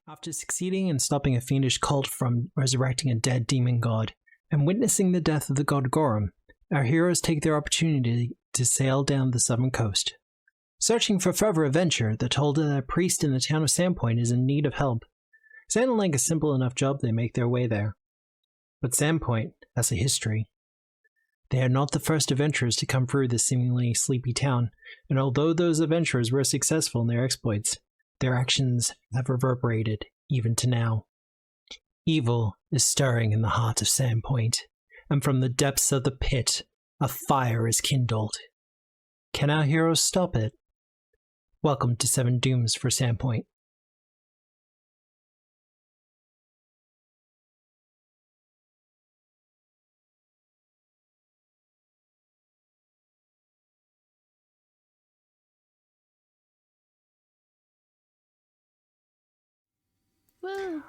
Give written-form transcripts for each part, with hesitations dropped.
After succeeding in stopping a fiendish cult from resurrecting a dead demon god and witnessing the death of the god Gorum, our heroes take their opportunity to sail down the southern coast. Searching for further adventure, they're told that a priest in the town of Sandpoint is in need of help. Sounding like a simple enough job, they make their way there. But Sandpoint has a history. They are not the first adventurers to come through this seemingly sleepy town, and although those adventurers were successful in their exploits, their actions have reverberated even to now. Evil is stirring in the heart of Sandpoint, and from the depths of the pit, a fire is kindled. Can our heroes stop it? Welcome to Seven Dooms for Sandpoint.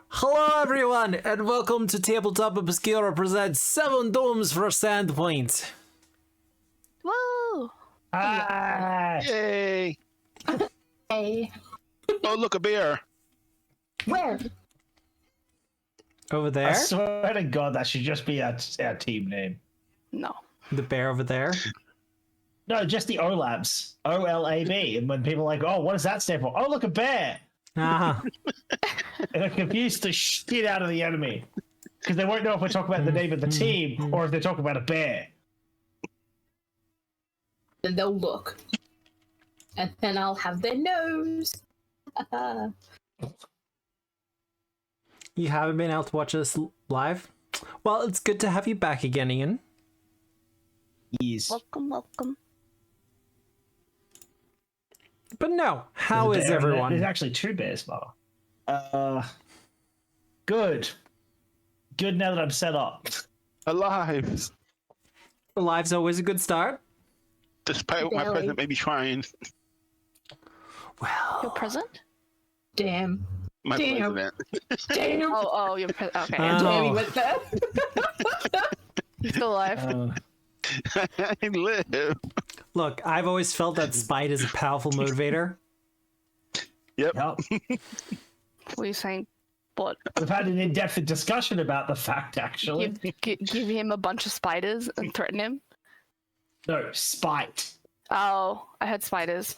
Hello everyone, and welcome to Tabletop Obscura presents Seven Dooms for Sandpoint. Whoa! Hi! Yay! Hey. Oh, look, a bear. Where? Over there? I swear to God, that should just be our team name. No. The bear over there? No, just the OLABs. OLAB. And when people are like, oh, what does that stand for? Oh, look, a bear! Ah, And it confused the shit out of the enemy. Because they won't know if we're talking about the name of the team or if they're talking about a bear. Then they'll look. And then I'll have their nose. you haven't been able to watch us live? Well, it's good to have you back again, Ian. Yes. Welcome, welcome. But no, how There's a is bear in there. everyone? There's actually two bears, Mother. Good. Good now that I'm set up. Alive. Live's always a good start. Despite what my Barely. president may be trying. Well, Your present? Damn. My Damn. president. Damn. Oh, your present. Okay. Jamie Oh. went there. He's still alive. I live. look, I've always felt that spite is a powerful motivator. Yep. Yep. What are you saying? What? We've had an in-depth discussion about the fact, actually. Give him a bunch of spiders and threaten him? No, spite. Oh, I had spiders.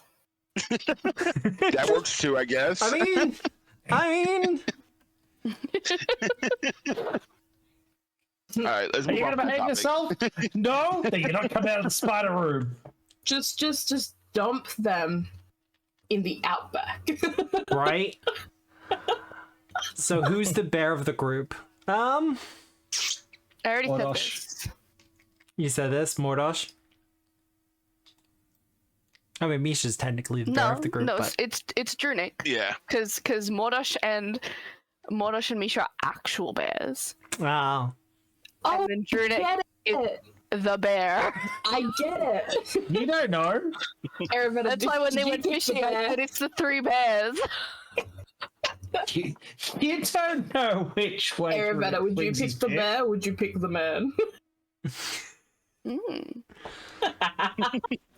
That works too, I guess. I mean, All right, let's Are move you on gonna from the behave yourself? No? Then you're not coming out of the spider room. Just dump them in the outback. right? So who's the bear of the group? I already said Mordosh. this. You said this, Mordosh? I mean, Misha's technically the bear No, of the group, no, but it's Drunic. Yeah. Because Mordosh and Misha are actual bears. wow. Oh, And then Drunic get is it. the bear. I get it. You don't know. Arabetta, That's why when they went fishing, I said it's the three bears. You don't know which way. Arabetta, would you pick the bear? Would you pick the man? Mm.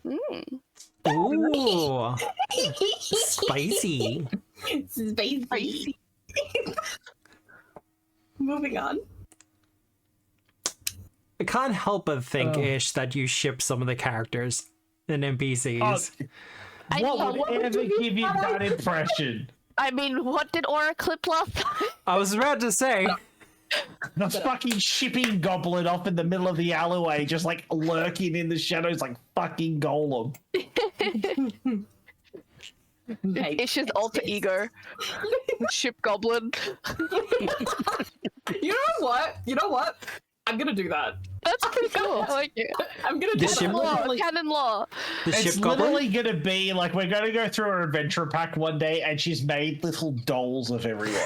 Mm. Ooh. Spicy. Spicy. Moving on. I can't help but think, Oh. Ish, that you ship some of the characters and NPCs. What what would would ever you give you do? that impression? I mean, what did Aura clip last time? I was about to say, The fucking shipping goblin off in the middle of the alleyway, just like lurking in the shadows like fucking Golem. Mate, Ish's alter ego. Ship goblin. You know what? I'm gonna do that. That's pretty cool. I like it. I'm gonna The do ship- that. Law, canon law. the It's ship goblin? literally gonna be like we're gonna go through her adventure pack one day and she's made little dolls of everyone.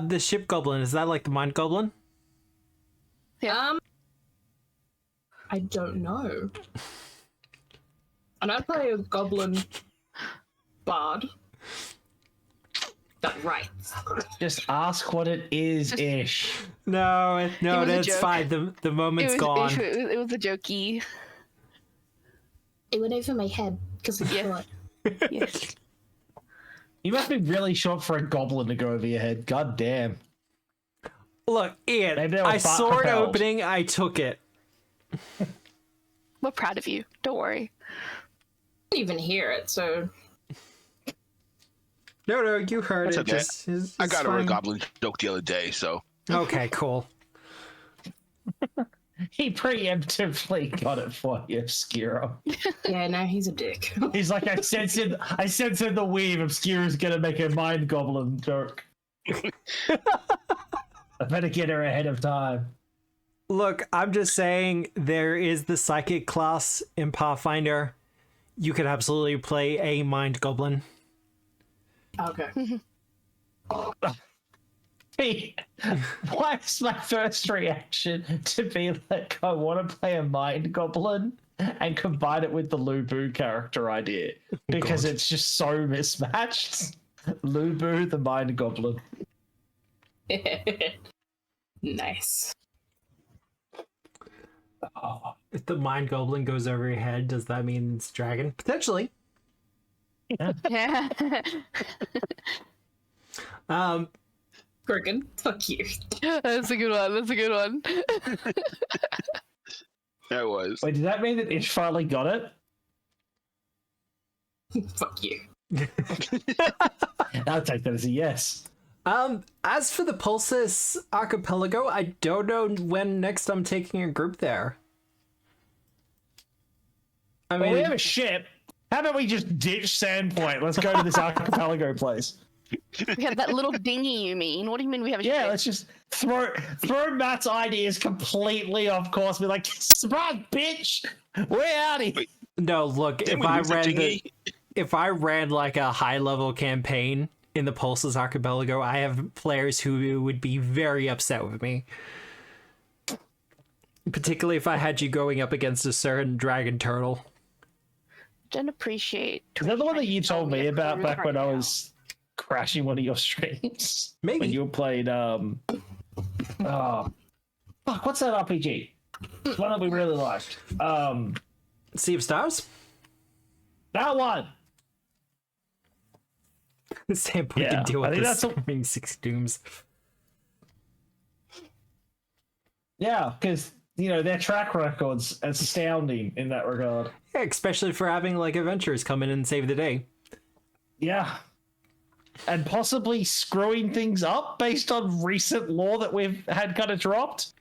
The ship goblin, is that like the mind goblin? I don't know. And I play a goblin bard that writes. Just ask what it is, Ish. No, It was a that's joke. fine. The moment's gone. It was a jokey. It went over my head because of Yeah. the Yes. You must be really short for a goblin to go over your head. God damn. Look, Ian, Maybe they were I saw it propelled. opening, I took it. We're proud of you. Don't worry. Didn't even hear it, so No, you heard That's it. okay. It's I got a fine. goblin joke the other day, so Okay, cool. He preemptively got it for you, Obscura. yeah, no, he's a dick. He's like, I sense in the weave, Obscura's gonna make a mind goblin joke. I better get her ahead of time. Look, I'm just saying there is the psychic class in Pathfinder. You could absolutely play a mind goblin. Okay. Hey, why is my first reaction to be like, I want to play a mind goblin and combine it with the Lubu character idea? Because God. it's just so mismatched. Lubu, the mind goblin. Nice. Oh, If the mind goblin goes over your head, does that mean it's dragon? Potentially. Yeah. Kurgan, fuck you. That's a good one. That's a good one. that was. wait, does that mean that Ish finally got it? Fuck you. I'll take that as a yes. As for the Pulsis archipelago, I don't know when next I'm taking a group there. I Well, we mean, have a ship. How about we just ditch Sandpoint? Let's go to this archipelago place. We have that little dinghy, you mean? What do you mean we have a Yeah, ship? let's just throw Matt's ideas completely off course. Be like, surprise, bitch! We're out of here. no, look, Didn't if we I lose the ran dinghy? if I ran like a high level campaign in the Pulsis archipelago, I have players who would be very upset with me. Particularly if I had you going up against a certain dragon turtle. Don't appreciate. Is that the one that you Twitch trying told to me get about cruise back when right I now. was crashing one of your streams? Maybe. When you were playing, oh, fuck, what's that RPG? It's one that we really liked. Sea of Stars? That one! Sandpoint Yeah, can deal I with think this that's a- swimming six dooms. Yeah, because, you know, their track record's astounding in that regard. Yeah, especially for having like adventurers come in and save the day. Yeah. And possibly screwing things up based on recent law that we've had kind of dropped.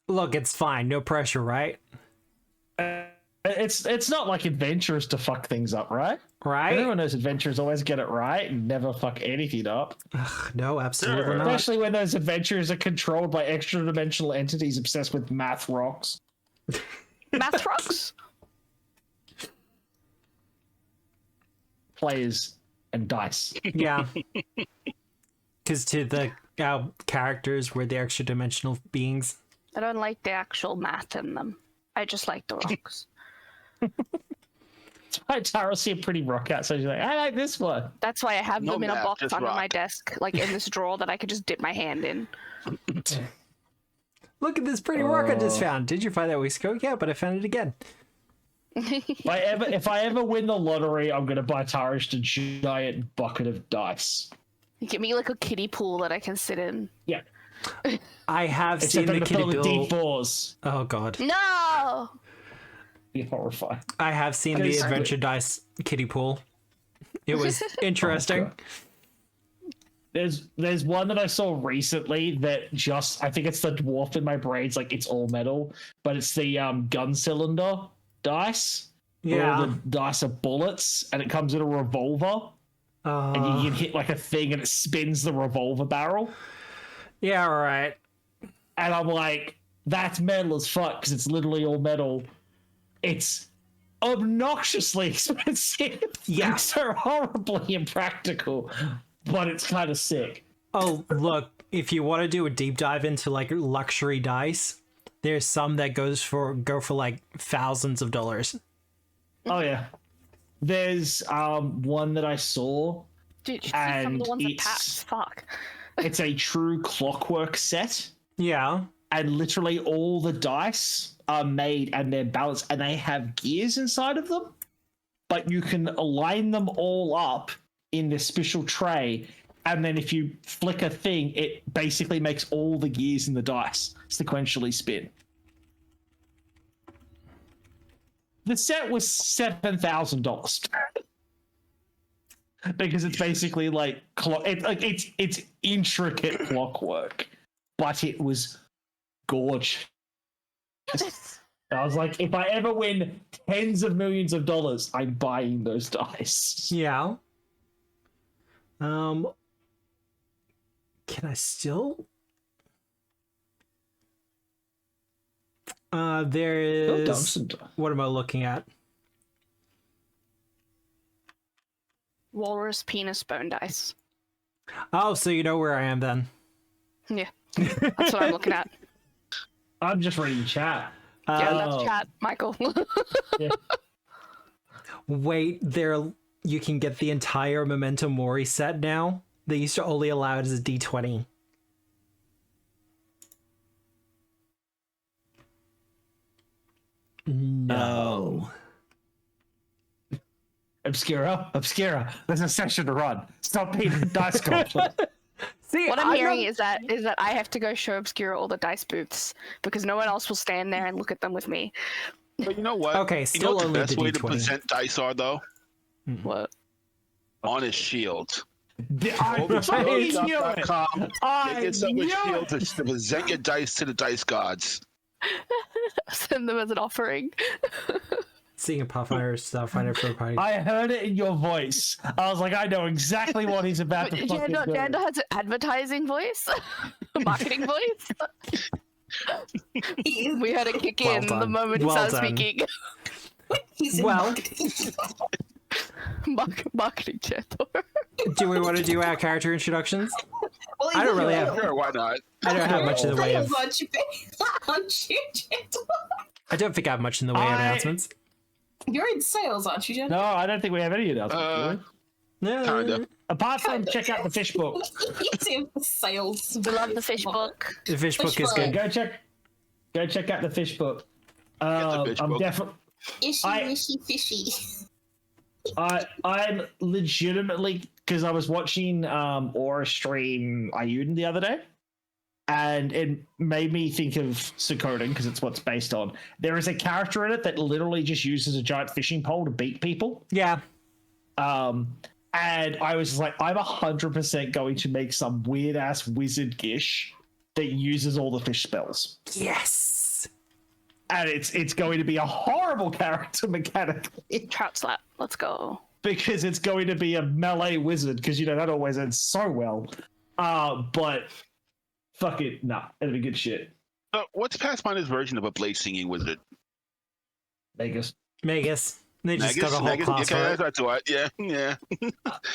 Look, it's fine, no pressure, right? It's not like adventurers to fuck things up, right? Right? Everyone knows adventurers always get it right and never fuck anything up. Ugh, no, absolutely Sure. not. Especially when those adventurers are controlled by extra dimensional entities obsessed with math rocks. Math rocks? Players and dice. Yeah. Because to the characters, we're the extra dimensional beings. I don't like the actual math in them. I just like the rocks. That's why Tara see a pretty rock out, so she's like, I like this one. That's why I have No them in a math, box just under my rock. desk, like in this drawer that I could just dip my hand in. Look at this pretty rock I just found. Did you find that weeks ago? Yeah, but I found it again. If I ever win the lottery, I'm gonna buy Tara just a giant bucket of dice. Give me like a kiddie pool that I can sit in. Yeah. I have Except seen the I'm Kitty gonna fill with Bill. D4s. Oh god. No! Be horrifying. I have seen the There's- Adventure Dice kiddie pool. It was interesting. There's one that I saw recently that just I think it's the dwarf in my brain. It's like it's all metal, but it's the gun cylinder dice. Where all Yeah. the dice are bullets, and it comes in a revolver, and you can hit like a thing, and it spins the revolver barrel. Yeah, right. And I'm like, that's metal as fuck because it's literally all metal. It's obnoxiously expensive. Yeah. So horribly impractical, but it's kind of sick. Oh, look, if you want to do a deep dive into like luxury dice, there's some that go for like thousands of dollars. Oh yeah. There's one that I saw. Dude, you see some of And the ones that it's- pass. Fuck. It's a true clockwork set, Yeah. and literally all the dice are made and they're balanced, and they have gears inside of them. but you can line them all up in this special tray, and then if you flick a thing, it basically makes all the gears in the dice sequentially spin. The set was $7,000 because it's basically like it's intricate clockwork, but it was gorgeous. I was like, if I ever win tens of millions of dollars, I'm buying those dice. Yeah. Can I still? There is. What am I looking at? Walrus penis bone dice. Oh, so you know where I am then. Yeah, that's what I'm looking at. I'm just reading chat. Yeah, that's chat, Michael. Yeah. Wait, there you can get the entire Memento Mori set now. They used to only allow it as a D20. No. Obscura. There's a session to run. Stop being a dice goblin. See, What I'm hearing is that I have to go show Obscura all the dice booths because no one else will stand there and look at them with me. But you know what? Okay, you still know what only the best the way to D20. present dice are, though? What? On his shield. I knew it. Overshieldshop.com. I Get some knew shield it. to present your dice to the dice gods. Send them as an offering. Seeing a Pathfinder stuff, find it for a party. I heard it in your voice. I was like, I know exactly what he's about to fucking do. Janda has an advertising voice, marketing voice. We had to kick Well in the done. moment he Well started done. speaking. He's in Well- marketing. Marketing chat. Do we want to do our character introductions? Well, I don't really have. Sure, why not? I don't have much in the way of. Aren't you, gentlemen? I don't think I have much in the way of announcements. You're in sales, aren't you, Jen? No, I don't think we have any announcements. No. Kinda. Apart from check out the fish book. He's in sales. We love the fish book. The fish book is book. good. Go check out the fish book. the fish I'm book. definitely. Ishy, wishy, fishy. I'm legitimately, because I was watching Aura stream Ayuden the other day, and it made me think of Suikoden because it's what's based on. There is a character in it that literally just uses a giant fishing pole to beat people. Yeah. And I was just like, I'm 100% going to make some weird ass wizard gish that uses all the fish spells. Yes. And it's going to be a horrible character mechanically. Trout slap. Let's go. Because it's going to be a melee wizard, because that always ends so well. But fuck it, nah, it'll be good shit. What's Pathfinder's version of a blade singing wizard? Vegas. Magus. They just got a whole class for okay, it. that's what. Yeah.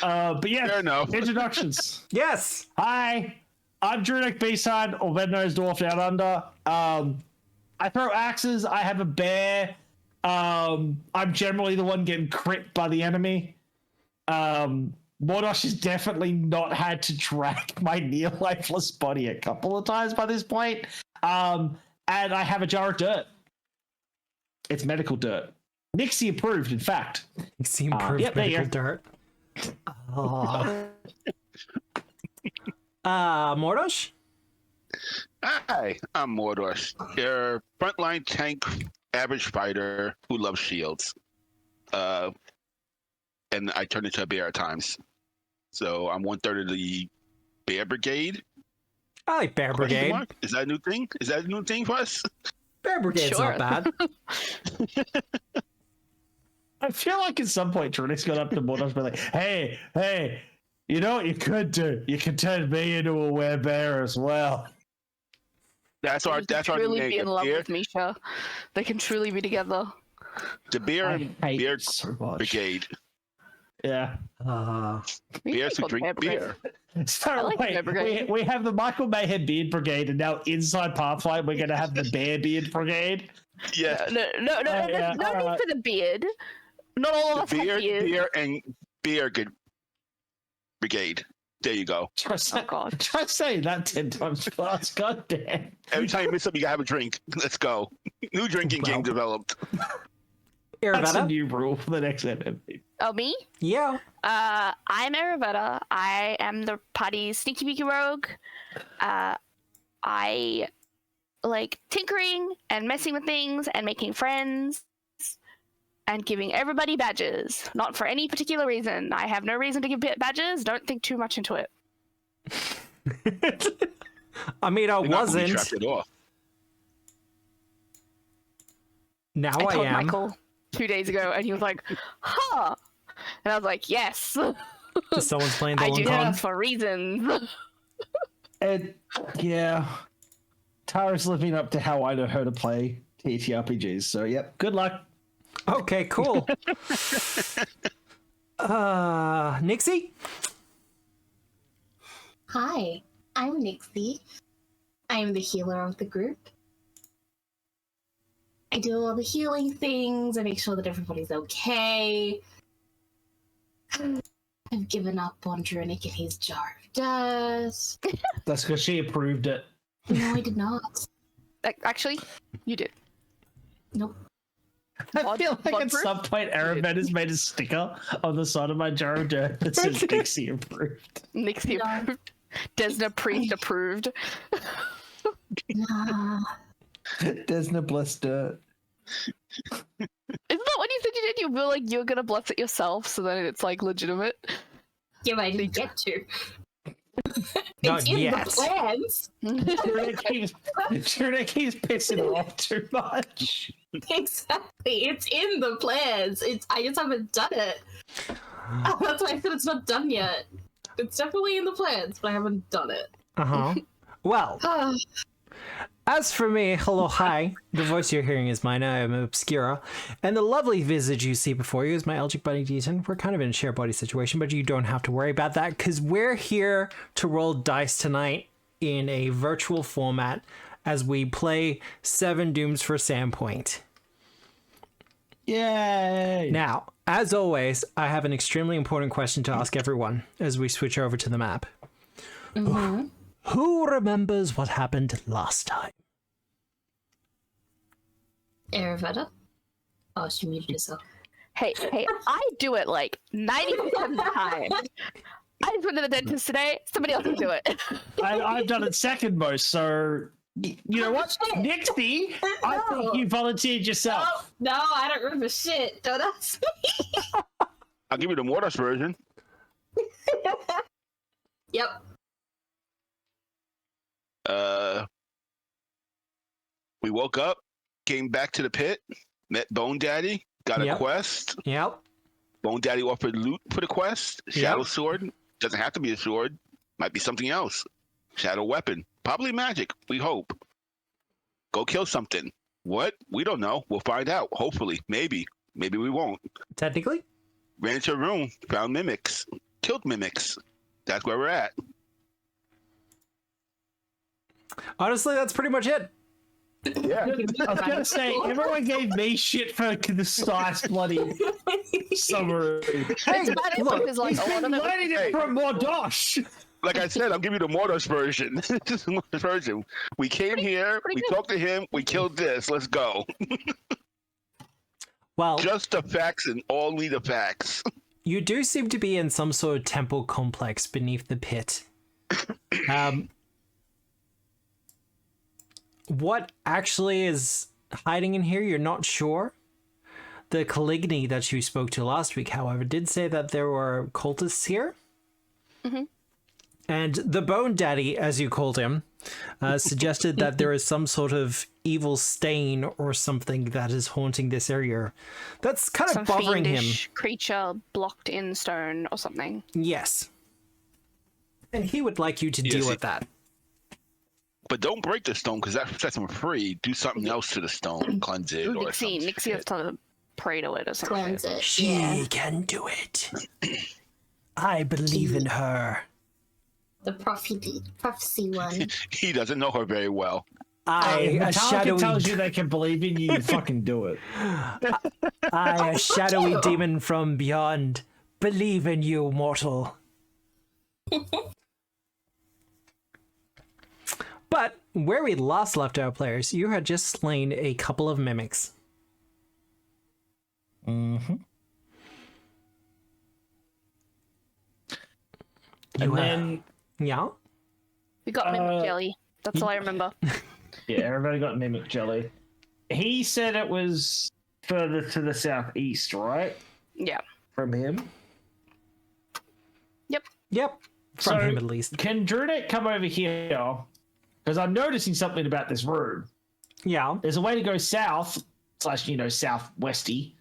But yeah, Fair enough. introductions. Yes. Hi, I'm Druidic B-Side, or Red Nose Dwarf Down Under. I throw axes. I have a bear. I'm generally the one getting crit by the enemy. Mordosh has definitely not had to drag my near lifeless body a couple of times by this point. And I have a jar of dirt. It's medical dirt. Nixie approved, in fact. You see improved yep, there you medical go. dirt. Oh. Mordosh? Hi, I'm Mordosh, your frontline tank average fighter who loves shields. And I turn into a bear at times. So I'm 1/3 of the Bear Brigade. I like Bear Question Brigade. mark? Is that a new thing? Is that a new thing for us? Bear Brigade's Sure. not bad. I feel like at some point Druidic's got up to Mordosh and be like, hey, you know what you could do? You could turn me into a werebear as well. That's our They can new truly name. be in The love bear, with Misha. They can truly be together. the bear, I and hate bear it so much. brigade. Yeah. We Bears can who call drink them Bear beer. Brigade. So I like the Bear wait, Brigade. we have the Michael Mayhem Beard Brigade, and now inside Pathfinder we're going to have the Bear Beard Brigade. Yeah, No, yeah, no need for the beard. Not all of us the have beer, beards. beer, and beer good brigade. There you go. Try God. saying that 10 times fast. God damn. Every time you miss something, you gotta have a drink. Let's go. New drinking game developed. That's a Iravetta? new rule for the next MMP. Oh, me? Yeah. I'm Aravetta. I am the party's sneaky beaky rogue. I like tinkering and messing with things and making friends and giving everybody badges. Not for any particular reason. I have no reason to give badges. Don't think too much into it. I mean, I You're not gonna be wasn't. trapped off. Now I I told am. Michael 2 days ago, and he was like, "Huh," and I was like, "Yes." Someone's playing the I long do con. that for reasons. And yeah, Tara's living up to how I know her to play TTRPGs. So yep, good luck. Okay, cool. Nixie? Hi, I'm Nixie. I am the healer of the group. I do all the healing things. I make sure that everybody's okay. I've given up on Drunic and his jar of dust. That's because she approved it. No, I did not. Actually, you did. Nope. I feel like at Bloodproof? some point Aramet has made a sticker on the side of my jar of dirt that says Dixie approved. Nixie No. approved. Desna Priest approved. Nah. Desna blessed dirt. Isn't that what you said you did? You were like, you're gonna bless it yourself, so then it's like legitimate. Yeah, but I didn't get to. Not It's in yet. the plans. Drunic keeps pissing off too much. Exactly. It's in the plans. I just haven't done it. That's why I said it's not done yet. It's definitely in the plans, but I haven't done it. Uh-huh. Well, Ah, as for me, hello, hi. The voice you're hearing is mine. I am Obscura. And the lovely visage you see before you is my Eldritch Buddy D10. We're kind of in a share body situation, but you don't have to worry about that because we're here to roll dice tonight in a virtual format as we play 7 Dooms for Sandpoint. Yay! Now, as always, I have an extremely important question to ask everyone as we switch over to the map. Who remembers what happened last time? Aravetta? Oh, she muted herself. Hey, I do it like 90% of the time. I just went to the dentist today. Somebody else can do it. I've done it second most, so you know what? Nixie, I think you volunteered yourself. Oh, no, I don't remember shit. Don't ask me. I'll give you the Mortis version. Yep. We woke up, came back to the pit, met Bone Daddy, got a Yep. quest. Yep. Bone Daddy offered loot for the quest. Shadow sword. Doesn't have to be a sword. Might be something else. Shadow weapon. Probably magic. We hope. Go kill something. What? We don't know. We'll find out. Hopefully. Maybe. Maybe we won't. Technically? Ran into a room. Found mimics. Killed mimics. That's where we're at. Honestly, that's pretty much it. Yeah. I was gonna say, everyone gave me shit for the nice bloody summary. Hey, It's bad look, because like a lot of it. Learning it from Mordosh. Like I said, I'll give you the Mortis version. This is the Mortis version. We came here. pretty We good. talked to him. We killed this. Let's go. well, Just the facts and only the facts. you do seem to be in some sort of temple complex beneath the pit. What actually is hiding in here, you're not sure. The Caligni that you spoke to last week, however, did say that there were cultists here. Mhm. And the Bone Daddy, as you called him, suggested that there is some sort of evil stain or something that is haunting this area. That's kind of Some bothering him. fiendish creature blocked in stone or something. Yes. And he would like you to deal Yes, with that. But don't break the stone because that sets them free. Do something else to the stone. Cleanse it or something. Nixie has to pray to it or something. Cleanse it. She Yeah. can do it. I believe in her. The prophecy one. He doesn't know her very well. I, a Metallica shadowy, tells you they can believe in you, you fucking do it. I, a shadowy you. demon from beyond, believe in you, mortal. But where we last left our players, you had just slain a couple of mimics. Mm-hmm. You And then yeah. We got mimic jelly. That's all I remember. yeah, everybody got mimic jelly. He said it was further to the southeast, right? Yeah. From him. Yep. From him at least. Can Druidic come over here? Because I'm noticing something about this room. Yeah. There's a way to go south / southwesty.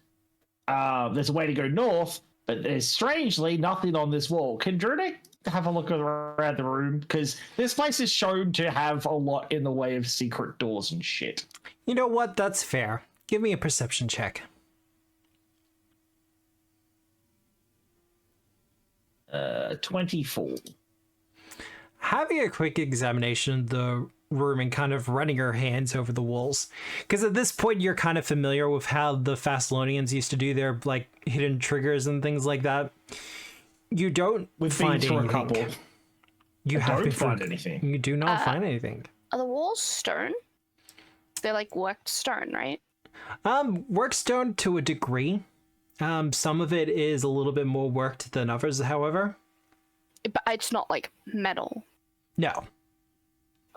There's a way to go north, but there's strangely nothing on this wall. Can Druidic have a look around the room? Because this place is shown to have a lot in the way of secret doors and shit. You know what? That's fair. Give me a perception check. 24. Having a quick examination of the room and kind of running your hands over the walls, because at this point you're kind of familiar with how the Fastlonians used to do their like hidden triggers and things like that. You don't find anything. A couple. You don't find anything. You do not find anything. Are the walls stone? They're like worked stone, right? Worked stone to a degree. Some of it is a little bit more worked than others, however. But it's not like metal. No.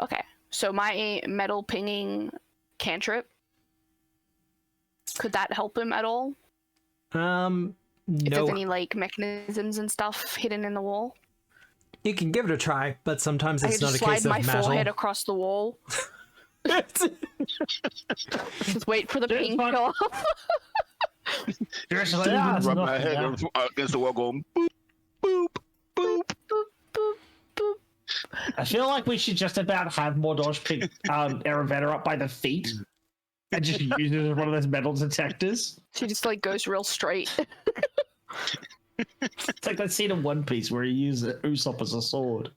Okay, so my metal pinging cantrip, could that help him at all? If No. there's any like mechanisms and stuff hidden in the wall? You can give it a try, but sometimes I it's can not just a case slide of my metal. forehead across the wall. Just wait for the That's ping fine. to go off. You're just like, ah, it's Rub my nothing, head yeah. against the wall, going boop, boop, boop. Boop, boop, boop. I feel like we should just about have Mordosh pick Aravetta up by the feet and just use it as one of those metal detectors. She just like goes real straight. It's like that scene in One Piece where he uses Usopp as a sword.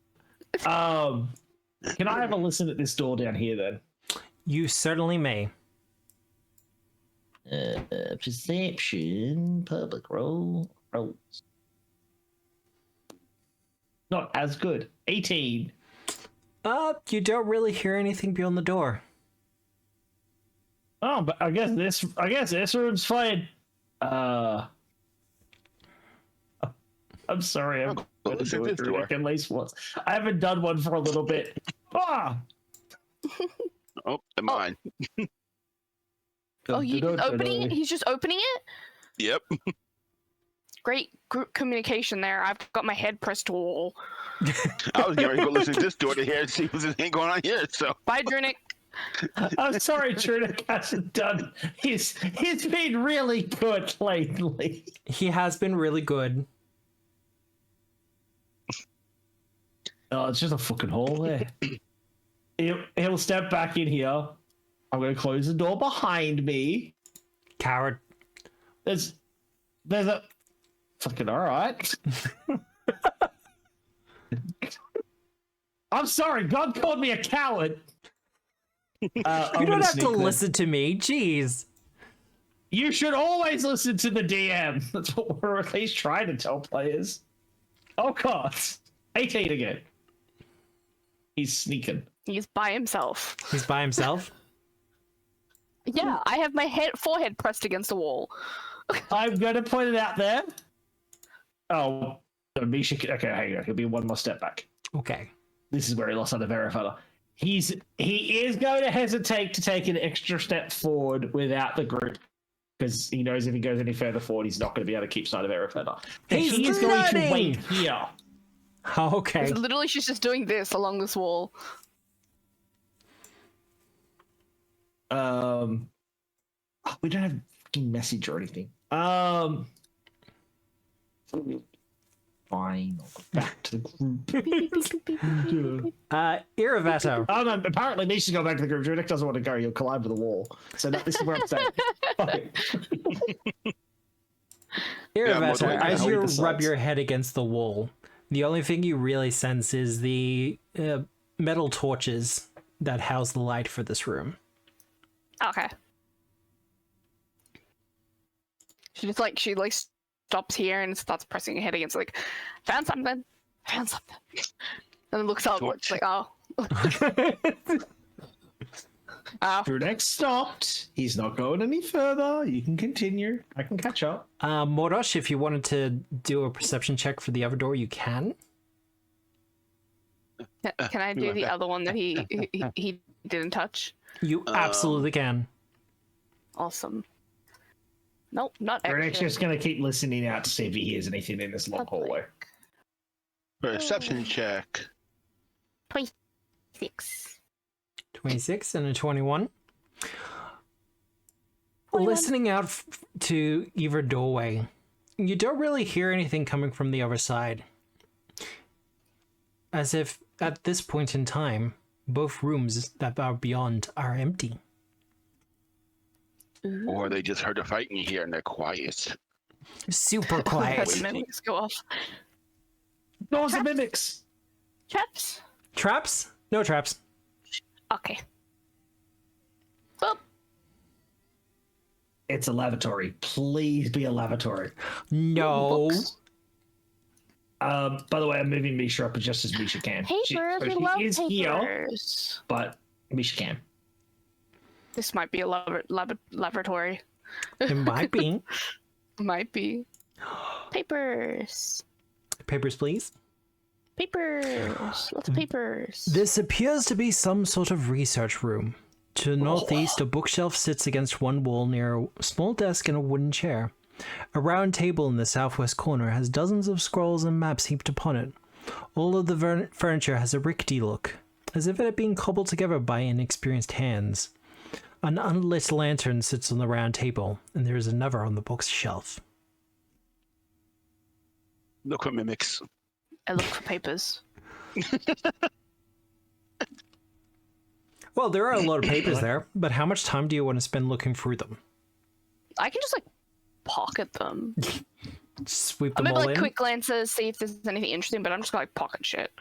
Can I have a listen at this door down here then? You certainly may. Perception, public rolls. Not as good. 18. You don't really hear anything beyond the door. Oh, but I guess this room's fine. I'm sorry, I'm going to do it Druidic at least once. I haven't done one for a little bit. Ah! Oh, and mine. Oh, he's opening it? He's just opening it? Yep. Great group communication there. I've got my head pressed to a wall. I was getting ready to go listen to this door to hear and see what's going on here. So Bye, Drunic. I'm sorry, Druidic hasn't done. He's been really good lately. He has been really good. Oh, it's just a fucking hole there. He'll step back in here. I'm gonna close the door behind me. Coward. There's a fucking alright. I'm sorry, God called me a coward. You don't have to listen to me, jeez. You should always listen to the DM. That's what we're at least trying to tell players. Oh god. 18 again. He's sneaking. He's by himself. He's by himself? Yeah, I have my forehead pressed against the wall. I'm gonna point it out there. Oh, Misha. Okay, hang on. He'll be one more step back. Okay. This is where he lost on the Verifella. He is going to hesitate to take an extra step forward without the group because he knows if he goes any further forward, he's not going to be able to keep sight of Verifella. He's going to running! wait here. Okay. Literally, she's just doing this along this wall. We don't have a fucking message or anything. Fine, I'll go back to the group. Iraveto. Oh no, apparently Misha's going back to the group. Druidic doesn't want to go, you'll collide with the wall. So this is where I'm staying. Fuck it. Iraveto, Yeah, as how he you decides. rub your head against the wall, the only thing you really sense is the metal torches that house the light for this room. Okay. She stops here and starts pressing her head against found something. And then looks up, Torch. like, oh. Oh, Drunek stopped. He's not going any further. You can continue. I can catch up. Mordosh, if you wanted to do a perception check for the other door, you can. can I do the other one that he didn't touch? You absolutely can. Awesome. Nope, not Drunek's action. just going to keep listening out to see if he hears anything in this long hallway. Perception check. 26. 26 and a 21. 21. Listening out to either doorway, you don't really hear anything coming from the other side. As if, at this point in time, both rooms that are beyond are empty. Or they just heard a fight in here and they're quiet. Super quiet. The mimics go off. Doors and mimics. Traps? Traps? No traps. Okay. Well, It's a lavatory. Please be a lavatory. No. books. By the way, I'm moving Misha up just as Misha can. Papers, we she love is here, papers. but Misha can. This might be a laboratory. It might be. Might be. Papers. Papers, please. Papers. Lots of papers. This appears to be some sort of research room. To the northeast, a bookshelf sits against one wall near a small desk and a wooden chair. A round table in the southwest corner has dozens of scrolls and maps heaped upon it. All of the furniture has a rickety look, as if it had been cobbled together by inexperienced hands. An unlit lantern sits on the round table, and there is another on the bookshelf. Look for mimics. I look for papers. Well, there are a lot of papers there, but how much time do you want to spend looking through them? I can just like pocket them. Just sweep I them maybe all like in? quick glances, see if there's anything interesting, but I'm just gonna like pocket shit.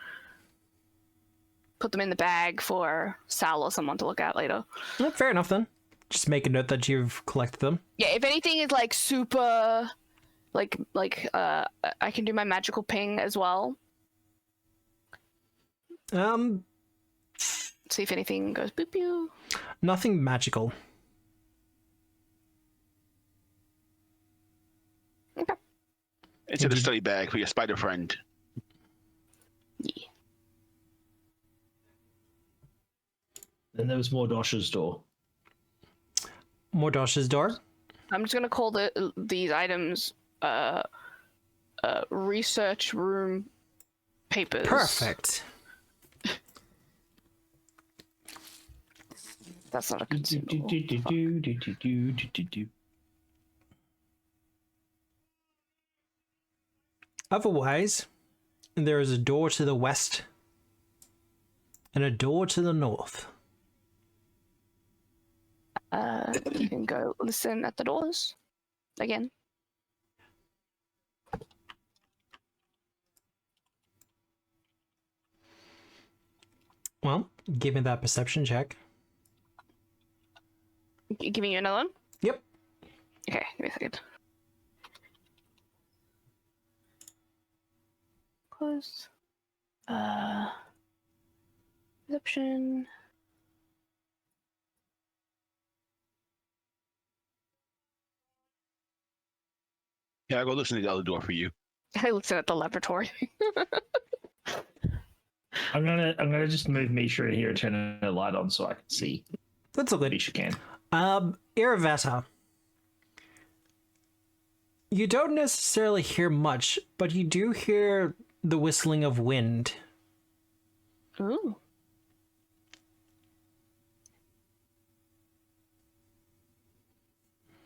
Put them in the bag for Sal or someone to look at later. Well, fair enough then. Just make a note that you've collected them. Yeah, if anything is like super, I can do my magical ping as well. See if anything goes boop pew. Nothing magical. Okay. Into the study bag for your spider friend. Yeah. Then there was Mordosh's door. Mordosh's door. I'm just gonna call these items research room papers. Perfect. That's not a consumable. Otherwise, there is a door to the west and a door to the north. You can go listen at the doors again. Well, give me that perception check. Giving you another one. Yep. Okay, give me a second. Close. Perception. Yeah, I'll go listen to the other door for you. I listen at the laboratory. I'm gonna just move Misha in here and turn the light on so I can see. That's all good. Misha can. Iravata. You don't necessarily hear much, but you do hear the whistling of wind. Ooh.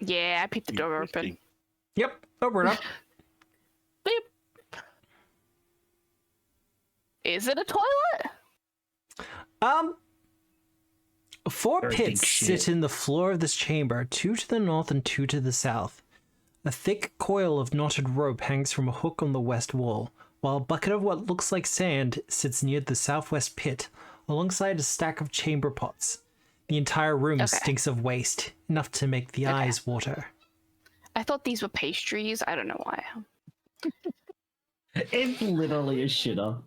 Yeah, I peeped the door open. Interesting. Yep, open up. Beep. Is it a toilet? Four Very big pits shit. sit in the floor of this chamber, 2 to the north and 2 to the south. A thick coil of knotted rope hangs from a hook on the west wall, while a bucket of what looks like sand sits near the southwest pit, alongside a stack of chamber pots. The entire room Okay. stinks of waste, enough to make the eyes water. I thought these were pastries. I don't know why. It's literally a shitter.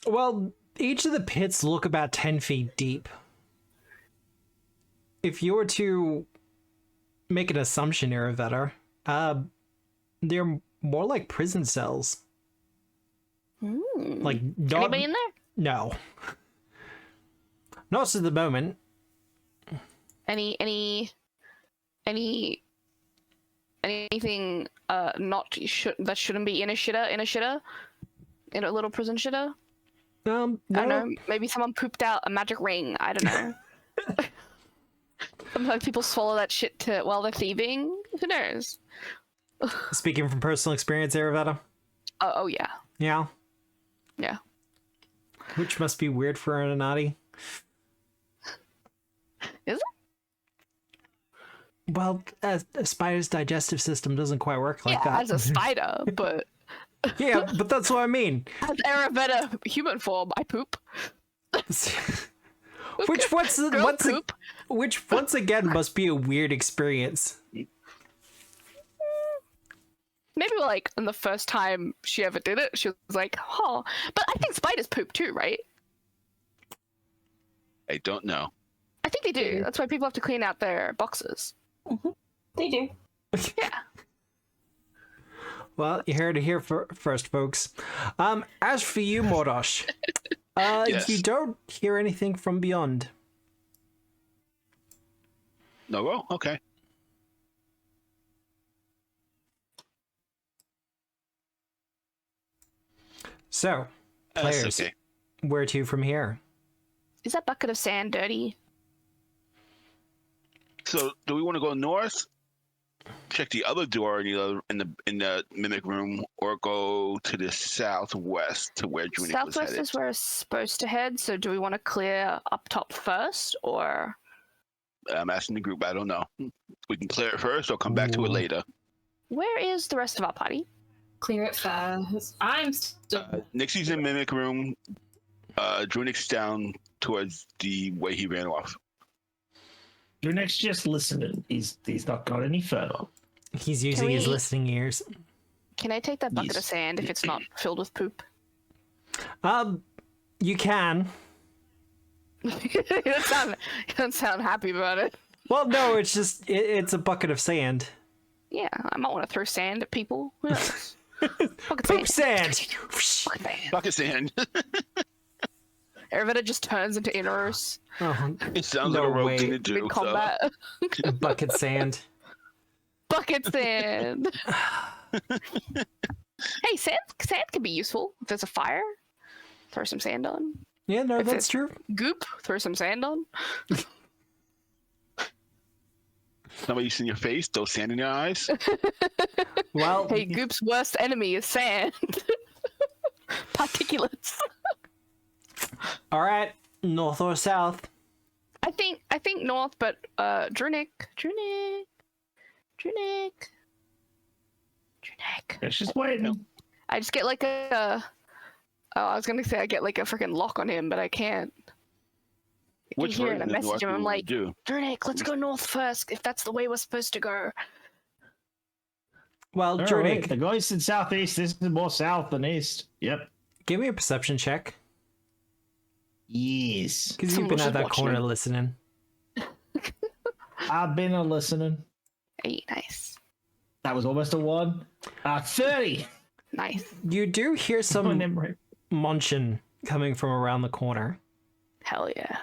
Well, each of the pits look about 10 feet deep. if you were to make an assumption, Aravetta, they're more like prison cells. Like, not, Anybody in there? No. Not at the moment. Anything that shouldn't be in a shitter? In a little prison shitter? I don't know. Maybe someone pooped out a magic ring. I don't know. Sometimes people swallow that shit while they're thieving. Who knows? Speaking from personal experience, Aravetta? Oh yeah. Yeah? Yeah. Which must be weird for an Anati. Is it? Well, a spider's digestive system doesn't quite work like that. As a spider, but... Yeah, but that's what I mean. As Aravetta human form, I poop. Which once again must be a weird experience. Maybe like in the first time she ever did it, she was like, "Oh," but I think spiders poop too, right? I don't know. I think they do. That's why people have to clean out their boxes. Mm-hmm. They do. Yeah. Well, you heard it here first, folks. As for you, Mordosh, Yes. you don't hear anything from beyond. No, well, okay. So, That's players, okay. where to from here? Is that bucket of sand dirty? So, do we want to go north? Check the other door in the mimic room, or go to the southwest to where Junic was Southwest headed? is where we're supposed to head, so do we want to clear up top first, or... I'm asking the group. I don't know. We can clear it first, or come back to it later. Where is the rest of our party? Clear it fast. I'm still. Nixie's in mimic room. Junic's down towards the way he ran off. Junic's just listening. He's not got any further. He's using his listening ears. Can I take that bucket Yes. of sand if it's not filled with poop? You can. You don't sound happy about it. Well, no, it's just it's a bucket of sand. Yeah, I might want to throw sand at people. Who knows? Bucket Poop of sand. Bucket of sand. Bucket sand. Aravetta just turns into Inarus Oh, It sounds No like a rogue way. thing to do. mid combat. bucket sand. Bucket sand. Hey, sand can be useful. If there's a fire, throw some sand on. Yeah, no, If that's it's true. Goop, throw some sand on. Somebody in your face, throw sand in your eyes. Well, Hey, Goop's worst enemy is sand. Particulates. all right, north or south? I think north, but Drunic. It's just waiting. I just get like a. Oh, I was gonna say I get like a freaking lock on him, but I can't. I Which can hear version in a of message north him. I'm do we like, do? Drunic, let's go north first, if that's the way we're supposed to go. Well, All Jordan, right, the guys in southeast. This is more south than east. Yep. give me a perception check. Yes. Because you've Someone been should at that watch corner him. listening. I've been a listening. Hey, nice. That was almost a 1. 30. Nice. You do hear My some memory. munchin coming from around the corner. Hell yeah.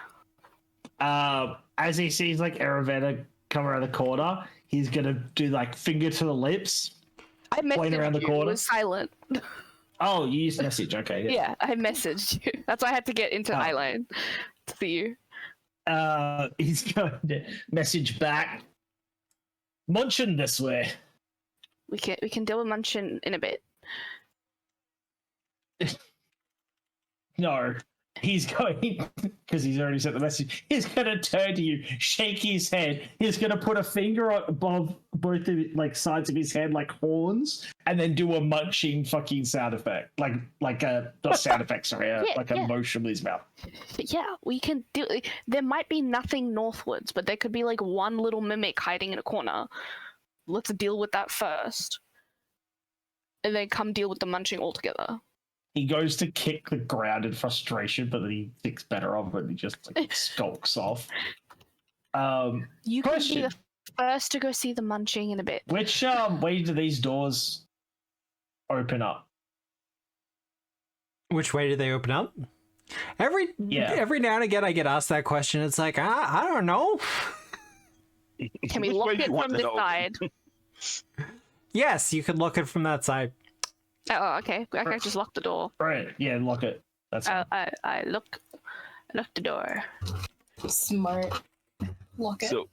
As he sees like Aravetta come around the corner, he's gonna do like finger to the lips. I messaged around the you. corner? It was silent. Oh, you used message. Okay. Yeah, I messaged you. That's why I had to get into Oh. Eyeline to see you. He's going to message back. Munchin this way. We can deal with Munchin in a bit. No, he's going because he's already sent the message. He's going to turn to you, shake his head. He's going to put a finger above both of like sides of his head, like horns, and then do a munching fucking sound effect, like a not sound effect, sorry, like a motion with his mouth. But yeah, we can do. There might be nothing northwards, but there could be like one little mimic hiding in a corner. Let's deal with that first, and then come deal with the munching altogether. He goes to kick the ground in frustration, but then he thinks better of it and he just like skulks off. You can be Question. the first to go see the munching in a bit. Which way do these doors open up? Which way do they open up? Every now and again, I get asked that question. It's like, I don't know. Can we Which lock way do it you want from to this know? side? Yes, you can look it from that side. Oh, okay. I can just lock the door. Right. Yeah, lock it. That's I lock the door. Smart. Lock it. So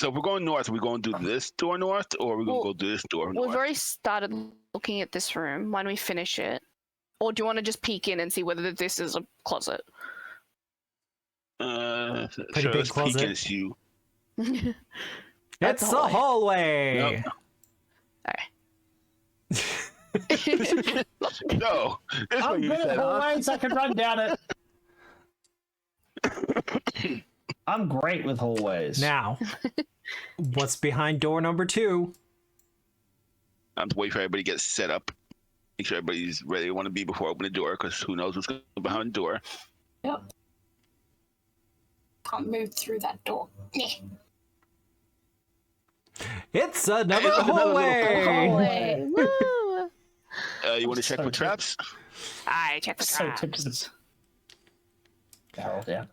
if we're going north, are we going to do this door north, or are we going to Well, go to this door We've north? already started looking at this room. Why don't we finish it? Or do you want to just peek in and see whether this is a closet? Sure, big let's peek closet. and see. That's It's the a hallway. hallway. No, this I'm what you good at said. Huh? hallways. I can run down it. I'm great with hallways. Now, what's behind door number 2? I have to wait for everybody to get set up. Make sure everybody's ready to want to be before I open the door, because who knows what's going on behind the door. Yep. Can't move through that door. Nah. It's another It's another little hallway. Woo! You want to check for traps? I check the So traps. tips. Barrel down.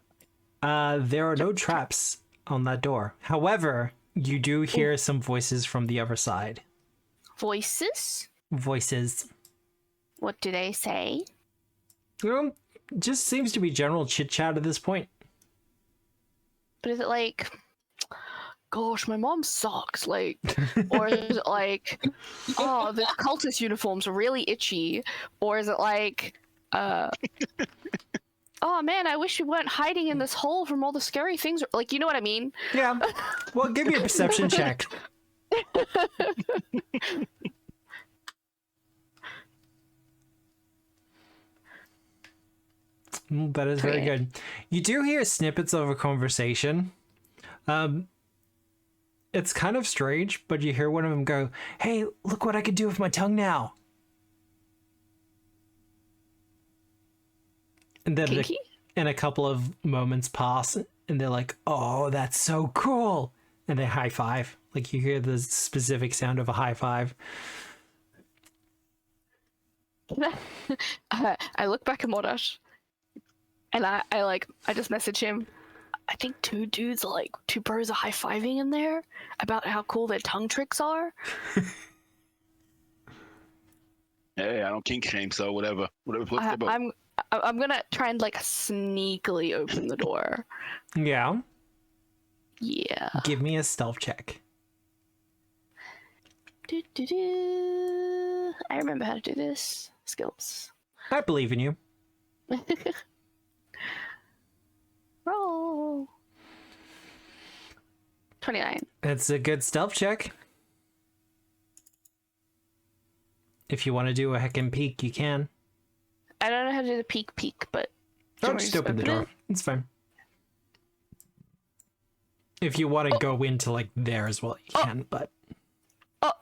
There are no traps on that door. However, you do hear some voices from the other side. Voices? Voices. What do they say? Just seems to be general chit chat at this point. But is it like, gosh, my mom sucks, like, or is it like, oh, the cultist uniforms are really itchy, or is it like, oh man, I wish we weren't hiding in this hole from all the scary things, like, you know what I mean? Yeah. Well, give me a perception check. That is very good. You do hear snippets of a conversation. It's kind of strange, but you hear one of them go, "Hey, look what I can do with my tongue now." And then Kinky? and a couple of moments pass, and they're like, "Oh, that's so cool!" And they high five. Like you hear the specific sound of a high five. I look back at Modash, and I just message him. I think two bros are high-fiving in there about how cool their tongue tricks are. Hey, I don't kink shame, so whatever floats their boat. I'm gonna try and like sneakily open the door. Yeah. Yeah. Give me a stealth check. I remember how to do this. Skills. I believe in you. Roll. 29. It's a good stealth check. If you want to do a heckin' peek, you can. I don't know how to do the peek, but... do you Oh, want me just to open the door. it? It's fine. If you want to go into, like, there as well, you can, but... Oh.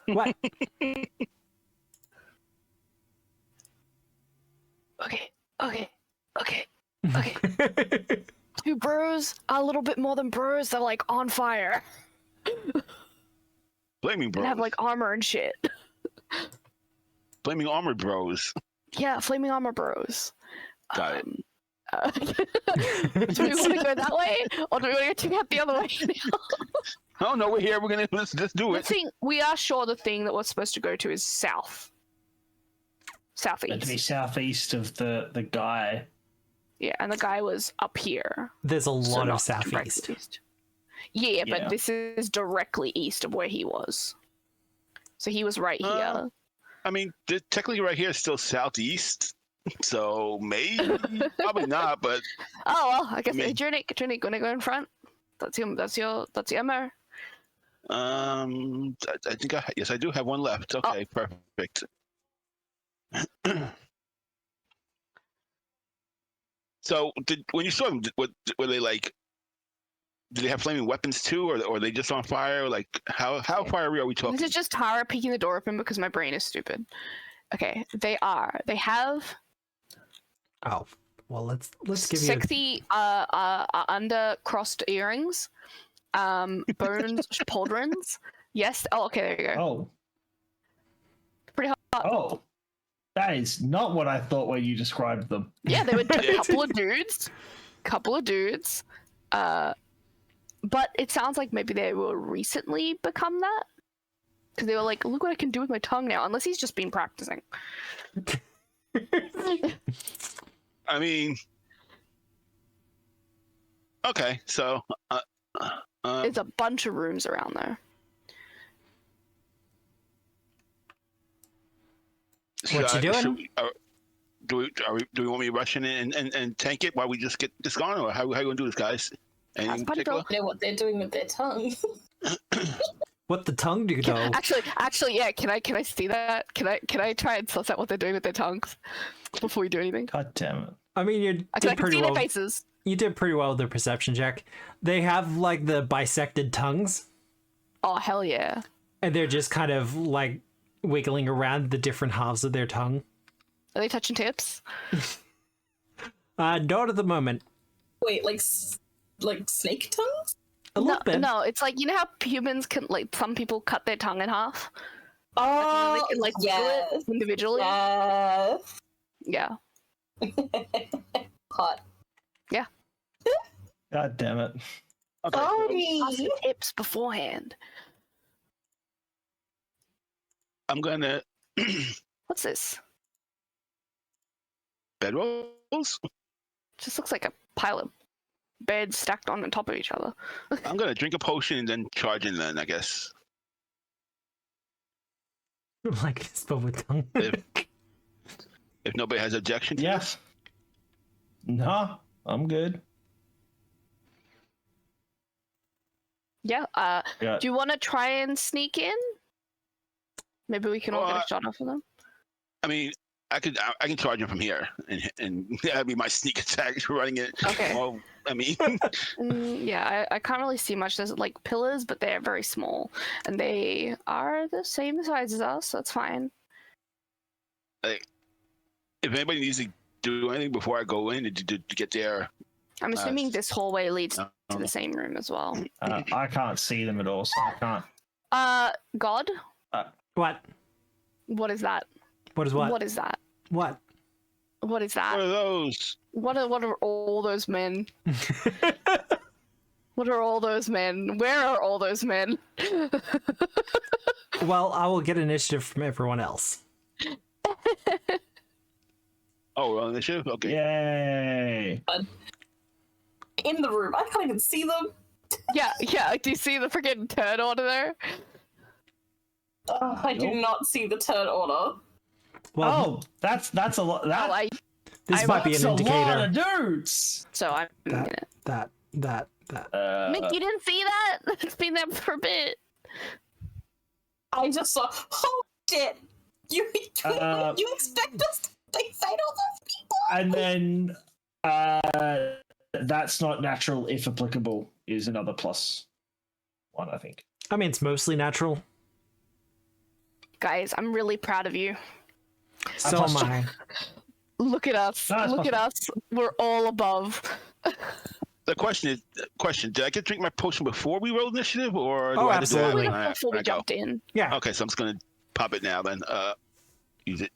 What? Okay. Two bros are a little bit more than bros. They're like on fire. Flaming And bros. have like armor and shit. Flaming armored bros. Yeah, flaming armor bros. Got it. Do we want to go that way, or do we want to go the other way? Oh no, we're here. We're gonna let's do The it. thing we are sure the thing that we're supposed to go to is Meant to be southeast. southeast of the guy. Yeah, and the guy was up here. There's a so lot not of southeast. directly east. Yeah, Yeah. but this is directly east of where he was. So he was right here. I mean, technically, right here is still southeast, so maybe, probably not. But Oh well, I guess I mean- Jurnik, gonna go in front. That's your MO. I think yes, I do have one left. Okay, perfect. So, when you saw them, were they like? Did they have flaming weapons too, or are they just on fire? Like, how fiery are we talking? This is just Tara peeking the door open because my brain is stupid. Okay, they have Oh, Well, let's give you. Sexy under crossed earrings, bones pauldrons. Yes. Oh, okay. There you go. Oh. Pretty hot. Oh. That is not what I thought when you described them. Yeah, they were a couple of dudes. But it sounds like maybe they will recently become that. Because they were like, look what I can do with my tongue now. Unless he's just been practicing. I mean, okay, so There's a bunch of rooms around there. What you doing? Do we want me to rush in and tank it while we just get this going, or how you gonna do this, guys? That's pretty cool. I know what they're doing with their tongue. What the tongue do though? Actually, yeah. Can I see that? Can I try and suss out what they're doing with their tongues before we do anything? God damn it. I mean, you I did can pretty see well. their faces. You did pretty well with the perception check. They have like the bisected tongues, Oh hell yeah! and they're just kind of like wiggling around the different halves of their tongue. Are they touching tips? Not at the moment. Wait, like snake tongues? A little bit. No, it's like, you know how humans can, like, some people cut their tongue in half? Oh, They can, like, wiggle it individually? Yeah. Hot. Yeah. God damn it. Okay, Ask the tips beforehand. I'm gonna What's this? bedrolls. Just looks like a pile of beds stacked on top of each other. I'm gonna drink a potion and then charge in. Then I guess Like spell with tongue. if nobody has objection to Yes. No, I'm good. Yeah. Yeah. Do you want to try and sneak in? Maybe we can all get Well, a shot off of them. I mean, I can charge him from here, and that'd be my sneak attack running it. Okay. Well, I mean, Yeah, I can't really see much. There's like pillars, but they're very small, and they are the same size as us. So that's fine. like, if anybody needs to do anything before I go in to get there, I'm assuming this hallway leads no. to the same room as well. I can't see them at all, so I can't. God, What? what is that? What is what? What is that? What? What is what that? are those? What are all those men? What are all those men? Where are all those men? Well, I will get initiative from everyone else. Oh, we're on the ship. Okay. Yay! In the room. I can't even see them. Yeah. Do you see the freaking turn order there? I do not see the turn order. Well, Oh, that's a lot. That, this might be an that's a lot indicator. of dudes. So I'm in it. That. Mick, you didn't see that? It's been there for a bit. I just saw. Oh shit! You Uh, you expect us to fight all those people? And then that's not natural if applicable is another +1, I think. I mean, it's mostly natural. Guys, I'm really proud of you. So am I. Look at us. No, it's Look at us. We're all above. The question: did I get to drink my potion before we rolled initiative, or do Oh, I have to do it absolutely. when Before we I go? jumped in. Yeah. Okay, so I'm just gonna pop it now. Then use it.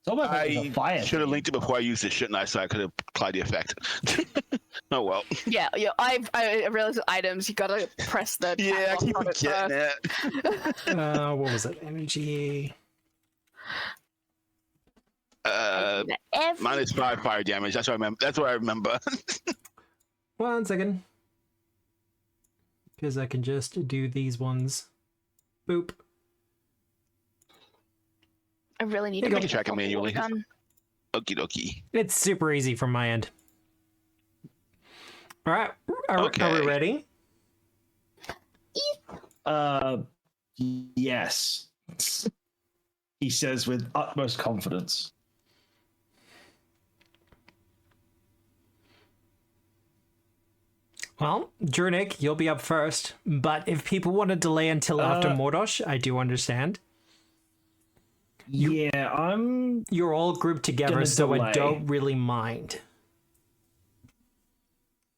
It's almost like it's I a fire. should have thing. linked it before I used it, shouldn't I? So I could have applied the effect. Oh well. Yeah. I realized with items, you gotta press the tab Yeah, I button keep on it forgetting first. that. What was it? Energy. -5 fire damage. That's what I remember. That's what I remember. 1 second. Because I can just do these ones. Boop. I really need Here to you get go. Check it manually. done. Okie dokie. It's super easy from my end. All right. Are we Okay. ready? Yes. He says with utmost confidence. Well, Jurnik, you'll be up first. But if people want to delay until after Mordosh, I do understand. You're all grouped together, Gonna so I delay. don't really mind.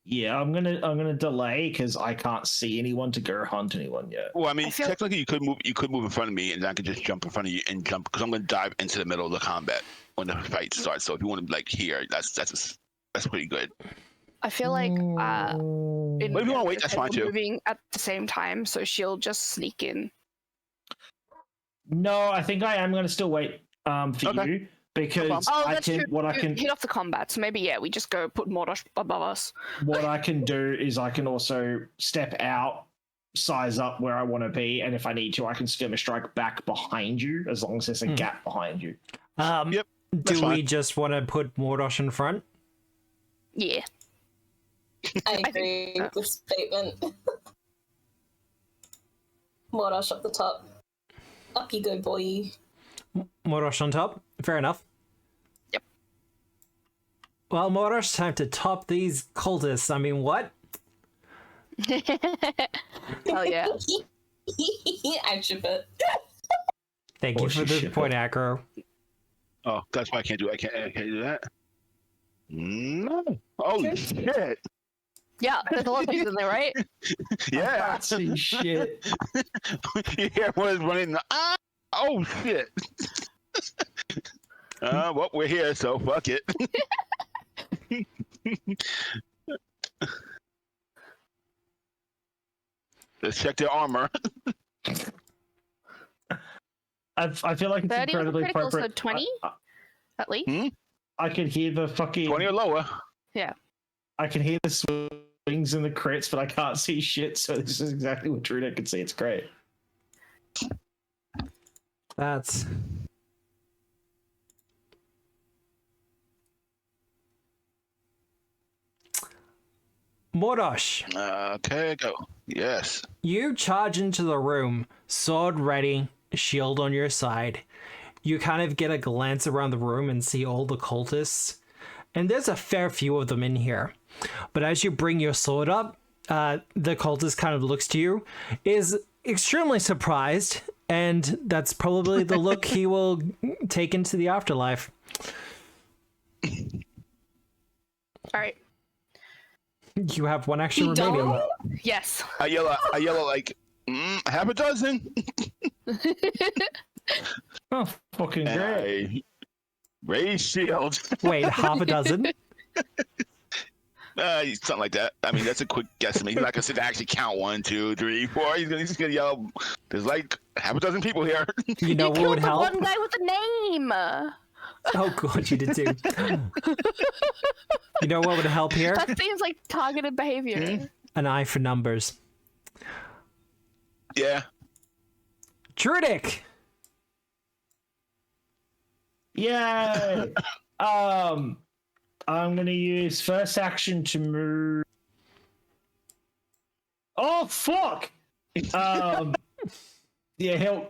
Yeah, I'm gonna delay because I can't see anyone to go hunt anyone yet. Well, I mean, I feel- technically, you could move in front of me, and I could just jump in front of you and jump because I'm going to dive into the middle of the combat when the fight starts. So if you want to like here, that's pretty good. I feel like Mm. in But if you wanna wait, that's fine, we're too. moving at the same time, so she'll just sneak in. No, I think I am gonna still wait for Okay. you because Oh, I that's can. true. What I You can hit off the combat, so maybe we just go put Mordosh above us. what I can do is I can also step out, size up where I want to be, and if I need to, I can skirmish strike back behind you as long as there's a gap behind you. Yep, Do we fine. just want to put Mordosh in front? Yeah. I agree with the statement. Mordosh up the top. Up you go, boy. Mordosh on top? Fair enough. Yep. Well, Mordosh, time to top these cultists. I mean, what? Hell yeah. I ship it. Thank you Or for she the should point, Acro. Oh, that's why I can't do. I can't do that. No. Holy shit! Yeah, there's a lot of things in there, right? Yeah. See shit. You hear one is running. Ah! Oh shit! Well, we're here, so fuck it. Let's check their armor. I feel like it's 30 was incredibly critical, so appropriate. 20? At least. I could hear the fucking. 20 or lower. I can hear the swings and the crits, but I can't see shit. So this is exactly what Druida can see. It's great. That's... Mordosh, Okay, go. Yes. you charge into the room, sword ready, shield on your side. You kind of get a glance around the room and see all the cultists. And there's a fair few of them in here. But as you bring your sword up, the cultist kind of looks to you, is extremely surprised, and that's probably the look he will take into the afterlife. All right. You have one action You remaining. don't? Yes. I yell like, half a dozen. Oh, fucking And great. I raise shield. Wait, half a dozen? Something like that. I mean, that's a quick guesstimate. He's not gonna sit there and actually count 1, 2, 3, 4. He's just gonna yell. There's like half a dozen people here. You know what Killed would the help? one guy with a name. Oh god, you did too. You know what would help here? That seems like targeted behavior. An eye for numbers. Yeah. Druidic! Yay! I'm gonna use first action to move. Oh fuck! Yeah,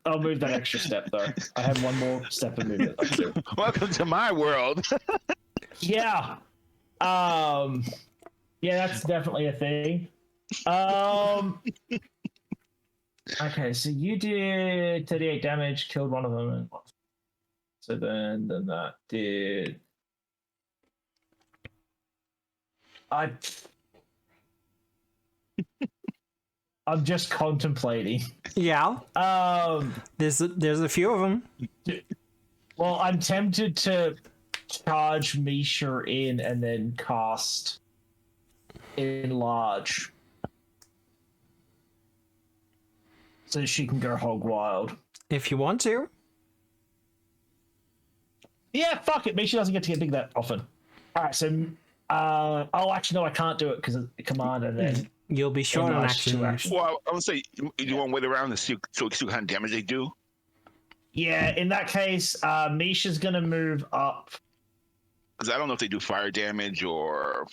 I'll move that extra step though. I have one more step of movement. I'll do. Welcome to my world. Yeah. Yeah, that's definitely a thing. Okay, so you did 38 damage, killed one of them, and so then that did. I'm just contemplating. Yeah, there's a few of them. Well, I'm tempted to charge Misha in and then cast Enlarge. So she can go hog wild. If you want to. Yeah, fuck it. Misha doesn't get to get big that often. Alright, so actually no, I can't do it because of the command and then You'll be short on Enlarge to action. action. Well, I would say you want to wait around and see so what kind of damage they do. Yeah, in that case, Misha's gonna move up Because I don't know if they do fire damage or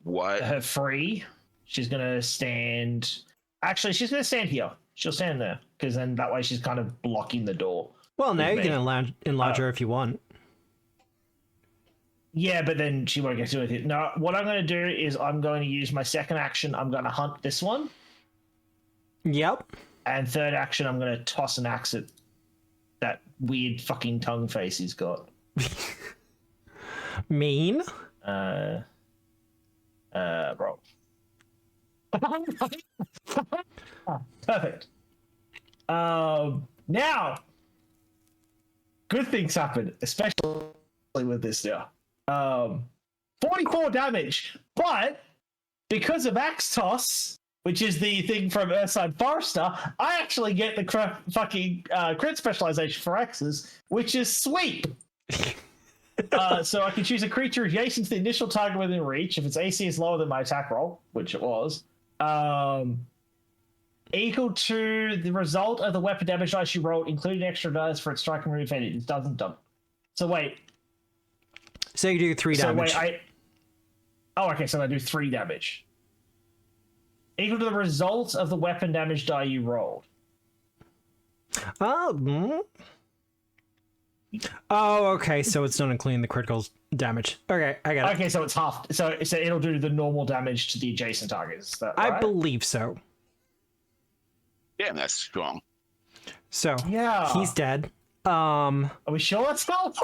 what. her free. She's gonna stand. Actually, she's gonna stand here. She'll stand there because then that way she's kind of blocking the door. Well, now you me. can enlarge her if you want. Yeah, but then she won't get to it. No, what I'm gonna do is I'm going to use my second action. I'm gonna hunt this one, Yep. and third action I'm gonna toss an axe at that weird fucking tongue face he's got. Mean? Bro. Perfect. Now, good things happen, especially with this now. 44 damage, but because of Axe Toss, which is the thing from Earthside Forester, I actually get the crit specialization for axes, which is Sweep. So I can choose a creature adjacent to the initial target within reach if its AC is lower than my attack roll, which it was, equal to the result of the weapon damage dice you rolled, including extra dice for its striking move and it doesn't dump. So wait. So you do 3 damage. Okay, so I do 3 damage. Equal to the result of the weapon damage die you rolled. Oh, okay, so it's not including the critical damage. Okay, I got it. Okay, so it's half. So it'll do the normal damage to the adjacent targets. Is that right? I believe so. Yeah, that's strong. So, yeah, he's dead. Are we sure that's not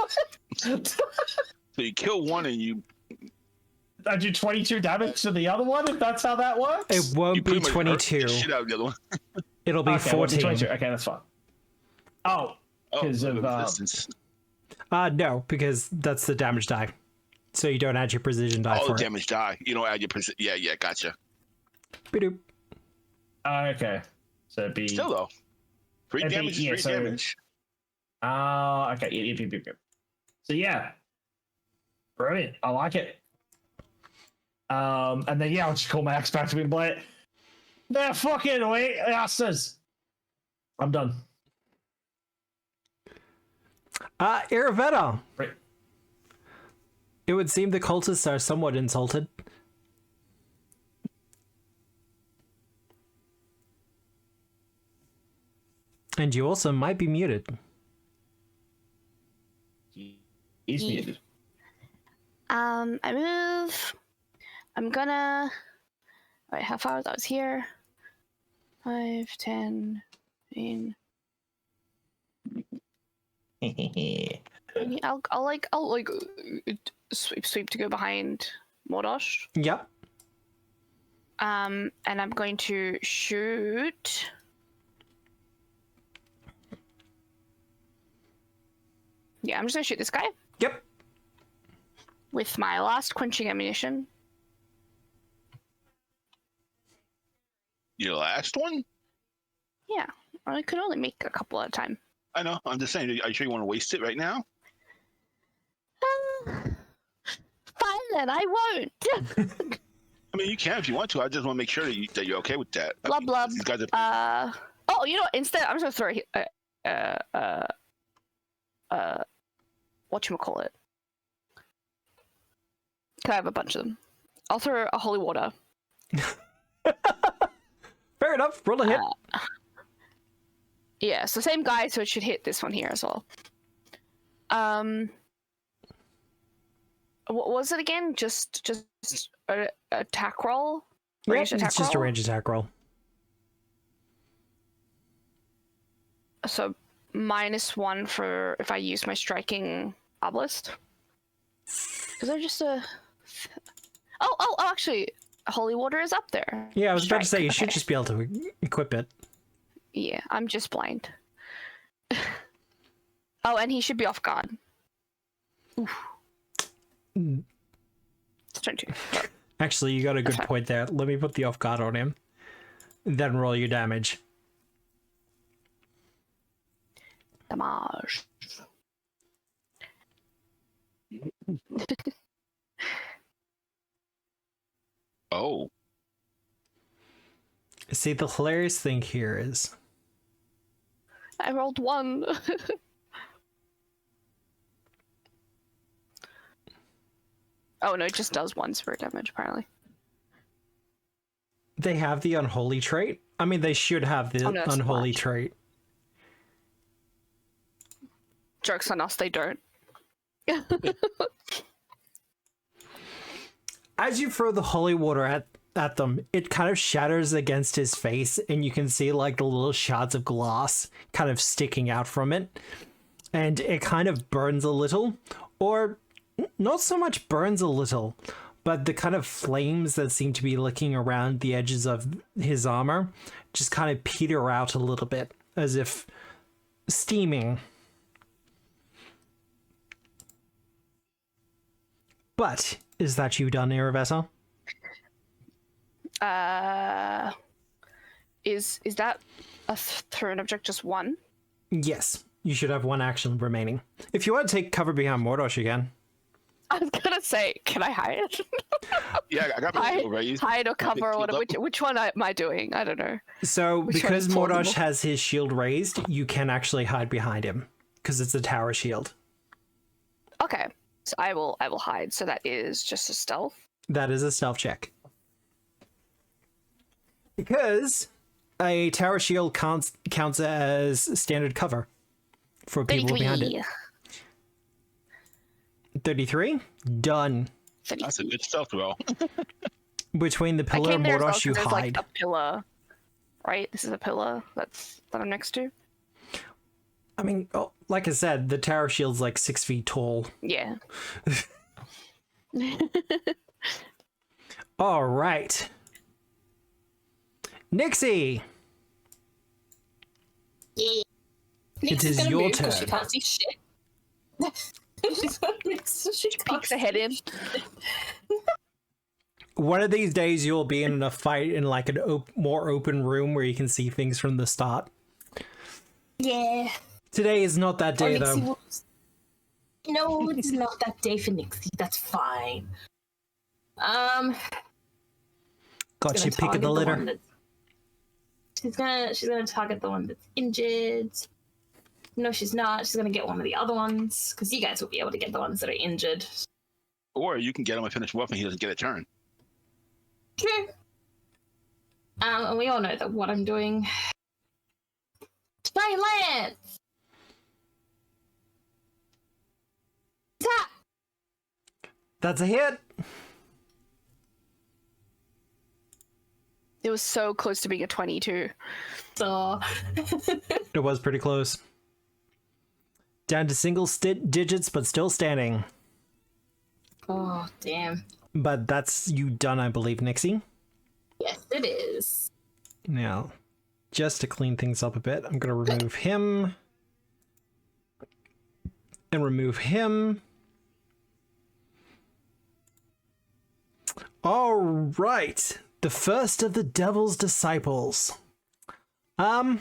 So you kill one and you... I do 22 damage to the other one, if that's how that works? It won't be 22. Shit out of the other one. It'll be 14. 22. Okay, that's fine. Because of resistance. No, because that's the damage die. So you don't add your precision die for the it. damage die. You don't add your precision. Yeah, gotcha. Ba-doop. Okay. So it'd be... Still though. 3 damage is 3 damage. Okay. Yep. So yeah. Brilliant. I like it. And then I'll just call my axe back to me and play it. They're fucking wait asses. I'm done. Iravetta. Right. It would seem the cultists are somewhat insulted. And you also might be muted. He's muted. I move. I'm gonna... Wait, how far was I? Was here? 5, 10, 15... I'll sweep to go behind Mordosh. Yep. And I'm going to shoot. Yeah, I'm just gonna shoot this guy. Yep. With my last quenching ammunition. Your last one? Yeah, I could only make a couple at a time. I know. I'm just saying. Are you sure you want to waste it right now? Fine then, I won't. I mean, you can if you want to. I just want to make sure that you're okay with that. Blub blub. These guys are... Oh, you know what? Instead, I'm just gonna throw whatchamacallit. Can I have a bunch of them? I'll throw a holy water. Fair enough. Roll a hit. Yeah, so same guy, so it should hit this one here as well. What was it again? Just a attack roll? Yep, it's just a range attack roll. So -1 for if I use my striking obelisk. Is there just a... Oh, actually, holy water is up there. Yeah, I was about to say, you should just be able to equip it. Yeah, I'm just blind. Oh, and he should be off guard. Oof. It's 22. Actually, you got a good point there. Let me put the off guard on him. Then roll your damage. Damage. Oh. See, the hilarious thing here is... I rolled 1. Oh no, it just does 1 spirit damage, apparently. They have the unholy trait? I mean, they should have the unholy trait. Joke's on us, they don't. As you throw the holy water at them, it kind of shatters against his face, and you can see like the little shards of glass kind of sticking out from it. And it kind of burns a little, or not so much burns a little, but the kind of flames that seem to be licking around the edges of his armor just kind of peter out a little bit, as if steaming. But is that you done, Iravessa? Is that a thrown object just one? Yes. You should have one action remaining. If you want to take cover behind Mordosh again. I was gonna say, can I hide? Yeah, I got my shield raised. Hide or cover, or Shield up. which one am I doing? I don't know. So Which because one's Mordosh vulnerable? has his shield raised, you can actually hide behind him because it's a tower shield. Okay, so I will hide. So that is just a stealth. That is a stealth check. Because a tower shield counts as standard cover for people behind it. 33? Done. That's a good stealth roll. Between the I pillar came and there as well Mordosh, you 'cause there's hide. like a pillar, right? This is a pillar that I'm next to. I mean, like I said, the tower shield's like 6 feet tall. Yeah. All right. Nixie! Yeah. It is gonna your move 'cause She turn. can't see shit. She's gonna move so she can't Peeks her head in. One of these days you'll be in a fight in like an more open room where you can see things from the start. Yeah. Today is not that day, Nixie though. will- No, it's not that day for Nixie. That's fine. Got Gonna you pick of the target litter. one she's gonna target the one that's injured. No, she's not. She's gonna get one of the other ones because you guys will be able to get the ones that are injured. Or you can get him and finish him off and he doesn't get a turn. True. And we all know that what I'm doing. Giant lance. Tap. That's a hit. It was so close to being a 22. So It was pretty close. Down to single digits, but still standing. oh damn. But that's you done, I believe, Nixie. Yes, it is. Now, just to clean things up a bit, I'm going to remove him. And remove him. All right. The first of the devil's disciples. You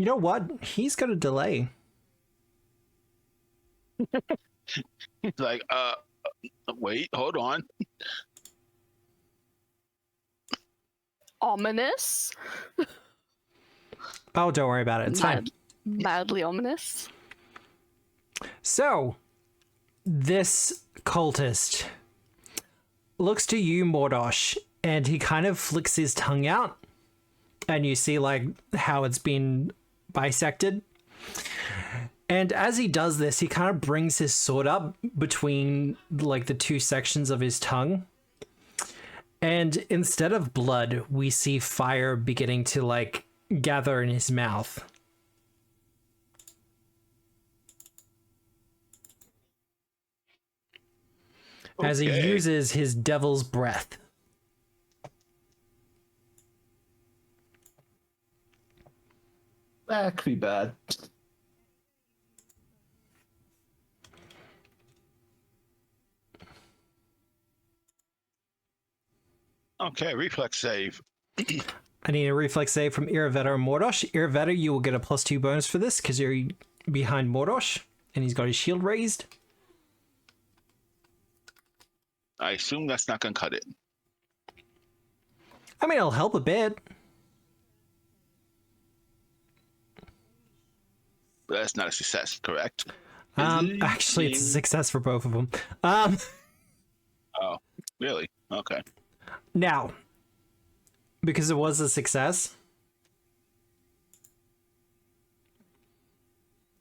know what? He's got a delay. He's like, wait, hold on. Ominous. Oh, don't worry about it. It's fine. Mildly ominous. So, this cultist looks to you, Mordosh, and he kind of flicks his tongue out, and you see like how it's been bisected. And as he does this, he kind of brings his sword up between like the two sections of his tongue. And instead of blood, we see fire beginning to like gather in his mouth. As he Okay. uses his devil's breath. That could be bad. Okay, reflex save. I need a reflex save from Iravetta or Mordosh. Iravetta, you will get a +2 bonus for this because you're behind Mordosh and he's got his shield raised. I assume that's not going to cut it. I mean, it'll help a bit. But that's not a success, correct? Actually, it's a success for both of them. Oh, really? Okay. Now, because it was a success,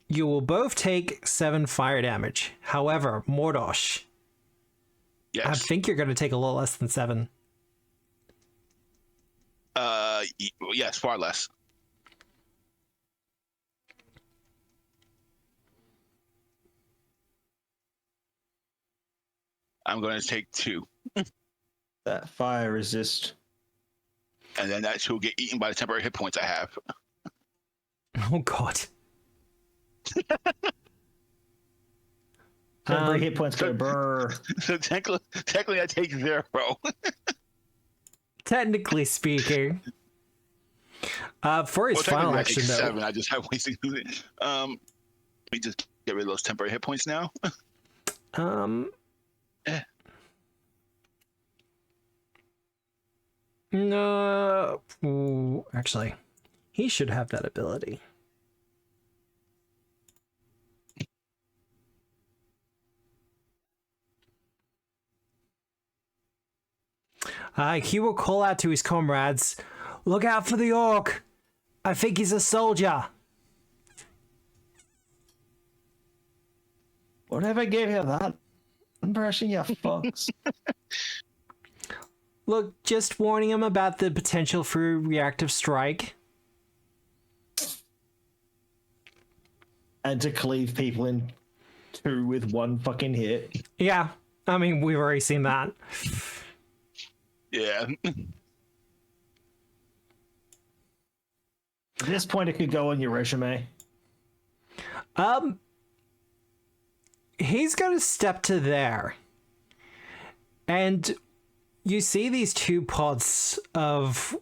you will both take 7 fire damage. However, Mordosh, Yes. I think you're going to take a little less than 7. Yes, far less. I'm going to take 2. That fire resist. And then that 2 will get eaten by the temporary hit points I have. Oh, God. Temporary hit points go brr. So technically I take 0. Technically speaking. For his final technically action, I take though. 7. I just have wasted. Let me just get rid of those temporary hit points now. No. Ooh, actually, he should have that ability. He will call out to his comrades, "Look out for the orc! I think he's a soldier." Whatever gave you that impression, you fucks? Look, just warning him about the potential for a reactive strike. And to cleave people in 2 with 1 fucking hit. Yeah, I mean, we've already seen that. Yeah. At this point, it could go on your resume. He's gonna step to there. And you see these 2 pots of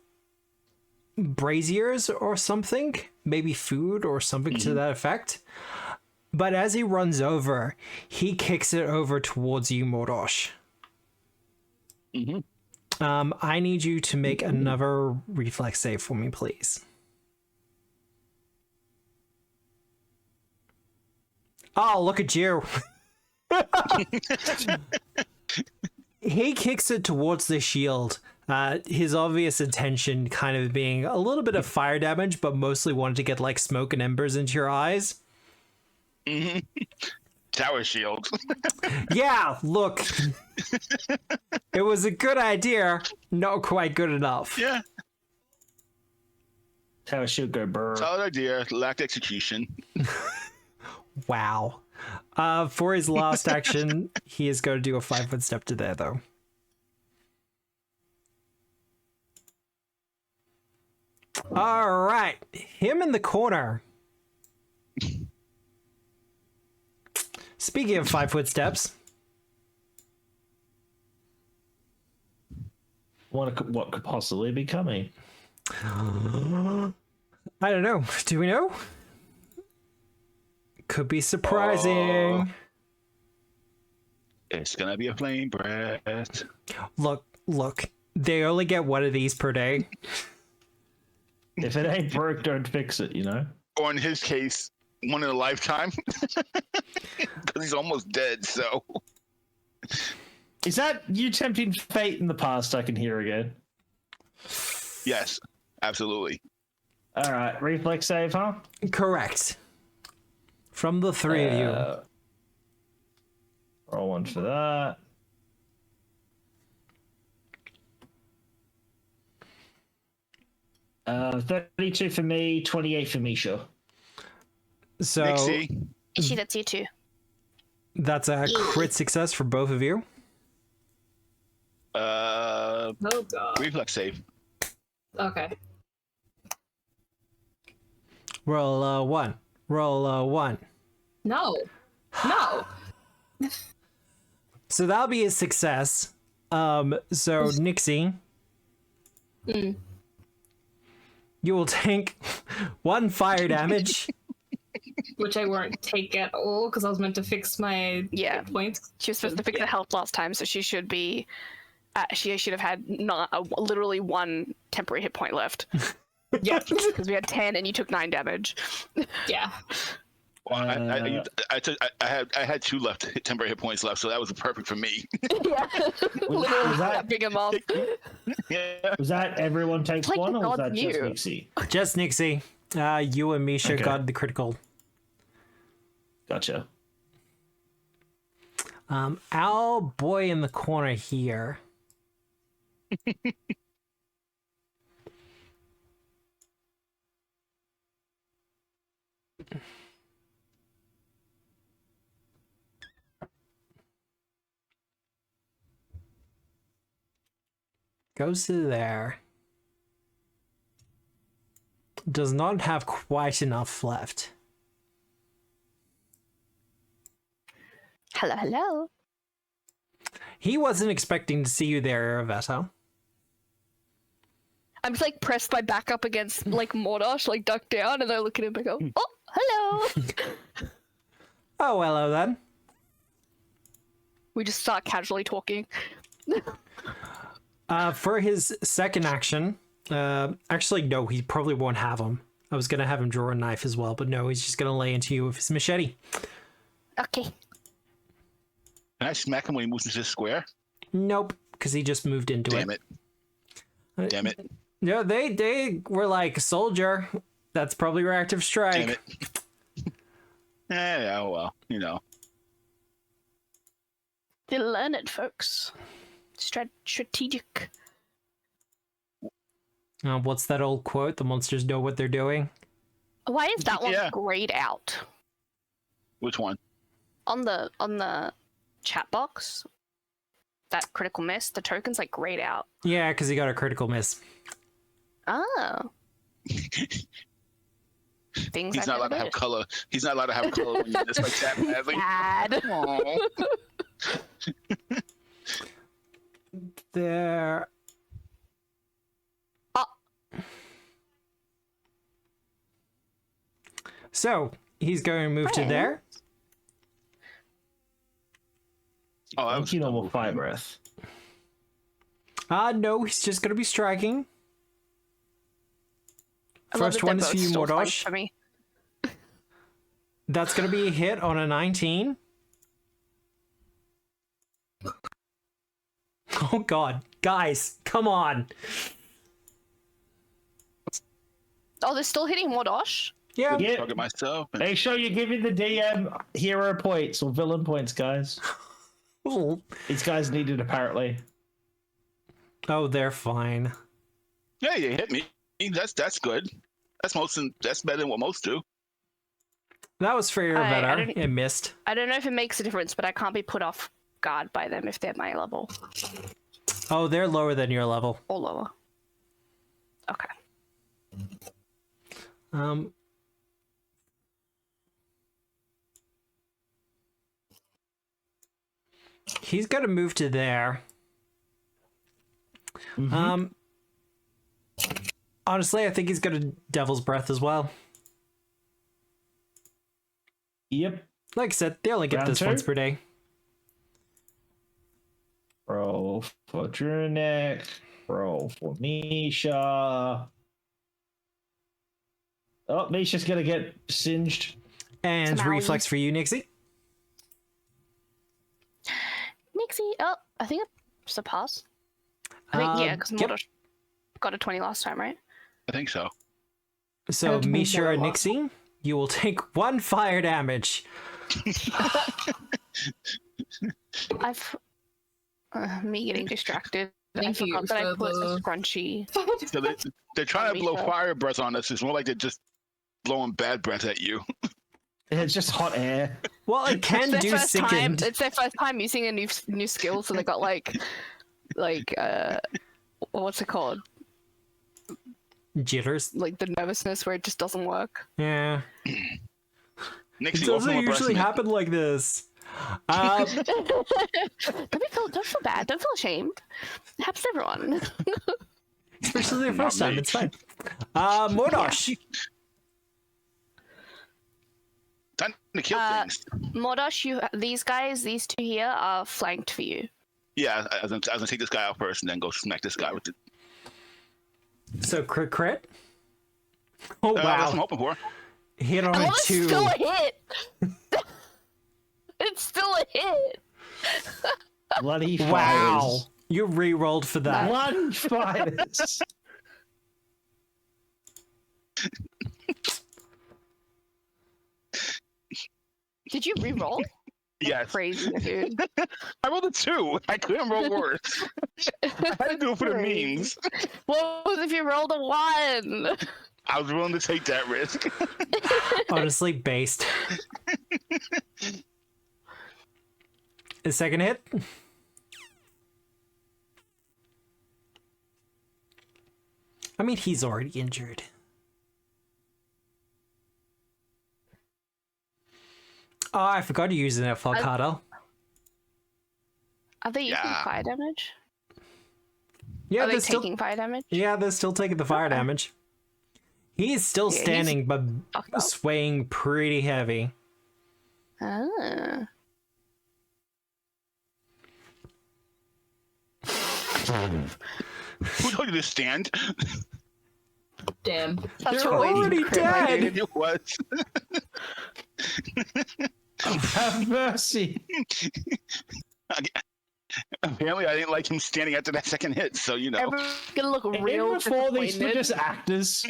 braziers or something, maybe food or something to that effect. But as he runs over, he kicks it over towards you, Mordosh. I need you to make another reflex save for me, please. Oh, look at you. He kicks it towards the shield. His obvious intention kind of being a little bit of fire damage, but mostly wanted to get like smoke and embers into your eyes. Tower shield. Yeah, look. It was a good idea, not quite good enough. Yeah. Tower shield go brr. Solid idea. Lacked execution. Wow. For his last action, he is going to do a 5-foot step to there, though. All right. Him in the corner. Speaking of 5-foot steps. What could possibly be coming? I don't know. Do we know? Could be surprising. It's gonna be a flame breath. Look. They only get 1 of these per day. If it ain't broke, don't fix it, you know? Or in his case, 1 in a lifetime. Because he's almost dead, so. Is that you tempting fate in the past I can hear again? Yes, absolutely. Alright, reflex save, huh? Correct. From the 3 of you. Roll 1 for that. Uh, 32 for me, 28 for Misha. So Nixie. Ishi, that's you too. that's a crit success for both of you. Oh god. Reflex save. Okay. Roll 1. Roll 1. No. No. So that'll be a success. So Nixie, you will take 1 fire damage. Which I won't take at all because I was meant to fix my hit points. She was supposed to fix the health last time, so she should be. She should have had literally 1 temporary hit point left. Yeah. Because we had 10 and you took 9 damage. Yeah. Well, I had 2 temporary hit points left, so that was perfect for me. Yeah. Was that, Wrapping him up. Yeah. was that everyone takes Like 1 or was that God's just you. Nixie? Just Nixie. You and Misha Okay. got the critical. Gotcha. Our boy in the corner here. Goes to there. Does not have quite enough left. Hello, hello. He wasn't expecting to see you there, Arvetta. I'm just like pressed my back up against like Mordosh, like duck down, and I look at him and go, "Oh, hello." Oh, hello then. We just start casually talking. For his second action, actually, no, he probably won't have him. I was going to have him draw a knife as well, but no, he's just going to lay into you with his machete. Okay. Can I smack him when he moves into the square? Nope, because he just moved into Damn it. Damn it. No, they were like, soldier, that's probably reactive strike. Damn it. Yeah, well, you know. You'll learn it, folks. Strategic. What's that old quote? The monsters know what they're doing. Why is that one Yeah. grayed out? Which one? On the chat box, that critical miss, the token's like grayed out. Yeah, because he got a critical miss. Oh. Things He's I not allowed to have color. He's not allowed to have color when you just like tap badly. Bad. Aw. There. Oh. So, he's going to move to there. Oh, that was You normal fire breath. No, he's just going to be striking. I love First that one they're is for both you, still flanked Mordosh. for me. That's going to be a hit on a 19. Oh god. Guys, come on. Oh, they're still hitting Mordosh? Yeah. Yeah. Target myself. And Make sure you give me the DM hero points or villain points, guys. These guys need it apparently. Oh, they're fine. yeah, you hit me. That's good. That's better than what most do. That was for your I better. don't- It missed. I don't know if it makes a difference, but I can't be put off guard by them if they're my level Oh, they're lower than your level. or lower. Okay. He's gonna move to there. Mm-hmm. Honestly, I think he's gonna Devil's Breath as well. Yep. Like I said, they only get Round this two? once per day. Roll for Drunek. Roll for Misha. Oh, Misha's gonna get singed. And Some reflex for you, Nixie. Nixie, oh, I think it's a pass. I think, yeah, because Yep. Mordosh got a 20 last time, right? I think so. So, Okay, Misha very and well. Nixie, you will take 1 fire damage. I've me getting distracted. Thank I you forgot that I for put a the- scrunchy. So they're trying to blow Misha. fire breath on us. It's more like they're just blowing bad breath at you. It's just hot air. Well, it can It's do their first time. sickened. It's their first time using a new skill, so they got like what's it called? Jitters. Like the nervousness where it just doesn't work. Yeah. Nixie, It doesn't open my usually breast, happen like this. Don't feel bad. Don't feel ashamed. It happens to everyone. Especially the Not first time, me. it's fine. Mordosh. Time to kill things. Mordosh, these two here are flanked for you. Yeah, I was gonna take this guy out first and then go smack this guy with it. So crit. Oh That's what I'm wow. hoping for. Hit on Oh, a it's 2. still a hit. It's still a hit. Bloody fires. Wow. You re-rolled for that. One fires. Did you re-roll? Yes. Crazy, dude. I rolled a 2. I couldn't roll worse. I had to do it for the Crazy. memes. What was if you rolled a 1? I was willing to take that risk. Honestly, based. A second hit. I mean, he's already injured. Oh, I forgot to use that for Carter. Are they using Yeah. fire damage? Yeah, Are they they're still taking fire damage? yeah, they're still taking the fire damage. He's still Yeah, he's standing, but fucked up. swaying pretty heavy. Ah. Who told you to stand? Damn. That's They're really already crazy. dead. It was. Have mercy. Apparently, I didn't like him standing after that second hit, so you know. Everyone's gonna look Even real before these were disappointed. just actors.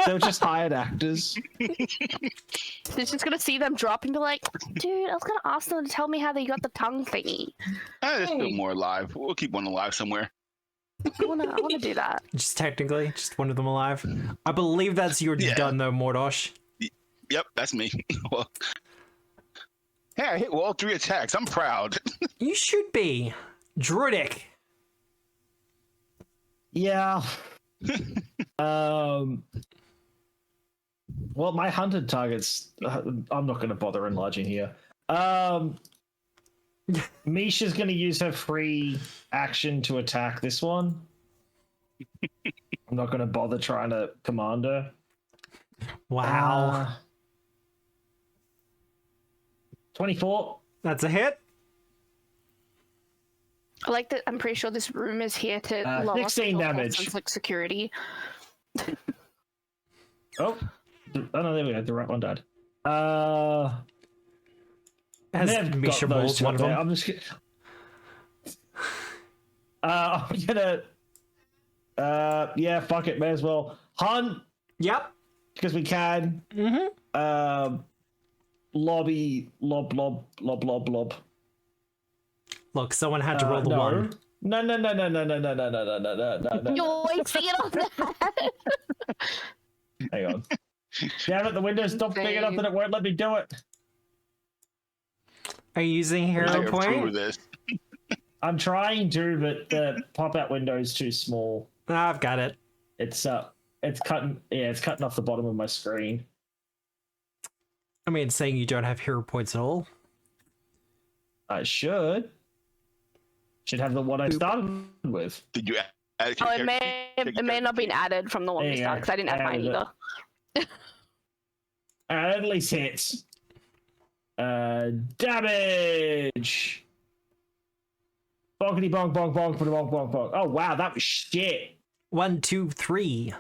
They were just hired actors. She's just gonna see them drop and be like, dude, I was gonna ask them to tell me how they got the tongue thingy. There's still more alive. We'll keep one alive somewhere. I wanna do that. Just technically, just one of them alive. I believe that's your Yeah. done though, Mordosh. Yep, that's me. Well, hey, I hit all 3 attacks. I'm proud. You should be. Druidic. Yeah. Well, my hunted targets. I'm not going to bother enlarging here. Misha's going to use her free action to attack this one. I'm not going to bother trying to command her. Wow. 24. That's a hit. I like that. I'm pretty sure this room is here to lower 16 damage. sense, like security. Oh, no, there we go. The right one died. Has Nev Misha got those rolled two one up of there. them? I'm just I'm gonna yeah, fuck it, may as well hunt Yep. because we can. Mm-hmm. Lobby lob. Look, someone had to roll the no. one. No. You're wasting it on that. Hang on. Damn it, the window's not big enough that it won't let me do it. Are you using I hero approve point? of this. I'm trying to, but the pop-out window is too small. Ah, I've got it. It's cutting off the bottom of my screen. I mean, saying you don't have hero points at all. I should have the one I started with. Did you add Oh, it may not have been added from the one There we you started go. because I didn't add mine Added it. either. At least hits. Damage. Bonkety bonk bonk bonk bonk bonk bonk. Oh wow, that was shit. 1, 2, 3.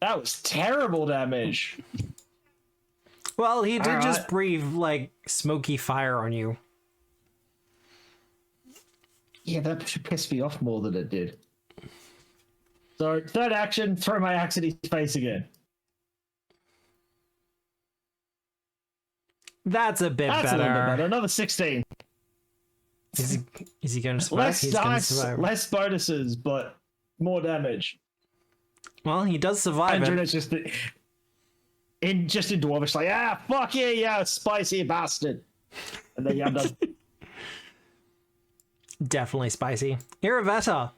That was terrible damage. Well, he did just Alright. breathe like smoky fire on you. Yeah, that should piss me off more than it did. So third action, throw my axe at his face again. That's a bit That's a better. little bit better. Another 16. Is he going to survive? Less He's gonna dice, survive. less bonuses, but more damage. Well, he does survive And it. Druid's just in Dwarvish, like, fuck yeah, spicy bastard. And then I'm done. Definitely spicy. Iravetta.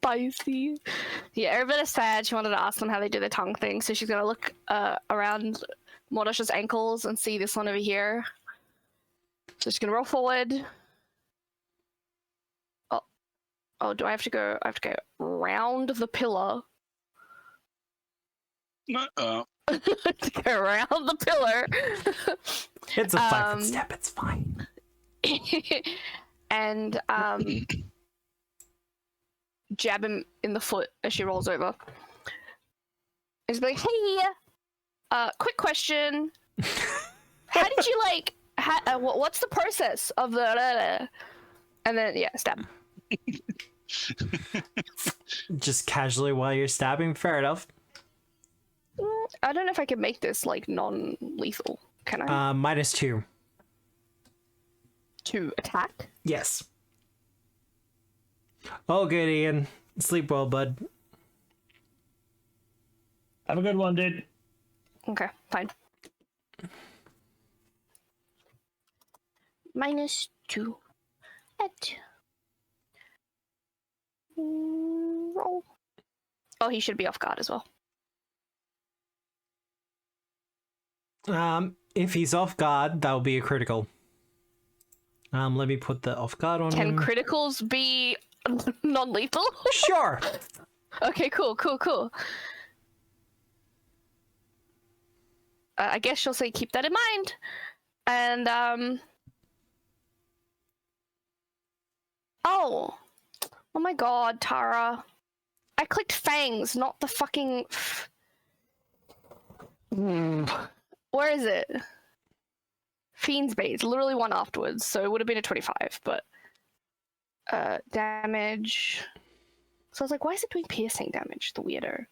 Spicy. Yeah, Aravitta's sad. She wanted to ask them how they do their tongue thing, so she's gonna look around Mordosh's ankles and see this one over here. So she's gonna roll forward. Oh, do I have to go? I have to go round the pillar. Uh-oh. To go around the pillar. It's a 5-foot step. It's fine. And jab him in the foot as she rolls over. And she's like, hey, quick question. How did you what's the process of the and then stab. Just casually while you're stabbing. Fair enough. I don't know if I can make this like non-lethal. Can I? -2. To attack? Yes. Oh, good, Ian. Sleep well, bud. Have a good one, dude. Okay, fine. -2. Roll. Oh, he should be off guard as well. If he's off guard, that'll be a critical. Let me put the off guard on Can him. criticals be non-lethal? Sure. Okay, cool. I guess she'll say keep that in mind. And, Oh my god, Tara. I clicked fangs, not the fucking... Where is it? Fiend's Bait. Literally one afterwards, so it would have been a 25, but... damage... So I was like, why is it doing piercing damage? The weirdo.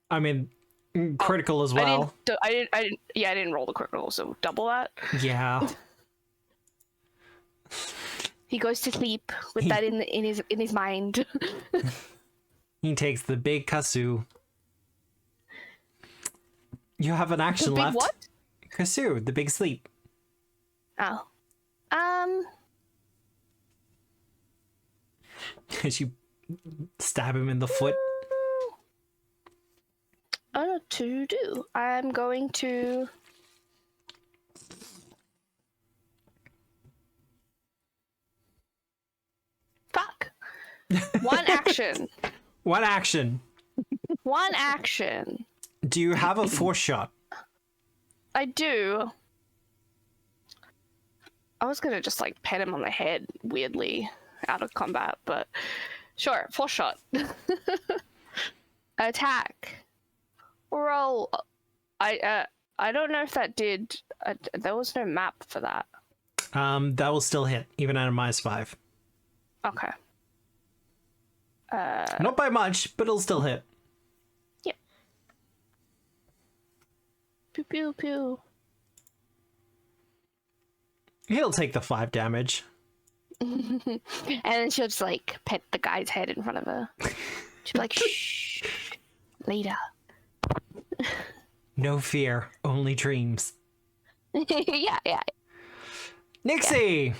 I mean, critical as well. I didn't roll the critical, so double that. Yeah. He goes to sleep with that in his mind. He takes the big Kasu. You have an action The big left. what? Kasu, the big sleep. Oh. As you stab him in the foot. I don't know what to do. I'm going to... Fuck. One action. One action. One action. Do you have a force shot? I do. I was gonna just like pet him on the head weirdly out of combat, but sure, force shot. Attack. Roll. I don't know if that did. There was no map for that. That will still hit, even at a -5. Okay. Not by much, but it'll still hit. Yep. Pew pew pew. He'll take the 5 damage. And then she'll just like pet the guy's head in front of her. She'll be like, shh, later. No fear, only dreams. yeah. Nixie!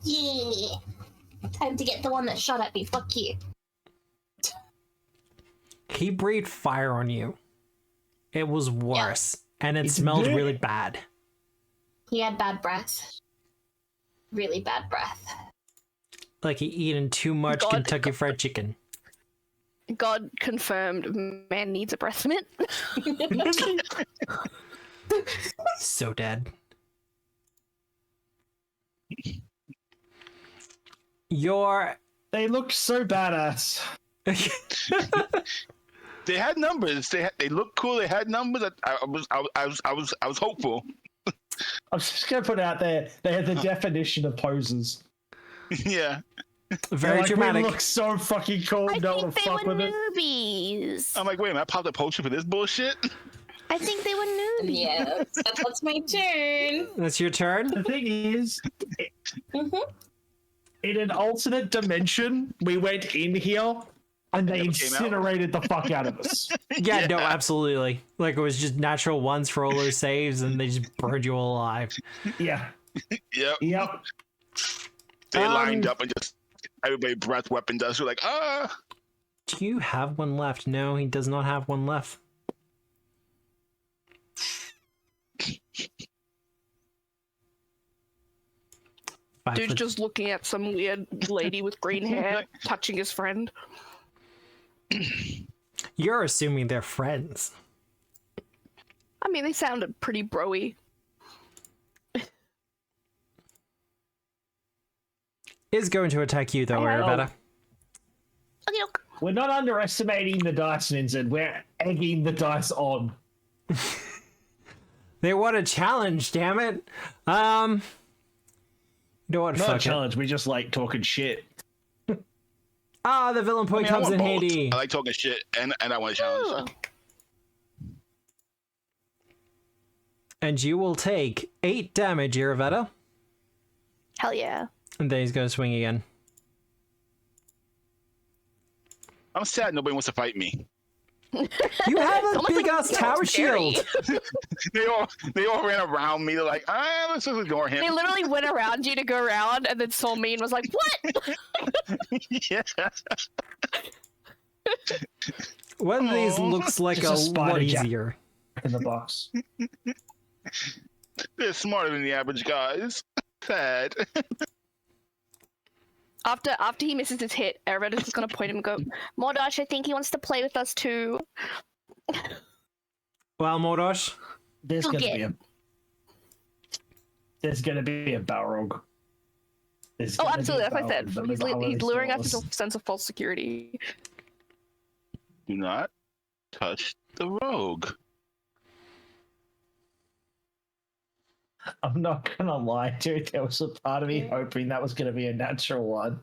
Yeah. Time to get the one that shot at me. Fuck you. He breathed fire on you. It was worse. And it smelled really bad. He had bad breath. Really bad breath. Like he eaten too much Kentucky Fried Chicken. God confirmed man needs a breath mint. So dead. They looked so badass. They had numbers. They looked cool. They had numbers. I was hopeful. I'm just gonna put it out there. They had the definition of poses. Yeah. Very dramatic. We look so fucking cool. I No one think they fuck were with it. newbies. I'm like, wait a minute, I popped a potion for this bullshit? I think they were newbies. Yeah, that's my turn. That's your turn? The thing is, in an alternate dimension, we went in here and they never came out. incinerated the fuck out of us. Yeah, no, absolutely. Like it was just natural ones for all those saves and they just burned you all alive. Yeah. Yep. Yep. They lined up and just everybody breath weapon does. You're like, Do you have one left? No, he does not have one left. Dude's just looking at some weird lady with green hair touching his friend. You're assuming they're friends. I mean, they sounded pretty bro-y. Is going to attack you though, Hello. Arabetta. Okay, okay. We're not underestimating the dice, Ninja. We're egging the dice on. They want a challenge, damn it. You know what? Not a Fuck it. challenge. We just like talking shit. Ah, the villain point comes in handy. I like talking shit, and I want to challenge. And you will take 8 damage, Iravetta. Hell yeah. And then he's going to swing again. I'm sad nobody wants to fight me. You have a big ass tower shield. they all ran around me. They're like, let's just ignore him. They literally went around you to go around and then saw me and was like, what? Yeah. One of these looks like a lot easier. In the box. They're smarter than the average guys. Sad. After he misses his hit, Aravetta's just gonna point him and go, Mordosh, I think he wants to play with us too. Well, Mordosh, There's gonna be a Balrog. Oh, absolutely, that's what I said. He's luring us into a sense of false security. Do not touch the rogue. I'm not gonna lie, dude. There was a part of me hoping that was gonna be a natural one.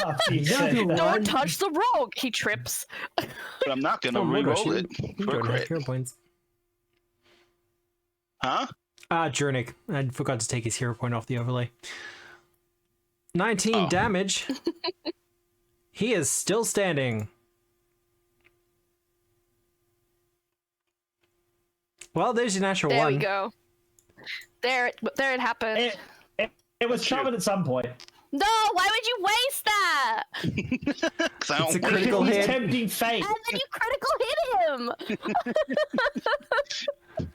Don't touch the rogue. He trips. But I'm not gonna re-roll it for crit. Hero points. Huh? Jernick. I forgot to take his hero point off the overlay. 19 damage. He is still standing. Well, there's your natural there one. We go. There it happened. It was covered at some point. No, why would you waste that? It's a critical He's hit. tempting fate. And then you critical hit him.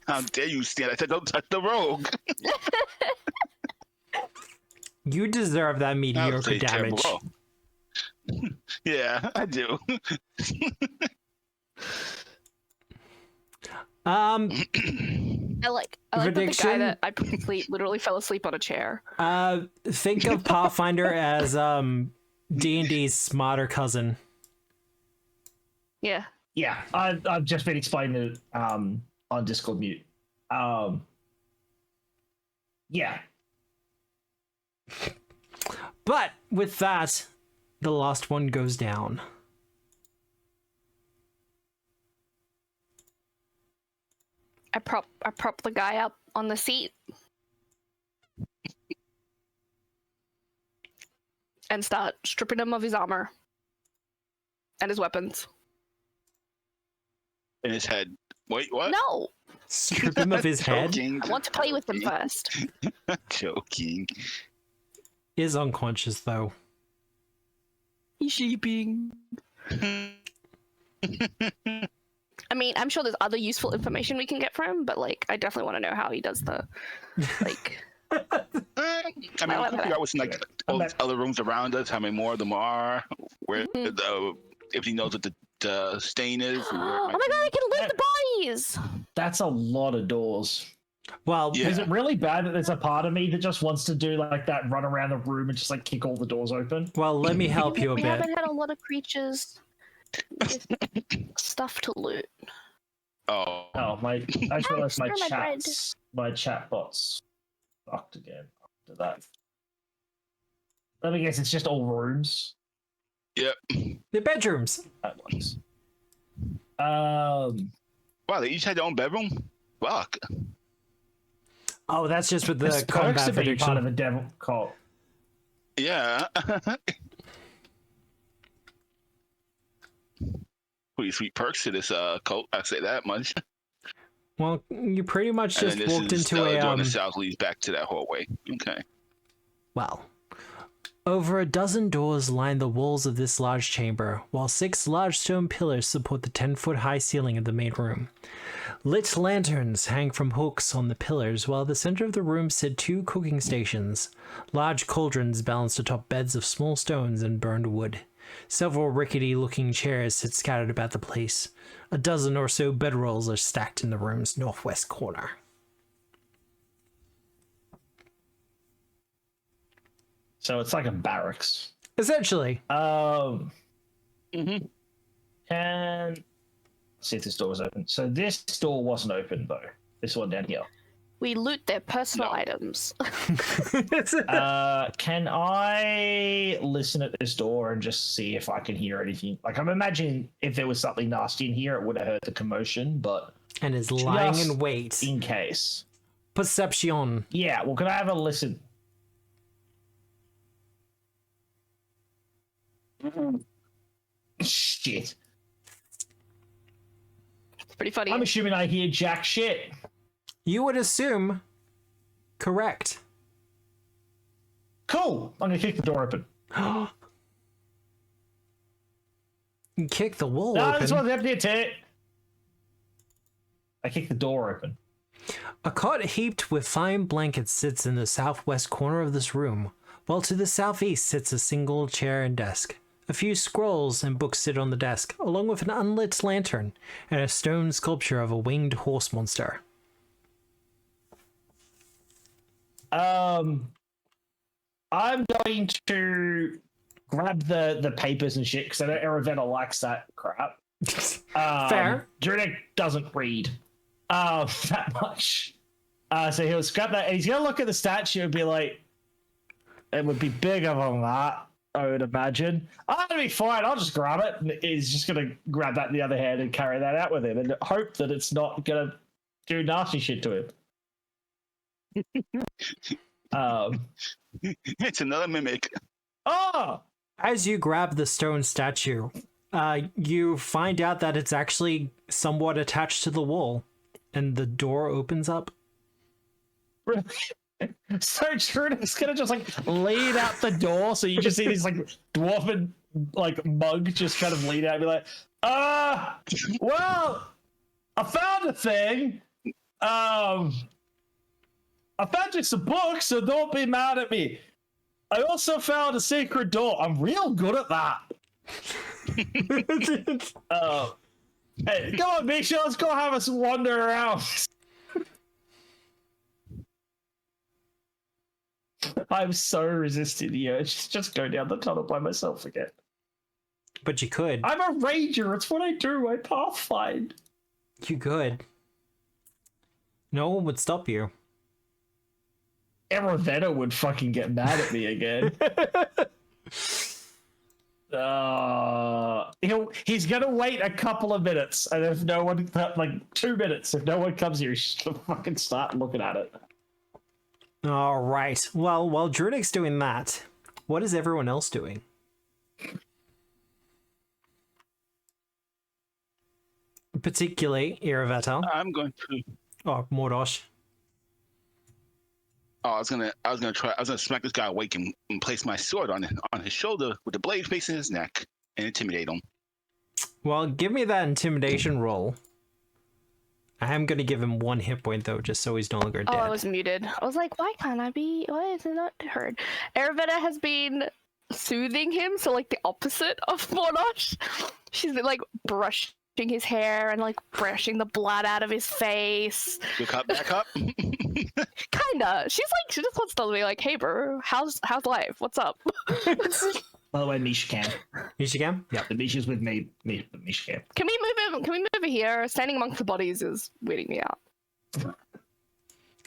How dare you stand? I said don't touch the rogue. You deserve that mediocre damage. Yeah, I do. I like the guy that I put to sleep literally fell asleep on a chair. Think of Pathfinder as D&D's smarter cousin. Yeah. Yeah, I've just been explaining it on Discord mute. Yeah. But with that, the last one goes down. I prop the guy up on the seat and start stripping him of his armor and his weapons. In his head. Wait, what? No, Strip him of his head. Joking. I want to play with him first. Joking. Is unconscious though. He's sleeping. I mean, I'm sure there's other useful information we can get from him, but like, I definitely want to know how he does the, like. I mean, we can figure out what's in like all these other rooms around us, how many more of them are, where if he knows what the stain is. Oh my god, I can loot the bodies! That's a lot of doors. Well, Yeah. Is it really bad that there's a part of me that just wants to do like that run around the room and just like kick all the doors open? well, let me help you a We bit. haven't had a lot of creatures with stuff to loot. Oh. Oh, I just realized my Where's my bread? chat bot's fucked again after that. Let me guess, it's just all rooms. Yep. The bedrooms. That ones. Wow, they each had their own bedroom? Fuck. Oh, that's just with the It's perks combat to be prediction. part of a devil cult. Yeah. Pretty sweet perks to this cult, I say that much. Well, you pretty much And just then this walked is into the door a on the south leads back to that hallway. Okay. well. Over a dozen doors line the walls of this large chamber, while 6 large stone pillars support the 10-foot-high ceiling of the main room. Lit lanterns hang from hooks on the pillars, while at the center of the room sit 2 cooking stations. Large cauldrons balanced atop beds of small stones and burned wood. Several rickety-looking chairs sit scattered about the place. A dozen or so bedrolls are stacked in the room's northwest corner. So it's like a barracks. Essentially. And see if this door was open. So this door wasn't open though. This one down here. We loot their personal items. Can I listen at this door and just see if I can hear anything? Like, I'm imagining if there was something nasty in here, it would have heard the commotion, but... And is lying in wait. In case. Perception. Yeah, well, can I have a listen? Shit. It's pretty funny. I'm assuming I hear jack shit. You would assume correct. Cool. I'm gonna kick the door open. You kick the wall No, open. this one's empty. It's it. I kick the door open. A cot heaped with fine blankets sits in the southwest corner of this room, while to the southeast sits a single chair and desk. A few scrolls and books sit on the desk, along with an unlit lantern and a stone sculpture of a winged horse monster. I'm going to grab the papers and shit because I know Aravena likes that crap. Fair. Druidic doesn't read that much. So he'll scrap that and he's gonna look at the statue and be like, it would be bigger than that, I would imagine. That'll be fine, I'll just grab it. And he's just gonna grab that in the other hand and carry that out with him and hope that it's not gonna do nasty shit to him. It's another mimic. Oh! As you grab the stone statue, you find out that it's actually somewhat attached to the wall, and the door opens up. So Trudic's gonna just like lean out the door, so you just see this like dwarven like mug just kind of lean out and be like, well, I found a thing. I found you some books, so don't be mad at me. I also found a secret door. I'm real good at that. Hey, come on, Misha, let's go have us wander around. I'm so resisting the urge to just go down the tunnel by myself again. But you could. I'm a ranger. It's what I do. I pathfind. You could. No one would stop you. Aravena would fucking get mad at me again. He's gonna wait a couple of minutes, and if no one, like 2 minutes, if no one comes here, he's just gonna fucking start looking at it. All right. Well, while Druidic's doing that, what is everyone else doing? Particularly Iraveta. I'm going to. Oh, Mordosh. Oh, I was gonna smack this guy awake and place my sword on his shoulder with the blade facing his neck and intimidate him. Well, give me that intimidation roll. I am gonna give him 1 hit point though, just so he's no longer dead. Oh, I was muted. I was like, why can't I be? Why is it not heard? Aravena has been soothing him, so like the opposite of Mordosh. She's been like brushing his hair and like brushing the blood out of his face. Back up. Kinda. She just wants to be like, hey bro, how's life? What's up? By the way, Misha can. Misha can? Yeah, the Misha's with me. Misha can. Can we move over here? Standing amongst the bodies is weirding me out.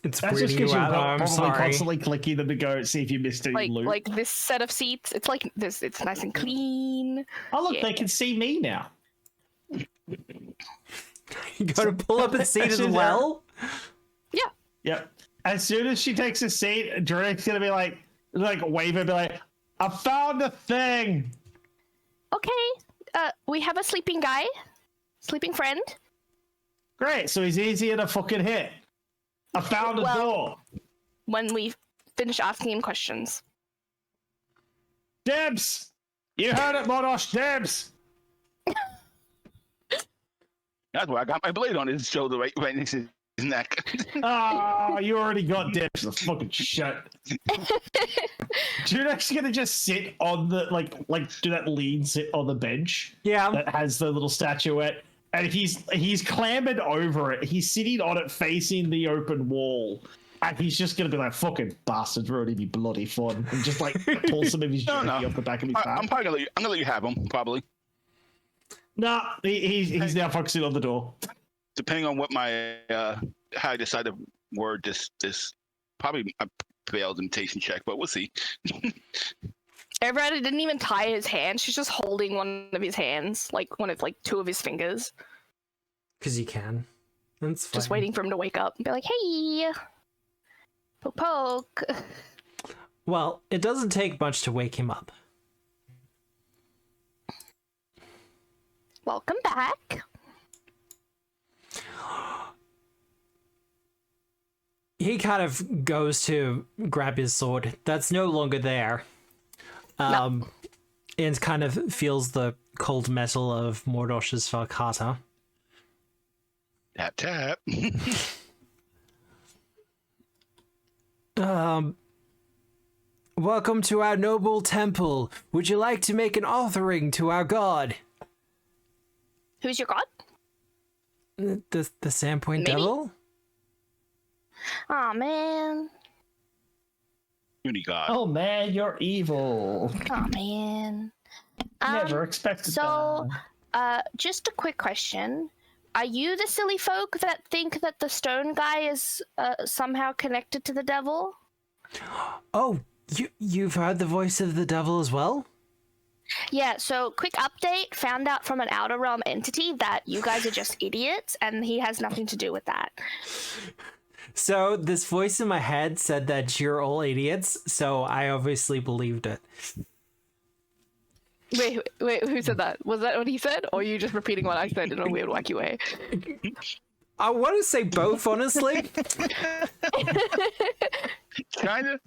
It's That's just weirding because you you're out. I'm probably sorry. constantly clicking them to go see if you missed any loot. Like this set of seats. It's like this. It's nice and clean. Oh look, Yeah. they can see me now. You gotta pull up a seat as well? Yeah. Yep. As soon as she takes a seat, Drake's gonna be like wave and be like, I found a thing. Okay. We have a sleeping friend. Great, so he's easier to fucking hit. I found a door. When we finish asking him questions. Debs! You heard it, Mordosh, Debs! That's why I got my blade on his shoulder, right next to his neck. Oh, you already got Debs. The fucking shit. Judek's gonna just sit on the like do that lean sit on the bench. Yeah. That has the little statuette, and he's clambered over it. He's sitting on it, facing the open wall, and he's just gonna be like, "Fucking bastards, already be bloody fun," and just like pull some of his jersey off the back of his back. I'm gonna let you have him, probably. Nah, he's now focusing on the door. Depending on what my how I decide to word this probably a failed imitation check, but we'll see. Everybody didn't even tie his hand. She's just holding one of his hands, like one of like two of his fingers. Because you can. That's fine. Just waiting for him to wake up and be like, hey, poke poke. Well, it doesn't take much to wake him up. Welcome back. He kind of goes to grab his sword. That's no longer there. No. And kind of feels the cold metal of Mordosh's falcata. Tap tap. Welcome to our noble temple. Would you like to make an offering to our god? Who's your god? The Sandpoint Maybe. Devil? Aw, man. Uni god. Oh man, you're evil. Aw, man. Never expected so, that. just a quick question. Are you the silly folk that think that the stone guy is somehow connected to the devil? Oh, you've heard the voice of the devil as well? Yeah, so quick update. Found out from an Outer Realm entity that you guys are just idiots, and he has nothing to do with that. So this voice in my head said that you're all idiots, so I obviously believed it. Wait, who said that? Was that what he said? Or are you just repeating what I said in a weird, wacky way? I want to say both, honestly. Kinda.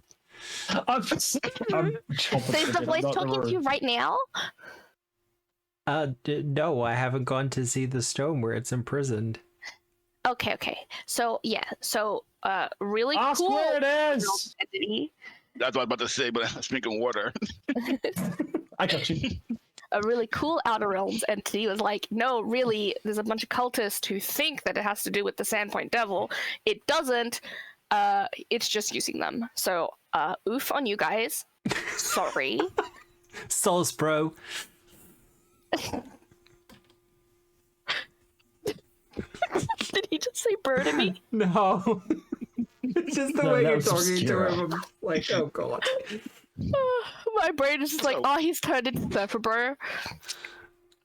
I'm So is the voice talking to you right now? No, I haven't gone to see the stone where it's imprisoned. Okay. So, yeah. So, really Ask cool. where it is. Entity. That's what I was about to say, but I was drinking water. I got you. A really cool Outer Realms entity was like, no, really, there's a bunch of cultists who think that it has to do with the Sandpoint Devil. It doesn't. It's just using them. So, oof on you guys. Sorry. Souls, bro. Did he just say bro to me? No. It's just the No, way that you're was talking Obscura. to him. I'm like, oh god. My brain is just like, oh, he's turned into Surfer Bro.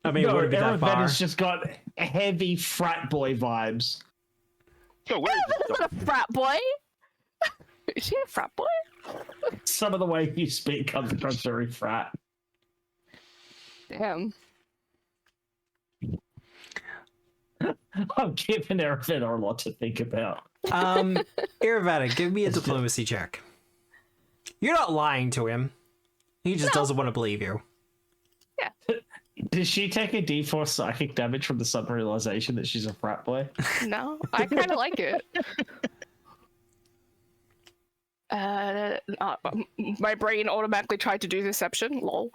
I mean, it No, wouldn't be that Aaron far. has just got heavy frat boy vibes. So where But is it's not a frat boy. Is he a frat boy? Some of the way you speak comes across very frat. Damn. I'm giving Aaron a lot to think about. Iravata, give me a diplomacy check. You're not lying to him. He just doesn't want to believe you. Does she take a D4 psychic damage from the sudden realization that she's a frat boy? No, I kind of like it. My brain automatically tried to do deception. Lol.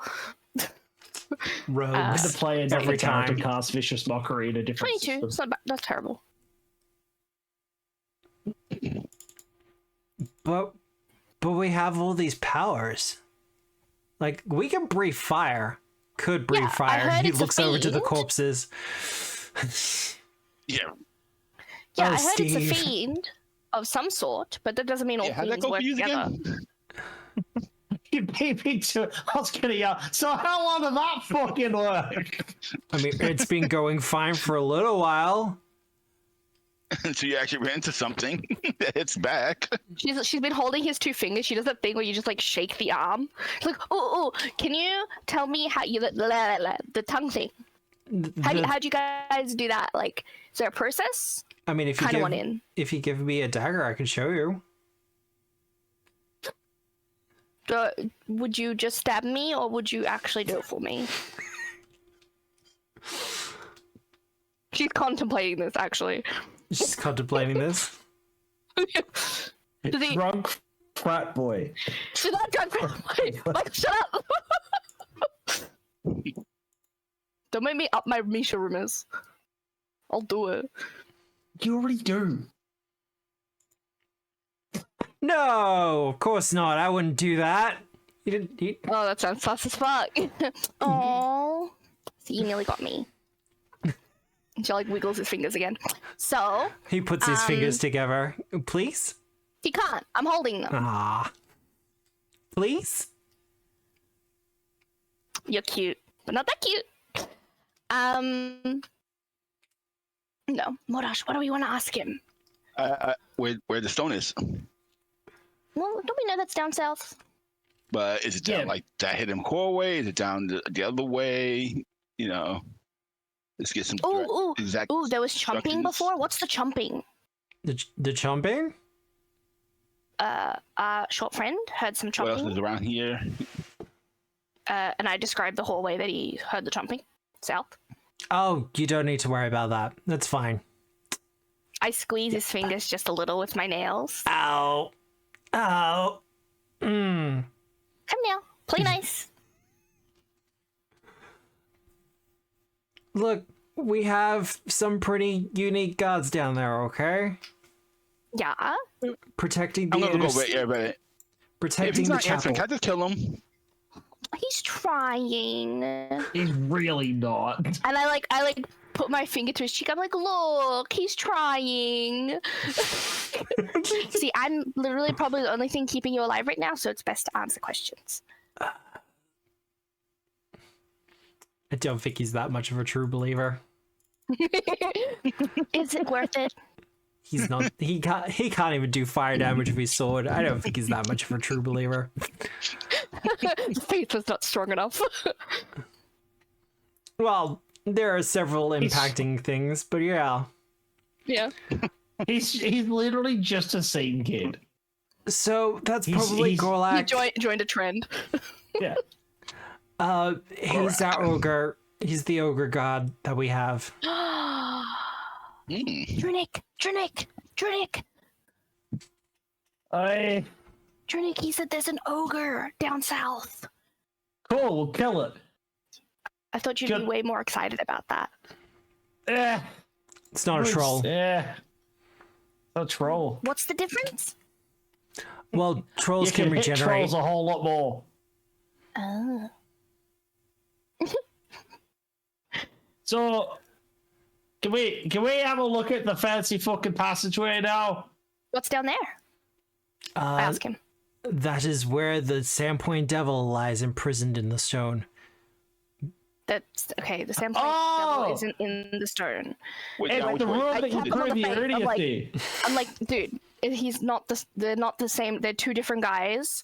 Rogues. The player Every every time to time. cast vicious mockery in a different 22. system. It's not bad. That's terrible. But we have all these powers. Like, we can breathe fire. Could breathe Yeah, I fire. heard He it's a looks over to the fiend. corpses. Yeah. Yeah, Oh, I heard it's a Steve. fiend of some sort, but that doesn't mean all Yeah, how'd that fiends go for work you together. again? You beat me to it. I was gonna yell, so how long did that fucking work? I mean, it's been going fine for a little while. So you actually ran into something. It's back. She's been holding his two fingers. She does that thing where you just like shake the arm. She's like, oh, can you tell me how you the tongue thing? How'd you guys do that? Like, is there a process? I mean, if you Kind of want give, in. if you give me a dagger, I can show you. Would you just stab me, or would you actually do it for me? She's contemplating this, actually. Just contemplating this. Does he- Drunk frat boy. She's not drunk. Like, shut up. Don't make me up my Misha rumors. I'll do it. You already do. No, of course not. I wouldn't do that. You didn't. Oh, that sounds sus as fuck. Oh, so you nearly got me. She like wiggles his fingers again. So He puts his fingers together. Please? he can't. I'm holding them. Ah. Please? You're cute, but not that cute. No, Morash, what do we want to ask him? Where the stone is. Well, don't we know that's down south? But is it down like that hidden core way? Is it down the other way? You know, let's get some exact. Ooh, there was chomping before. What's the chomping? The chomping? Short friend heard some chomping. What else is around here? And I described the hallway that he heard the chomping. South. Oh, you don't need to worry about that. That's fine. I squeeze his fingers just a little with my nails. Ow. Ow. Come now. Play nice. Look, we have some pretty unique gods down there, okay? Yeah. Protecting the I'm gonna go wait, yeah, but if protecting he's the not answering, chapel. can I just kill him? He's trying. He's really not. And I like put my finger to his cheek. I'm like, look, he's trying. See, I'm literally probably the only thing keeping you alive right now, so it's best to answer questions. I don't think he's that much of a true believer. Is it worth it? He's not. He can't even do fire damage with his sword. I don't think he's that much of a true believer. The faith was not strong enough. Well, there are several impacting things, but yeah. Yeah. He's literally just a Satan kid. So that's probably he's- Gorlak. He joined a trend. Yeah. He's our ogre. He's the ogre god that we have. Drunick! Drunick, he said there's an ogre down south. Cool, we'll kill it. I thought you'd Good. be way more excited about that. It's not a troll. Yeah. A troll. What's the difference? Well, trolls You can can hit regenerate. trolls a whole lot more. Oh. So, can we have a look at the fancy fucking passageway now? What's down there? I ask him. That is where the Sandpoint Devil lies imprisoned in the stone. That's okay. The Sandpoint Devil isn't in the stone. Wait, It's now, the which way? room I that you kept him on threw the the face. I'm idiot like- to. I'm like, dude, he's not the. They're not the same. They're two different guys.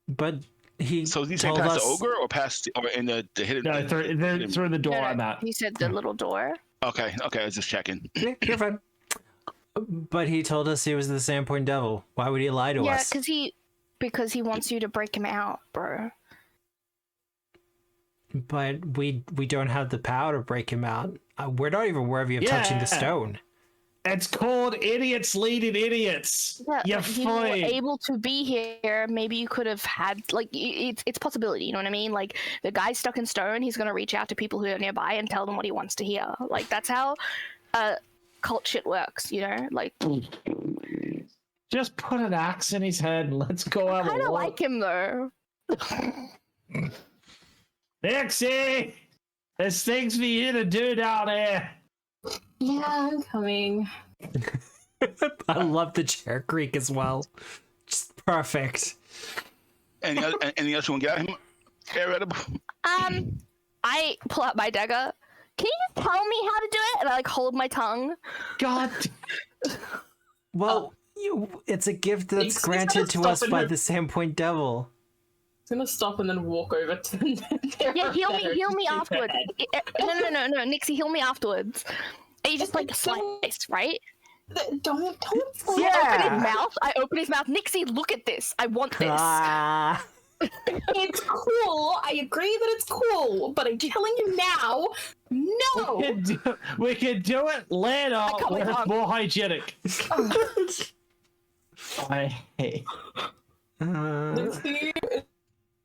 But he So is he saying told past us the ogre or past or in the hidden? No, through the door No, on that. He said the little door. Okay, I was just checking. Yeah, you're fine. But he told us he was the Sandpoint Devil. Why would he lie to Yeah, us? because he wants you to break him out, bro. But we don't have the power to break him out. We're not even worthy of touching the Yeah. stone. It's called idiots leading idiots. Yeah, You're if you were fine. able to be here, maybe you could have had like it's a possibility. You know what I mean? Like the guy's stuck in stone. He's gonna reach out to people who are nearby and tell them what he wants to hear. Like that's how cult shit works. You know, like Just put an axe in his head and let's go I have a kind of look. like him though. Nixie! There's things for you to do down here. Yeah, I'm coming. I love the chair creak as well. Just perfect. Anything else you want to get at him? I pull out my dagger. Can you just tell me how to do it? And I like hold my tongue. God. Well, it's a gift that's He's granted to gonna us stop by in the Sandpoint Devil. I'm gonna stop and then walk over to the Yeah, heal me afterwards. No, Nixie, heal me afterwards. And you just like slice, right? Don't I open his mouth. Nixie, look at this. I want this. Ah. It's cool. I agree that it's cool, but I'm telling you now, no. We can do it later cut my when it's tongue. more hygienic. I hate. Nixie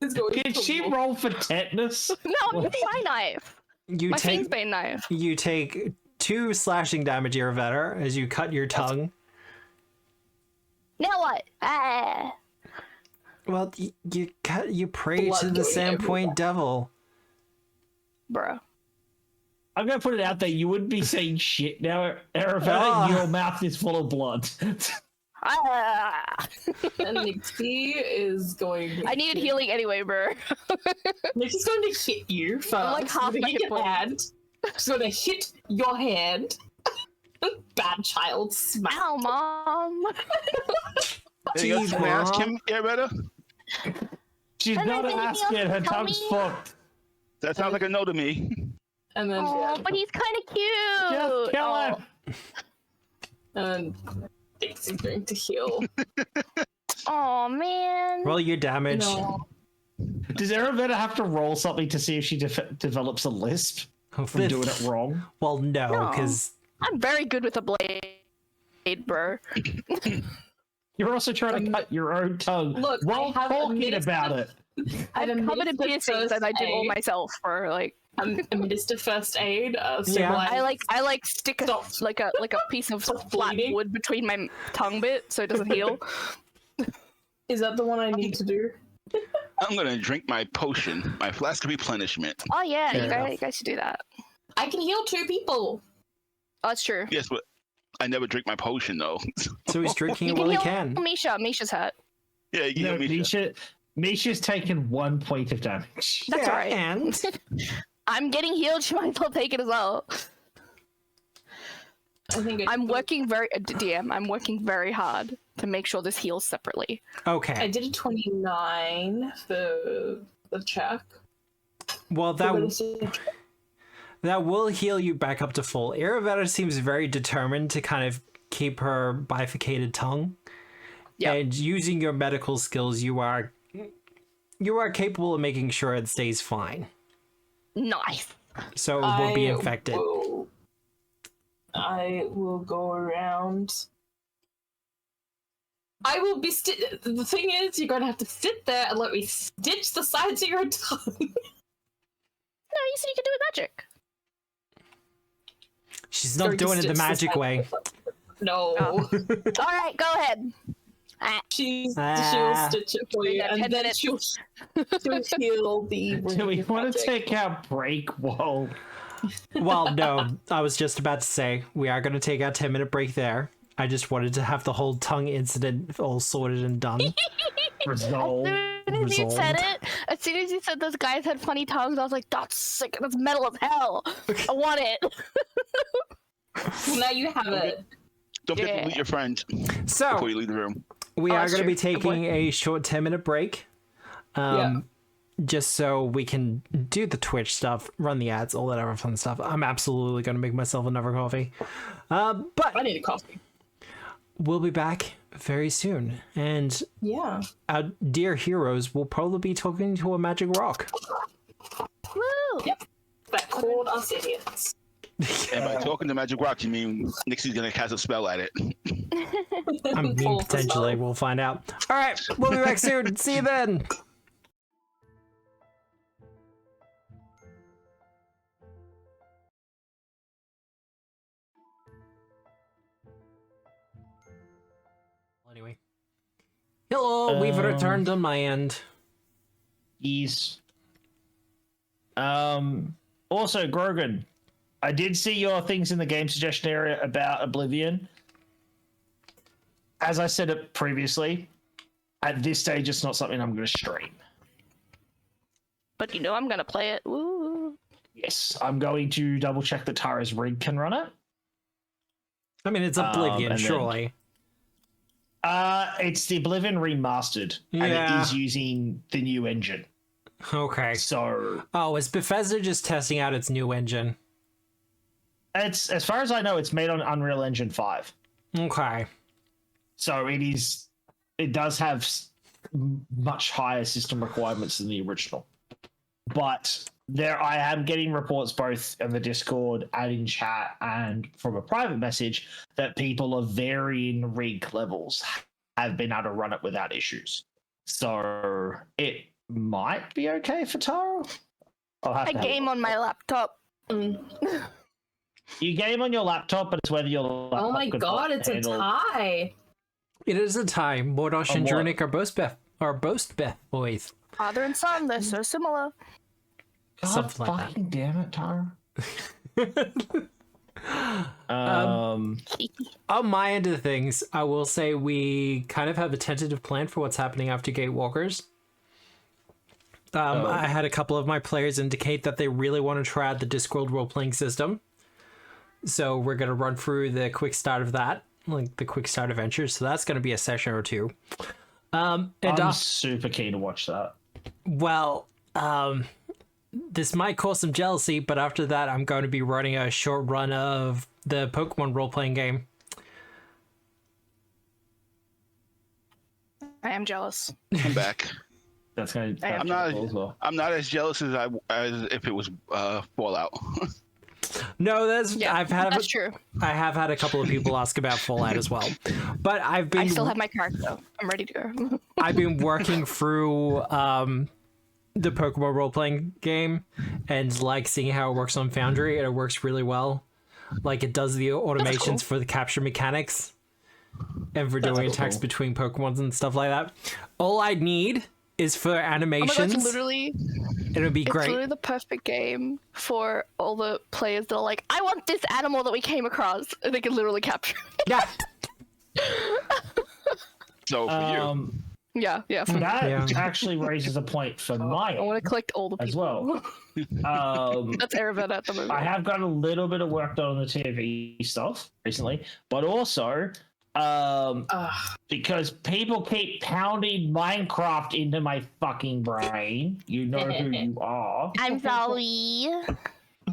is going Can to she walk- roll for tetanus? No, it's my knife. You My take Fiend's Bane knife. you take 2 slashing damage, Irvetta, as you cut your tongue. Now what? Ah. Well, you pray Blood to the going Sandpoint everywhere. Devil. Bro. I'm gonna put it out there. You wouldn't be saying shit now, Arafat. Your mouth is full of blood. Ah! And Nixie is going. I needed healing anyway, bro. Nixie's going to hit you first. I'm like half with my a hit points. hand. She's going to hit your hand. Bad child smack. Ow, mom. Anything else you can ask him, Arabetta? She's not asking. Her tongue's fucked. That sounds like a no to me. And then Oh, but he's kind of cute. Just kill Oh. him. and Nixie's going to heal. Oh man. Roll your damage. No. Does Arabetta have to roll something to see if she develops a lisp from doing it wrong? Well, no, No. because I'm very good with a blade, bro. You're also trying to cut your own tongue Look, while I have talking about it. I'm covered in piercings and I did all myself for like. Administer first aid. Yeah. I like stick a like a piece of Stop flat bleeding. wood between my tongue bit so it doesn't heal. Is that the one I need to do? I'm gonna drink my potion, my flask of replenishment. Oh yeah, Fair you enough. guys should do that. I can heal 2 people. Oh, that's true. Yes, but I never drink my potion though. so he's drinking You it can while he heal can. Misha. Misha's hurt. Yeah, you No, know me. Misha's taken 1 point of damage. That's Yeah, alright. and I'm getting healed. She might as well take it as well. I think I'm working very DM. I'm working very hard to make sure this heals separately. I okay. did a 29 for the check. Well, that will heal you back up to full. Iravetta seems very determined to kind of keep her bifurcated tongue. Yep. And using your medical skills, you are capable of making sure it stays fine. Nice. So it will be infected. I will go around. I will be the thing is, you're going to have to sit there and let me stitch the sides of your tongue. No, you said you could do it magic. She's not doing it the magic way. No. Oh. All right, go ahead. She'll Ah. stitch it for you, Yeah, 10 and then minutes. she'll heal the Do we want magic. to take our break? Whoa. Well, no, I was just about to say we are going to take our 10-minute break there. I just wanted to have the whole tongue incident all sorted and done. Resolve. As soon as you said Resolved. it, as soon as you said those guys had funny tongues, I was like, that's sick. That's metal as hell. I want it. Well, now you have it. Don't forget Yeah. to meet your friend So before you leave the room. we Oh, are that's going to be true. Good point. taking a short 10-minute break. Just so we can do the Twitch stuff, run the ads, all that other fun stuff. I'm absolutely going to make myself another coffee. But I need a coffee. we'll be back very soon. And Yeah. our dear heroes will probably be talking to a magic rock. Woo! Yep. That called us idiots. And by talking to Magic Rock, you mean Nixie's gonna cast a spell at it. I mean, Pull the potentially, spell. we'll find out. All right, we'll be back soon. See you then. Anyway. Hello, we've returned on my end. Ease. Also, Grogan, I did see your things in the game suggestion area about Oblivion. As I said it previously, at this stage, it's not something I'm going to stream. But you know I'm gonna play it. Woo! Yes, I'm going to double check that Tara's rig can run it. I mean, it's Oblivion, and then- surely. It's the Oblivion remastered, and it Yeah. is using the new engine. Okay. So Oh, is Bethesda just testing out its new engine? it's, as far as I know, it's made on Unreal Engine 5. Okay. So it does have much higher system requirements than the original. But I am getting reports both in the Discord and in chat and from a private message that people of varying rig levels have been able to run it without issues. So it might be okay for Tara. I'll have I to have a game look. on my laptop. You game on your laptop, but it's whether your laptop Oh my could god, it's a handle- tie. It is a tie. Mordosh and what? Drunic are both Beth boys. Father and son, they're so similar. God Something like that. fucking damn it, Tara. On my end of things, I will say we kind of have a tentative plan for what's happening after Gatewalkers. I had a couple of my players indicate that they really want to try out the Discworld role-playing system. So we're going to run through the quick start of that, like the quick start adventures. So that's going to be a session or two. I'm super keen to watch that. Well, this might cause some jealousy, but after that, I'm going to be running a short run of the Pokemon role-playing game. I am jealous. I'm back. That's going to. I'm not as jealous as if it was Fallout. No, That's true. I have had a couple of people ask about Fallout as well, but I still have my card though. I'm ready to go. I've been working through the Pokemon role-playing game and like seeing how it works on Foundry, and it works really well. Like it does the automations for the capture mechanics and for doing attacks between Pokemons and stuff like that. All I need is for animations. Oh my God, literally, it'll be great. It's literally the perfect game for all the players that are like, I want this animal that we came across, and they can literally capture it. Yeah. So for you. Yeah. That actually raises a point for mine. I want to collect all the people. As well. That's Erevan at the moment. I have got a little bit of work done on the TV stuff recently, but also because people keep pounding Minecraft into my fucking brain. You know who you are. I'm sorry.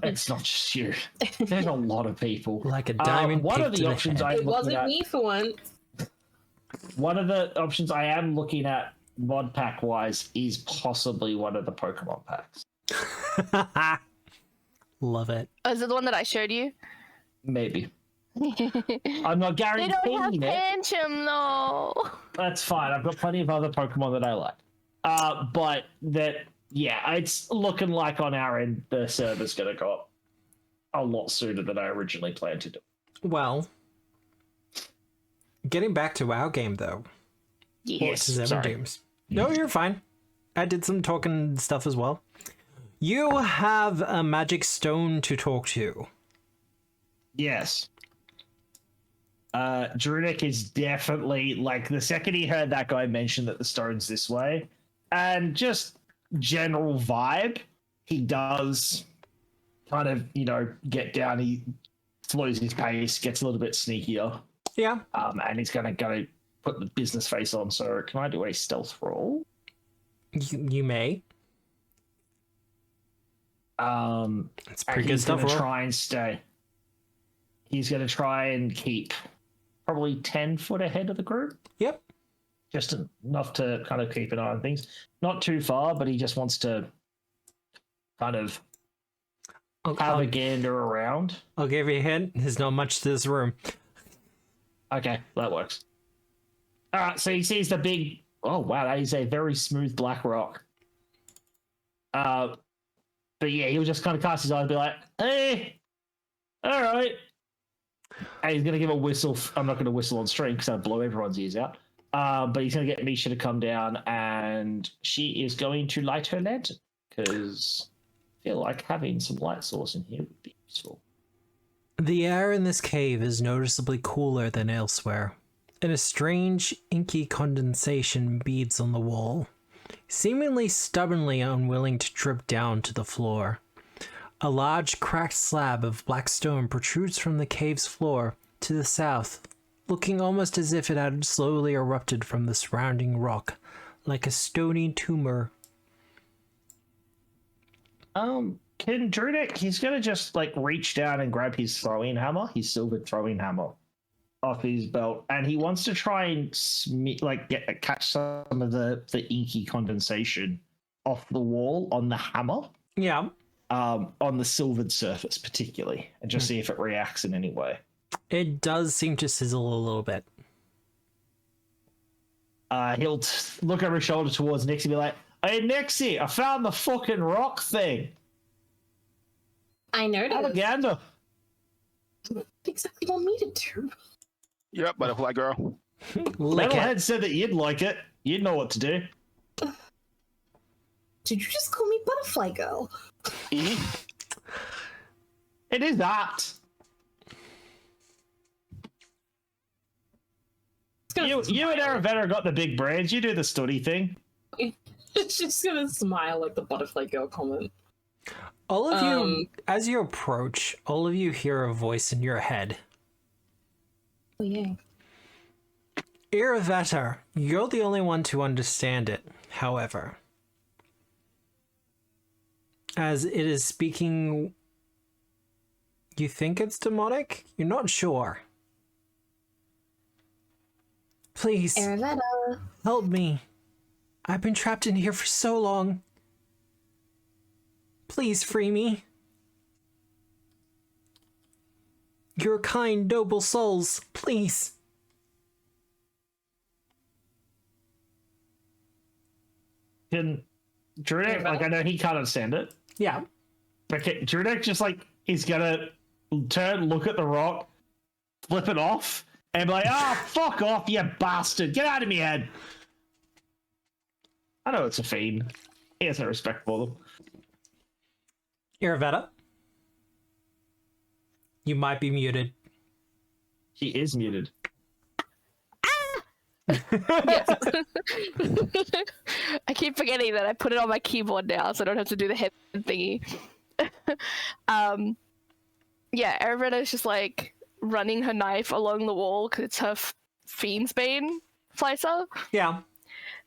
It's not just you. There's a lot of people. Like a diamond. One of the options I'm It looking wasn't at. me for once. One of the options I am looking at mod pack wise is possibly one of the Pokemon packs. Love it. Oh, is it the one that I showed you? Maybe. I'm not guaranteeing They don't have it. Pancham though. That's fine. I've got plenty of other Pokemon that I like. But it's looking like on our end the server's gonna go up a lot sooner than I originally planned to do. Well, getting back to our game though. Yes. Seven games. No, you're fine. I did some talking stuff as well. You have a magic stone to talk to. Yes. Druidic is definitely, like, the second he heard that guy mention that the stone's this way, and just general vibe, he does kind of, get down, he slows his pace, gets a little bit sneakier. Yeah. And he's gonna put the business face on, so can I do a stealth roll? You may. It's pretty good stuff. He's gonna try and stay. He's gonna try and keep probably 10 foot ahead of the group. Yep. Just enough to kind of keep an eye on things. Not too far, but he just wants to kind of have a gander around. I'll give you a hint. There's not much to this room. Okay, that works. All right, so he sees the big... Oh, wow, that is a very smooth black rock. But yeah, he'll just kind of cast his eyes and be like, hey, all right. And he's going to give a whistle. I'm not going to whistle on stream because I'll blow everyone's ears out. But he's going to get Misha to come down, and she is going to light her lantern because I feel like having some light source in here would be useful. The air in this cave is noticeably cooler than elsewhere, and a strange, inky condensation beads on the wall, seemingly stubbornly unwilling to drip down to the floor. A large, cracked slab of black stone protrudes from the cave's floor to the south, looking almost as if it had slowly erupted from the surrounding rock, like a stony tumor. Can Druidic, he's going to just, reach down and grab his throwing hammer, his silver throwing hammer, off his belt, and he wants to try and catch some of the inky condensation off the wall on the hammer. Yeah. On the silvered surface particularly, and just see if it reacts in any way. It does seem to sizzle a little bit. He'll look over his shoulder towards Nixie and be like, hey Nixie, I found the fucking rock thing. I noticed. Have a gander. What exactly want me to do? You're up, butterfly girl. Lick it. Metalhead said that you'd like it. You'd know what to do. Did you just call me Butterfly Girl? It is that. You and Aravetta got the big brains. You do the study thing. She's gonna smile like the butterfly girl comment. All of you, as you approach, all of you hear a voice in your head. Oh, yeah. Aravetta, you're the only one to understand it, however. As it is speaking, you think it's demonic? You're not sure. Please, Aravetta. help me. I've been trapped in here for so long. Please free me. You're kind, noble souls. Please. Can Druidic, like, I know he can't understand it. Yeah. But Druidic just, like, is gonna turn, look at the rock, flip it off, and be like, fuck off, you bastard. Get out of my head. I know it's a fiend. He has no respect for them. Aravetta, you might be muted. He is muted. Yes. I keep forgetting that I put it on my keyboard now, so I don't have to do the head thingy. Yeah, Aravetta is just like running her knife along the wall because it's her fiend's bane slicer. Yeah.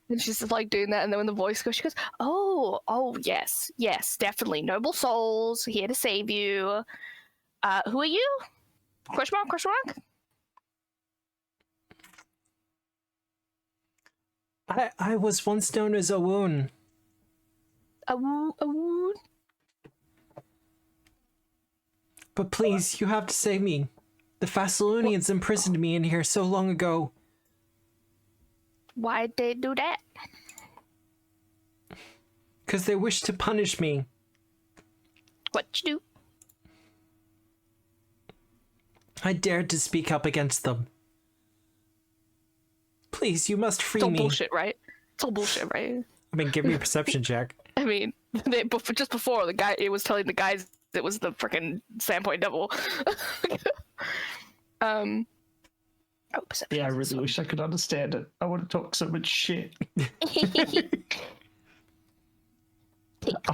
And she's just like doing that, and then when the voice goes, she goes, "Oh, yes, definitely, noble souls here to save you. Who are you? Question mark? I was once known as Owoon. Awoo. But please, you have to save me. The Thessalonians imprisoned me in here so long ago. Why'd they do that? Because they wished to punish me. What'd you do? I dared to speak up against them. Please, you must free It's all me. bullshit, right? It's all bullshit, right? I mean, give me a perception check. I mean, just before the guy, it was telling the guys it was the freaking Sandpoint Devil. Oh, perception. Yeah, I really wish I could understand it. I want to talk so much shit. Take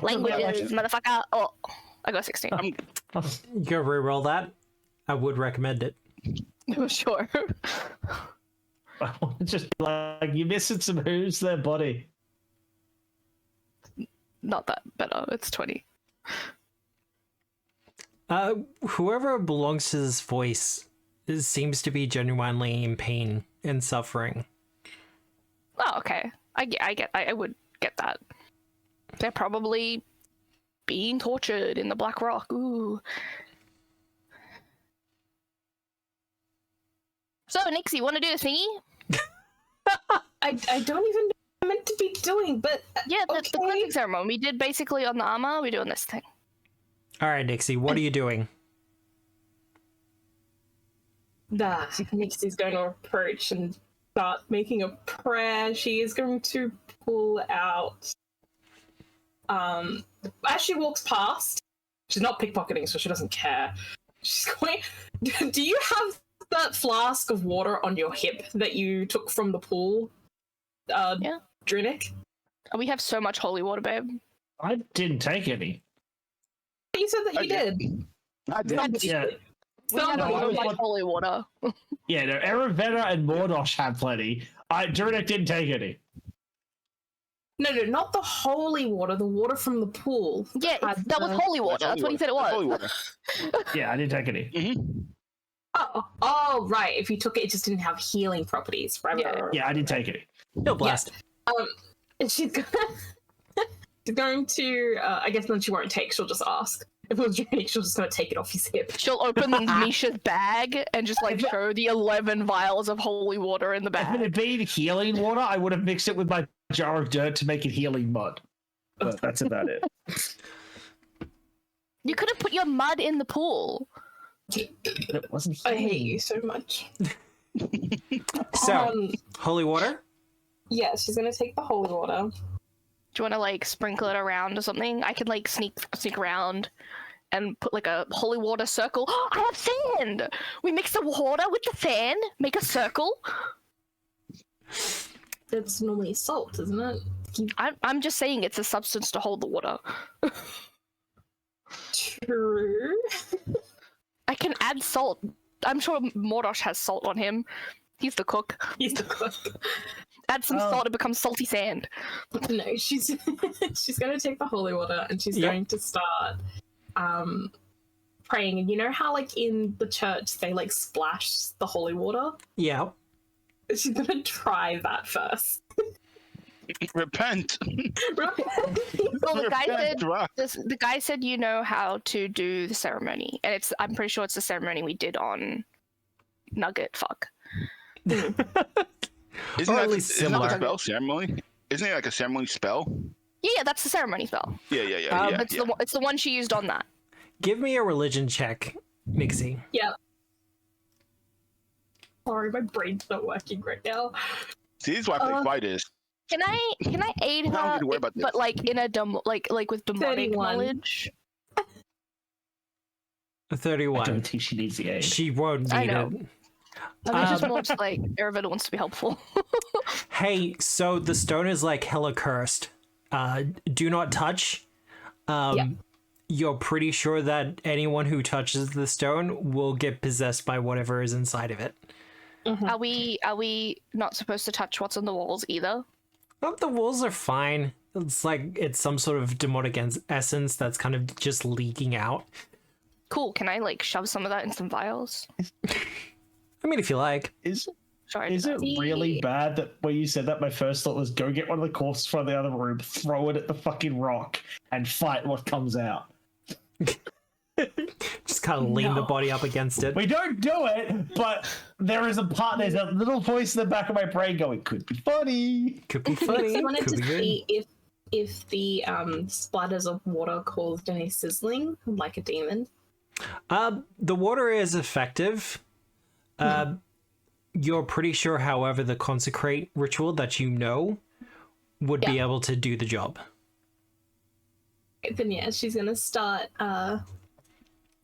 languages, motherfucker. Oh, I got 16. You gotta reroll that. I would recommend it. Sure. I want to just be like, you're missing some who's there, buddy. Not that better. It's 20. Whoever belongs to this voice seems to be genuinely in pain and suffering. Oh, okay. I would get that. They're probably being tortured in the Black Rock. Ooh. So, Nixie, want to do the thingy? I don't even know what I'm meant to be doing, but Yeah, the okay. cleansing ceremony we did basically on the armor. We're doing this thing. All right, Nixie, what are you doing? Nixie's going to approach and start making a prayer. She is going to pull out. As she walks past, she's not pickpocketing, so she doesn't care. She's going. Do you have that flask of water on your hip that you took from the pool? Yeah. Drinic? We have so much holy water, babe. I didn't take any. You said that you did. I did. Yeah. We have Somebody- so much holy water. Yeah, no, Aravetta and Mordosh had plenty. Druidic didn't take any. No, not the holy water, the water from the pool. Yeah, that was holy water. That's what he said it That's holy was. water. Yeah, I didn't take any. Mm-hmm. Oh, right. If you took it, it just didn't have healing properties. Right. Yeah. right. Yeah, I didn't take any. No blast. And she's going to, I guess then she won't take, she'll just ask. If it was Drake, she'll just going to take it off his hip. She'll open Misha's bag and just like show the 11 vials of holy water in the If it bag. had been healing water, I would have mixed it with my jar of dirt to make it healing mud. But that's about it. You could have put your mud in the pool. It wasn't I healing. hate you so much. So, holy water? Yeah, she's going to take the holy water. Do you want to like sprinkle it around or something? I can like sneak around and put like a holy water circle. Oh, I have sand! We mix the water with the sand, make a circle. It's normally salt, isn't it? I'm just saying it's a substance to hold the water. True. I can add salt. I'm sure Mordosh has salt on him. He's the cook. He's the cook. Add some salt, it becomes salty sand. No, she's going to take the holy water and she's going to start praying. And you know how, like, in the church they like splash the holy water? Yeah. She's going to try that first. Repent. Well, the guy said you know how to do the ceremony, and I'm pretty sure it's the ceremony we did on Nugget. Fuck. Isn't that like a spell ceremony? Isn't it like a ceremony spell? Yeah, that's the ceremony spell. Yeah. It's the one she used on that. Give me a religion check, Mixie. Yeah. Sorry, my brain's not working right now. See, this is why I play fighters. Can I aid her? I don't need to worry about this. But like in a like with demonic 31. knowledge. 31. I don't think she needs the aid. She won't I need know. it. I mean, just more just like Eravita wants to be helpful. Hey, so the stone is like hella cursed. Do not touch. You're pretty sure that anyone who touches the stone will get possessed by whatever is inside of it. Mm-hmm. Are we not supposed to touch what's on the walls either? Oh, the walls are fine. It's like it's some sort of demonic essence that's kind of just leaking out. Cool. Can I like shove some of that in some vials? I mean, if you like. Is Sorry. it really bad that when you said that, my first thought was go get one of the corpses from the other room, throw it at the fucking rock, and fight what comes out? Just kind of lean the body up against it. We don't do it, but there's a little voice in the back of my brain going, could be funny. Could be funny. I wanted Could to be good. see if the splatters of water caused any sizzling like a demon. The water is effective. You're pretty sure, however, the consecrate ritual that you know would be able to do the job. Then yeah, she's gonna start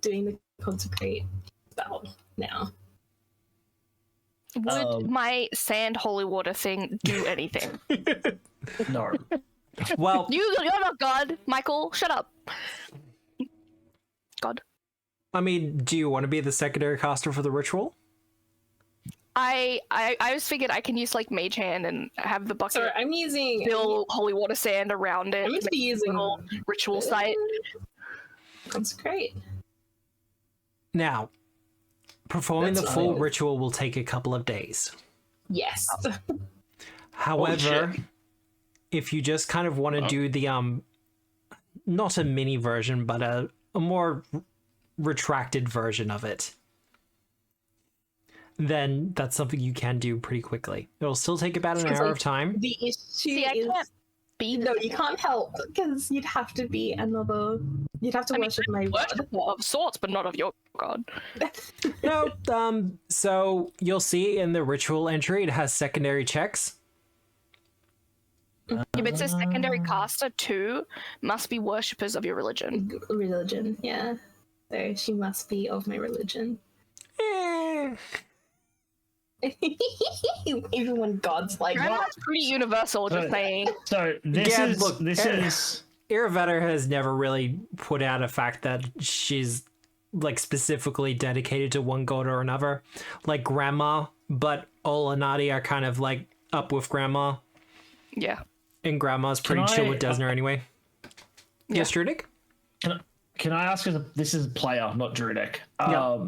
doing the consecrate spell now. Would my sand holy water thing do anything? No. Well, You're not God, Michael. Shut up. God. I mean, do you want to be the secondary caster for the ritual? I just figured I can use like mage hand and have the bucket Sorry, I'm using fill holy water sand around it. I'm going to be using ritual site. consecrate. Now, performing That's the full nice. ritual will take a couple of days. Yes. However, shit. if you just kind of want to do the not a mini version, but a more retracted version of it, then that's something you can do pretty quickly. It'll still take about an hour of time. The issue See, I is can't be no, you can't help because you'd have to be another. You'd have to worship my god. worship of sorts, but not of your god. No, so you'll see in the ritual entry, it has secondary checks. If it says secondary caster 2, must be worshippers of your religion. Religion, yeah. So she must be of my religion. Eh. Even when God's like, That's pretty universal, just saying. So this Yeah, is look, this is Iravetter has never really put out a fact that she's like specifically dedicated to one god or another, like Grandma, but all Anati are kind of like up with Grandma, Yeah. and Grandma's pretty Can chill I- with Desna anyway. Yes, Druidic? Can I ask? This is player, not Druidic. Yeah.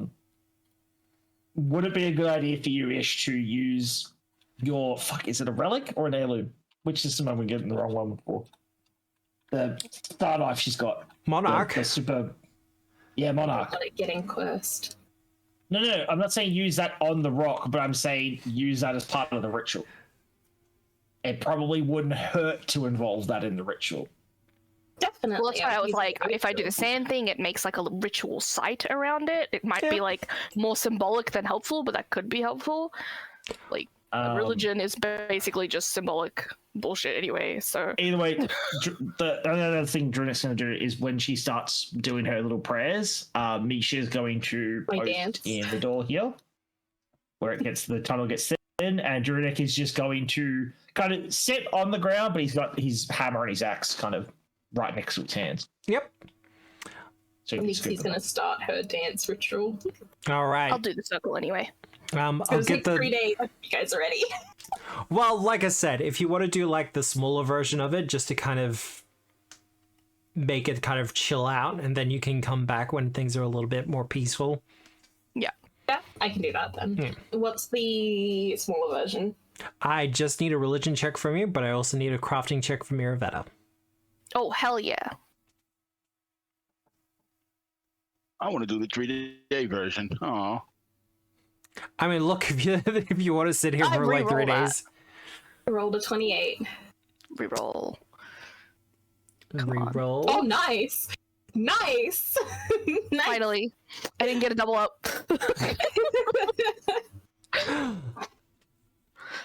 Would it be a good idea for you, Ish, to use your is it a relic or an heirloom? Which system am I getting the wrong one before? The star knife she's got. Monarch? The super. Yeah, Monarch. got it getting cursed. No. I'm not saying use that on the rock, but I'm saying use that as part of the ritual. It probably wouldn't hurt to involve that in the ritual. Definitely. Well, that's why I was I've like, used it if I do the sand thing, it makes like a ritual site around it. It might be like more symbolic than helpful, but that could be helpful. Like, Religion is basically just symbolic bullshit anyway, so... Either way, the other thing Drunik's going to do is when she starts doing her little prayers, Misha's going to post in the door here, where the tunnel gets thin, and Drunik is just going to kind of sit on the ground, but he's got his hammer and his axe kind of right next to his hands. Yep. So He's going to start her dance ritual. All right. I'll do the circle anyway. I'll get the 3 days. You guys are ready. Well, like I said, if you want to do like the smaller version of it, just to kind of make it kind of chill out, and then you can come back when things are a little bit more peaceful. Yeah. Yeah, I can do that then. What's the smaller version? I just need a religion check from you, but I also need a crafting check from Miravetta. Oh, hell yeah. I want to do the 3-day version. Oh. I mean, look, if you want to sit here for like 3 days. I rolled a 28. Reroll. Reroll. Oh, nice. Nice. Nice. Finally. I didn't get a double up.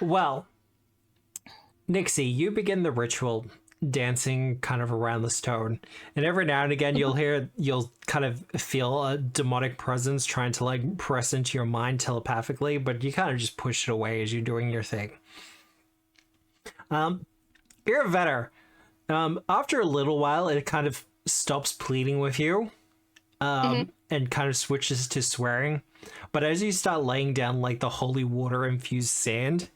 Well, Nixie, you begin the ritual dancing kind of around the stone, and every now and again you'll kind of feel a demonic presence trying to like press into your mind telepathically, but you kind of just push it away as you're doing your thing. Miravetta, after a little while it kind of stops pleading with you, and kind of switches to swearing, but as you start laying down like the holy water infused sand,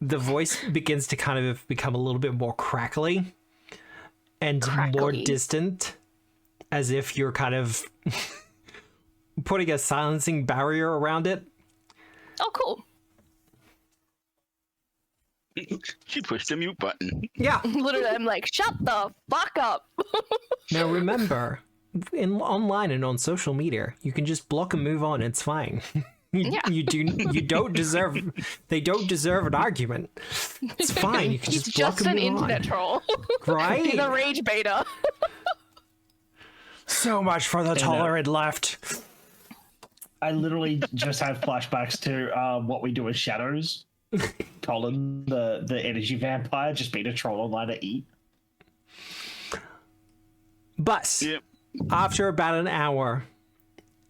the voice begins to kind of become a little bit more crackly and more distant, as if you're kind of putting a silencing barrier around it. Oh, cool. She pushed the mute button. Yeah. Literally, I'm like, shut the fuck up. Now remember, online and on social media, you can just block and move on. It's fine. You don't deserve. They don't deserve an argument. It's fine. You can He's just block just and an move internet on. troll. Right? He's a rage beta. So much for the tolerant left. I literally just have flashbacks to what we do as shadows. Colin, the energy vampire, just being a troll online to eat. But after about an hour,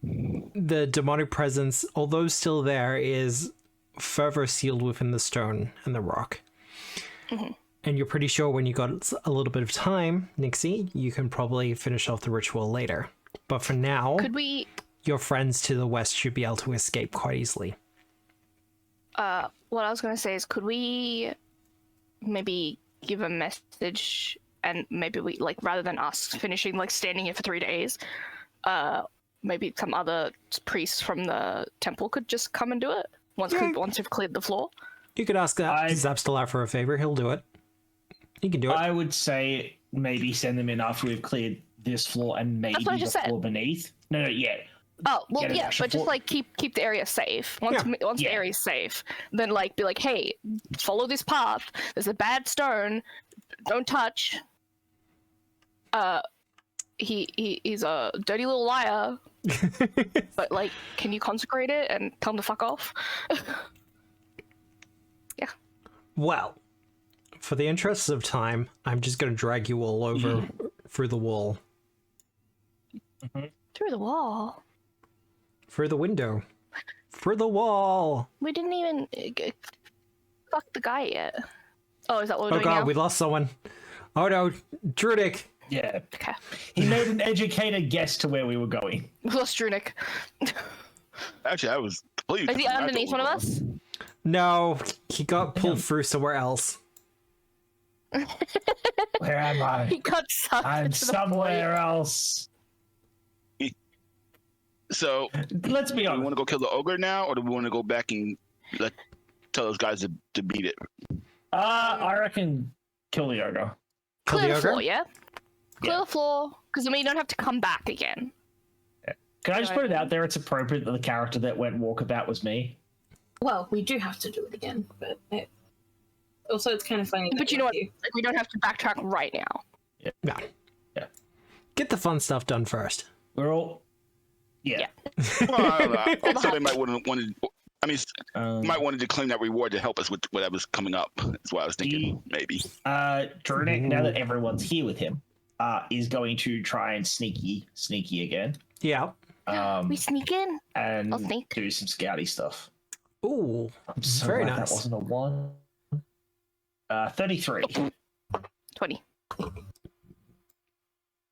the demonic presence, although still there, is further sealed within the stone and the rock. And you're pretty sure when you got a little bit of time, Nixie, you can probably finish off the ritual later. But for now, Could we... your friends to the west should be able to escape quite easily. What I was going to say is, could we maybe give a message, and maybe we, like, rather than us finishing, like, standing here for 3 days, maybe some other priests from the temple could just come and do it once we've cleared the floor? You could ask Zapstilar for a favor. He'll do it. He can do it. I would say maybe send them in after we've cleared this floor and maybe the floor beneath. No, yeah. Oh, well, Get an yeah, extra but just, floor. like, keep the area safe. Once the area's safe, then, like, be like, hey, follow this path. There's a bad stone. Don't touch. He's a dirty little liar. But, like, can you consecrate it and tell him to fuck off? Yeah. Well, for the interests of time, I'm just going to drag you all over through the wall. Through the wall? Through the window. Through the wall! We didn't even fuck the guy yet. Oh, is that what we're doing Oh god, now? we lost someone. Oh no, Drudik! Yeah. Okay. He made an educated guess to where we were going. We lost Drunik. Actually, I was completely. Is he underneath one of us? No, he got pulled through somewhere else. Where am I? He got sucked I'm into the somewhere else. So, Let's be do we honest. want to go kill the ogre now, or do we want to go back and tell those guys to beat it? I reckon kill the ogre. Clear the ogre? floor, yeah? Clear the floor, because then we don't have to come back again. Can I just put it out there? It's appropriate that the character that went walkabout was me. Well, we do have to do it again, but also it's kind of funny. But you know what? Like, we don't have to backtrack right now. Yeah. Get the fun stuff done first. We're all... Yeah. Well, somebody might want to I mean, you might want to claim that reward to help us with whatever's coming up. That's what I was thinking, maybe. Drunic, now that everyone's here with him, is going to try and sneaky again. Yeah. We sneak in. And I'll sneak. do some scouty stuff. Ooh, I'm so very glad nice. That wasn't a 1. 33. 20.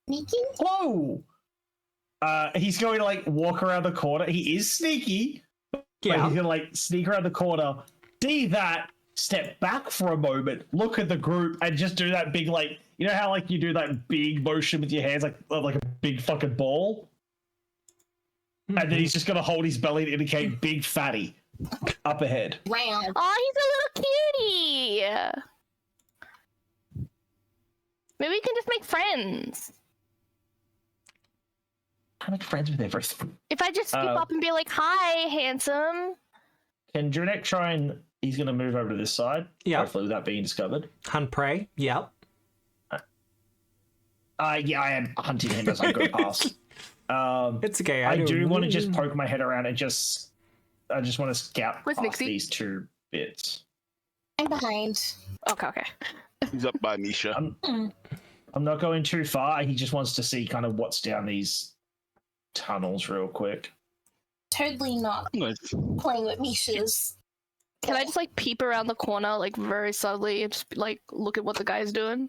Sneaking? Whoa! He's going to like walk around the corner. He is sneaky. Yeah. He's gonna like sneak around the corner, see that, step back for a moment, look at the group, and just do that big like, you know how like you do that big motion with your hands, like a big fucking ball, and then he's just gonna hold his belly to indicate big fatty up ahead. Round. Oh, he's a little cutie. Maybe we can just make friends. I make friends with everything. If I just skip up and be like, "Hi, handsome." Can Drunek try and he's gonna move over to this side? Yeah. Hopefully without being discovered. Hunt prey. Yep. Yeah, I am hunting him as I go past. It's okay. I do want to just poke my head around and I just want to scout Where's past Nixie? these 2 bits. I'm behind. Okay. He's up by Misha. I'm not going too far. He just wants to see kind of what's down these tunnels real quick. Totally not playing with Misha's. Can I just like peep around the corner, like very subtly, and just like look at what the guy's doing?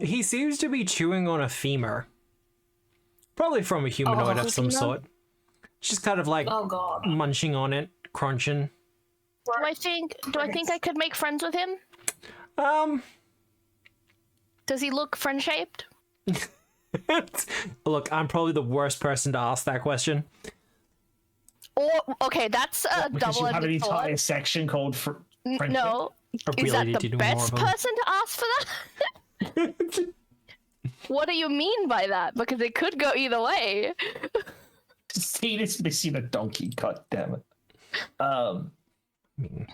He seems to be chewing on a femur. Probably from a humanoid of some femur? sort. Just kind of like Oh god. munching on it, crunching. Do I think I could make friends with him? Does he look friend-shaped? Look, I'm probably the worst person to ask that question. Or okay, that's a Because you have an double-edged entire sword. section called friendship. No, I is really that need the to do more best of them. person to ask for that? What do you mean by that? Because it could go either way. See, it's missing a donkey. God damn it.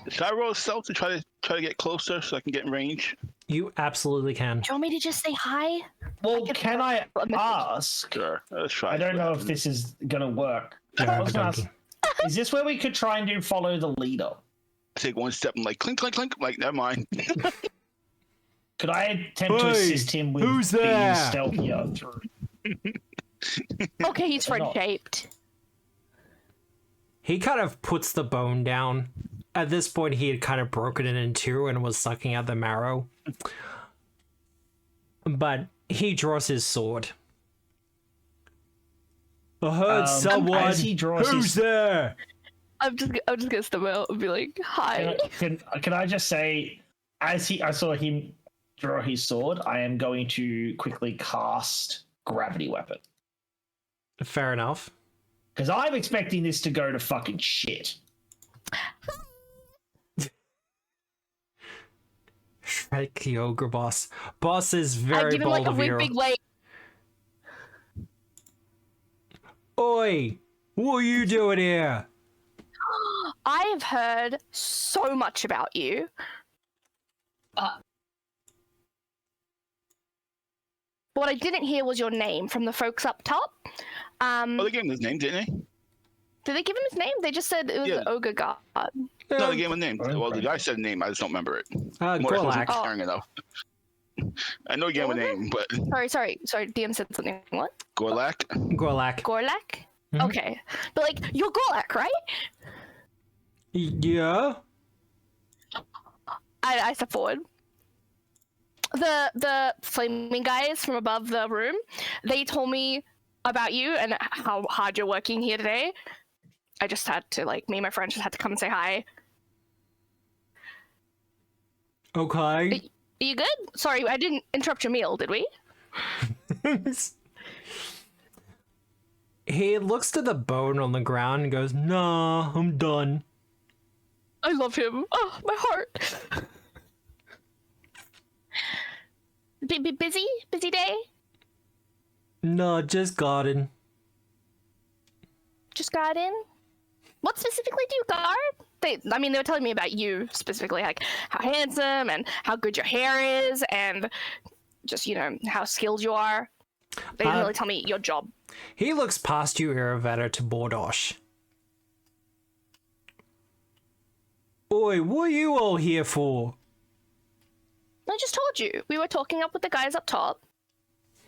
Should I roll a stealth to try to get closer so I can get in range? You absolutely can. Do you want me to just say hi? Well, could can I a message. ask? Sure. Let's try. I don't know if this is gonna work. Yeah, I was gonna donkey. ask, is this where we could try and do follow the leader? Take one step and like clink, clink, clink. Like, never mind. Could I attempt to Hey, assist him with who's being there? stealthier through? Okay, he's They're not. friend-shaped. He kind of puts the bone down. At this point, he had kind of broken it in 2 and was sucking out the marrow. But he draws his sword. I heard someone. as he draws Who's his- there? I'm just gonna step out and be like, hi. Can I just say, I saw him draw his sword, I am going to quickly cast Gravity Weapon. Fair enough. Because I'm expecting this to go to fucking shit. Shrek the ogre boss. Boss is I very give him bold like a of big, you. big leg. Oi! What are you doing here? I have heard so much about you. What I didn't hear was your name from the folks up top. Oh, they gave him his name, didn't they? Did they give him his name? They just said it was Yeah. an ogre god. No, they gave him a name. Oh, Well, the right. guy said a name. I just don't remember it. More I Gorlak. wasn't caring enough. I know he gave him a name, but Sorry. DM said something. What? Gorlak? Gorlak. Gorlak? Mhm. Okay. But like, you're Gorlak, right? Yeah? I step forward. The flaming guys from above the room, they told me about you and how hard you're working here today. I just had to, like, me and my friends just had to come and say hi. Okay. Are you good? Sorry, I didn't interrupt your meal, did we? He looks to the bone on the ground and goes, "Nah, I'm done." I love him. Oh, my heart. Busy? Busy day? Nah, just garden. Just got in? What specifically do you guard? They were telling me about you specifically, like how handsome and how good your hair is and just, how skilled you are. They didn't really tell me your job. He looks past you, Iravetta, to Bordosh. Oi, what are you all here for? I just told you. We were talking up with the guys up top,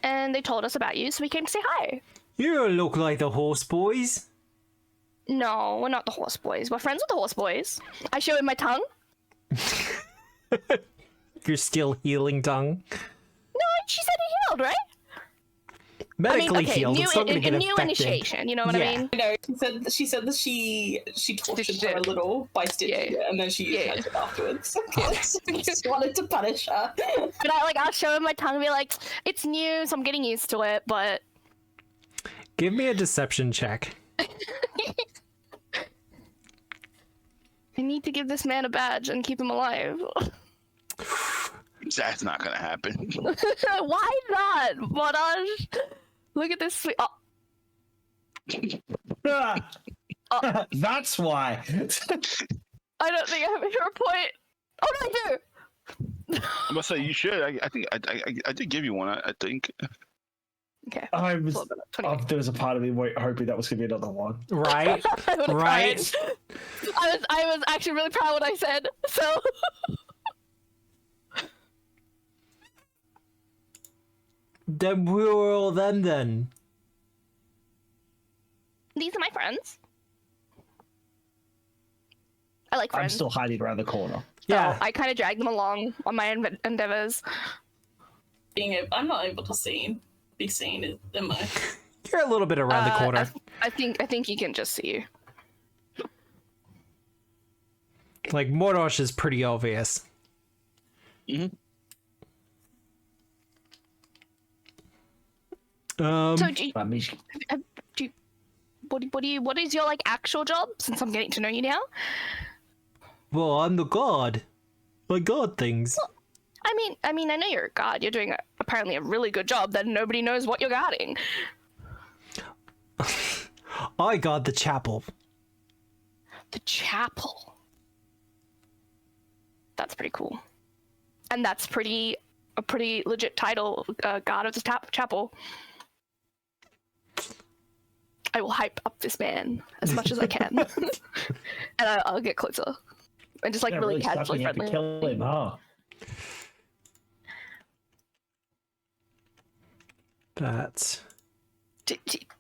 and they told us about you, so we came to say hi. You don't look like the horse boys. No, we're not the horse boys. We're friends with the horse boys. I show him my tongue. Your still healing tongue. No, she said he healed, right? Medically healed. It's not going to get new affected. initiation. You know what I mean? I know. She said that she tortured her a little by stitching it, and then she used it afterwards. Just wanted to punish her. But I'll show him my tongue and be like, it's new, so I'm getting used to it. But give me a deception check. I need to give this man a badge and keep him alive. That's not gonna happen. Why not, Montage? Look at this sweet. That's why. I don't think I have a hero point. Oh no, I do. I must say you should. I think I did give you one. I think. Okay. I was. 28. There was a part of me hoping that was gonna be another one. Right? Right? I was actually really proud of what I said. So. Then we were all them then. These are my friends. I like I'm friends. still hiding around the corner. Yeah. I kind of drag them along on my endeavors. I'm not able to be seen, am I? You're a little bit around the corner. I think he can just see you. Like, Mordosh is pretty obvious. Mm-hmm. So what is your like actual job? Since I'm getting to know you now. Well, I'm the god. I guard things. Well, I mean, I know you're a god. You're doing apparently a really good job that nobody knows what you're guarding. I guard the chapel. The chapel. That's pretty cool. And that's a pretty legit title, God of the Chapel. I will hype up this man as much as I can. And I'll get closer. And just like really casually friendly. Kill him, huh? That's...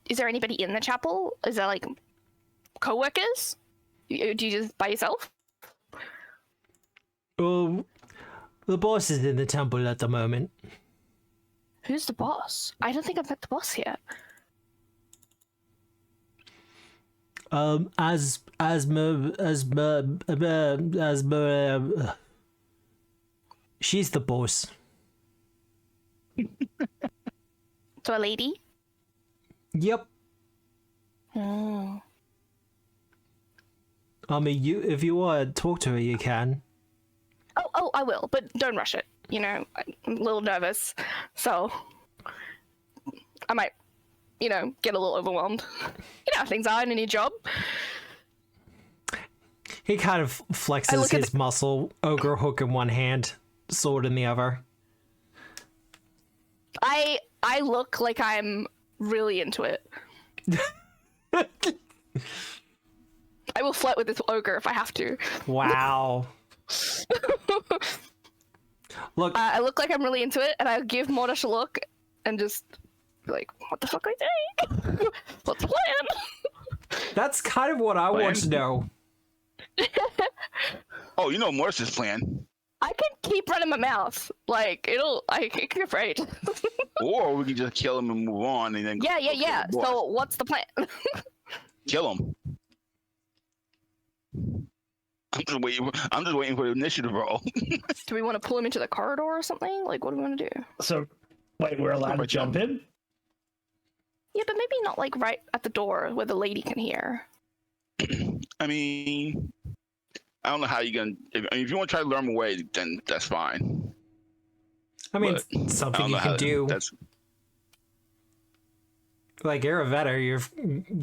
Is there anybody in the chapel? Is there like co-workers? Do you just by yourself? Oh, the boss is in the temple at the moment. Who's the boss? I don't think I've met the boss yet. She's the boss. So a lady? Yep. Oh. I mean, if you want to talk to her, you can. Oh, I will, but don't rush it. You know, I'm a little nervous, so I might, get a little overwhelmed. You know how things are in any job. He kind of flexes his muscle, ogre hook in one hand, sword in the other. I look like I'm really into it. I will flirt with this ogre if I have to. Wow. Look, I look like I'm really into it, and I'll give Mordish a look, and just be like, what the fuck are you doing? What's the plan? that's kind of what I want to know. Oh, you know Morris's plan. I can keep running my mouth. Like, I can't be afraid. Or we can just kill him and move on, and then Yeah. So what's the plan? kill him. I'm just waiting for the initiative roll. Do we want to pull him into the corridor or something? Like, what do we want to do? So, wait, we're allowed to jump in? Yeah, but maybe not like right at the door where the lady can hear. I mean, I don't know how you're gonna. If you want to try to lure him away, then that's fine. I mean, But it's something I don't you know can how do. That's Like Aravetta,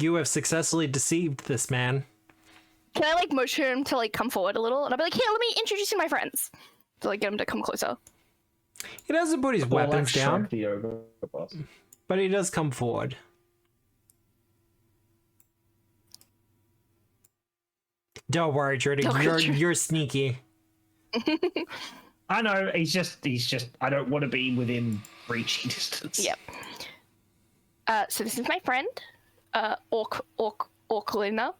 you have successfully deceived this man. Can I like motion him to like come forward a little? And I'll be like, here, let me introduce you to my friends. To like get him to come closer. He doesn't put his weapons down, The ogre boss. but he does come forward. Don't worry, Jordan. You're sneaky. I know. He's just. I don't want to be within reaching distance. Yep. So this is my friend, Orklina.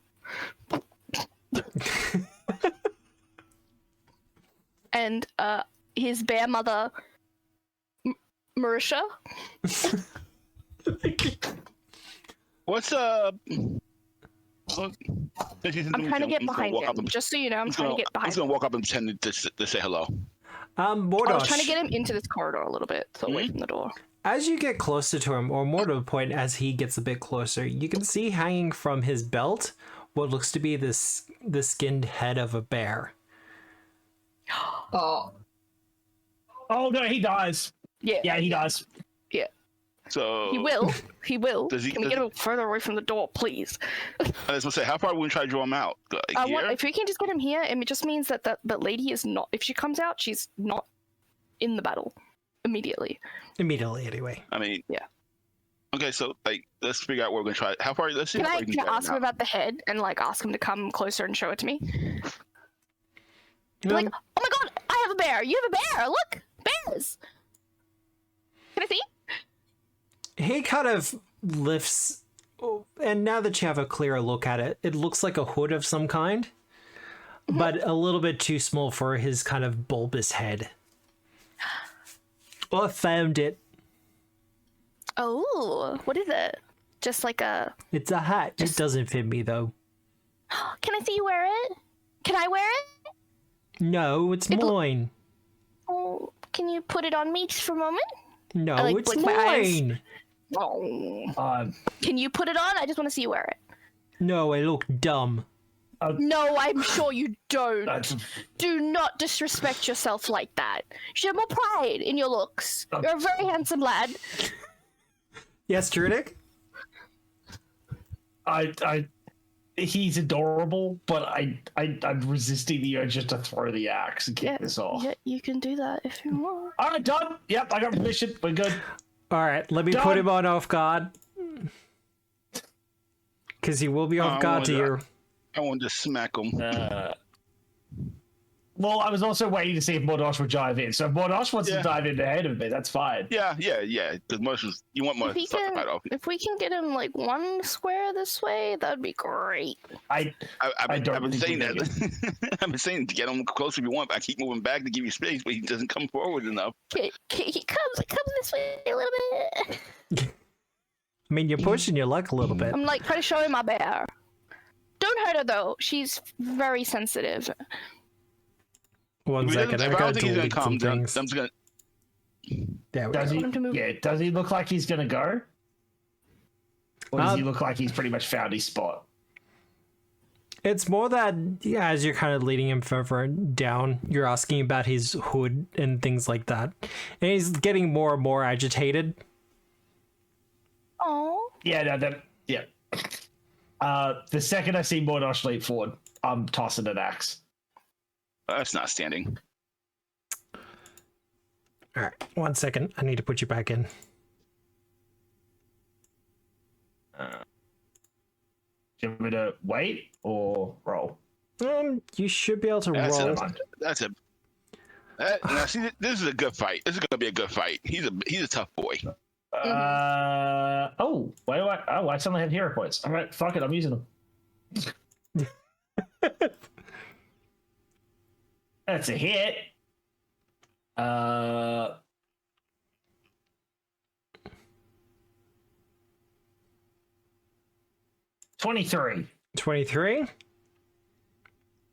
And his bear mother, Marisha. What's I'm trying to get behind him. Just so you know, I'm trying to get behind him. I'm just gonna walk up and pretend to say hello. Mordosh. I was trying to get him into this corridor a little bit, so away from the door. As you get closer to him, or more to the point, as he gets a bit closer, you can see hanging from his belt what looks to be the skinned head of a bear. Oh. Oh no, he dies. Yeah, he dies. Yeah. So He will. Does he- Can we get him further away from the door, please? I was gonna say, how far are we gonna try to draw him out? Here? If we can just get him here, and it just means that that lady is not. If she comes out, she's not in the battle immediately. Immediately, anyway. I mean, Yeah. Okay, so let's figure out where we're gonna try. How far? Let's see. Can how I far we can I draw ask him out. about the head and ask him to come closer and show it to me? Oh my god, I have a bear! You have a bear! Look! Bears! Can I see? He kind of lifts, and now that you have a clearer look at it, it looks like a hood of some kind, but a little bit too small for his kind of bulbous head. Oh, I found it. Oh, what is it? Just like a... It's a hat. It doesn't fit me, though. Can I see you wear it? Can I wear it? No, it's mine. Oh, can you put it on me just for a moment? No, I, it's blink my eyes. mine. Oh. Can you put it on? I just want to see you wear it. No, I look dumb. No, I'm sure you don't. That's- Do not disrespect yourself like that. You should have more pride in your looks. You're a very handsome lad. Yes, Druidic? He's adorable, but I'm resisting the urge just to throw the axe and kick this off. Yeah, you can do that if you want. All right, done. Yep, I got permission. We're good. All right, let me put him on off guard. Because he will be off guard to you. I wanted to smack him. Well, I was also waiting to see if Mordosh would dive in. So if Mordosh wants to dive in ahead of me, that's fine. Yeah. Because you want more stuff to fight off. If we can get him one square this way, that'd be great. I've been saying that. I've been saying to get him closer if you want, but I keep moving back to give you space, but he doesn't come forward enough. He comes this way a little bit. I mean, you're pushing your luck a little bit. I'm trying to show him my bear. Don't hurt her though. She's very sensitive. One second, I've got to delete some things. I'm just gonna... There we Does go. he? Yeah. Does he look like he's gonna go? Or does he look like he's pretty much found his spot? It's more that as you're kind of leading him further down, you're asking about his hood and things like that. And he's getting more and more agitated. Oh. Yeah. Yeah. The second I see Mordosh leap forward, I'm tossing an axe. That's not standing. All right, 1 second. I need to put you back in. Do you want me to wait or roll? You should be able to roll. That's a. Now see, this is a good fight. This is gonna be a good fight. He's a tough boy. Oh, why do I suddenly have hero points? All right, fuck it, I'm using them. That's a hit. 23. 23?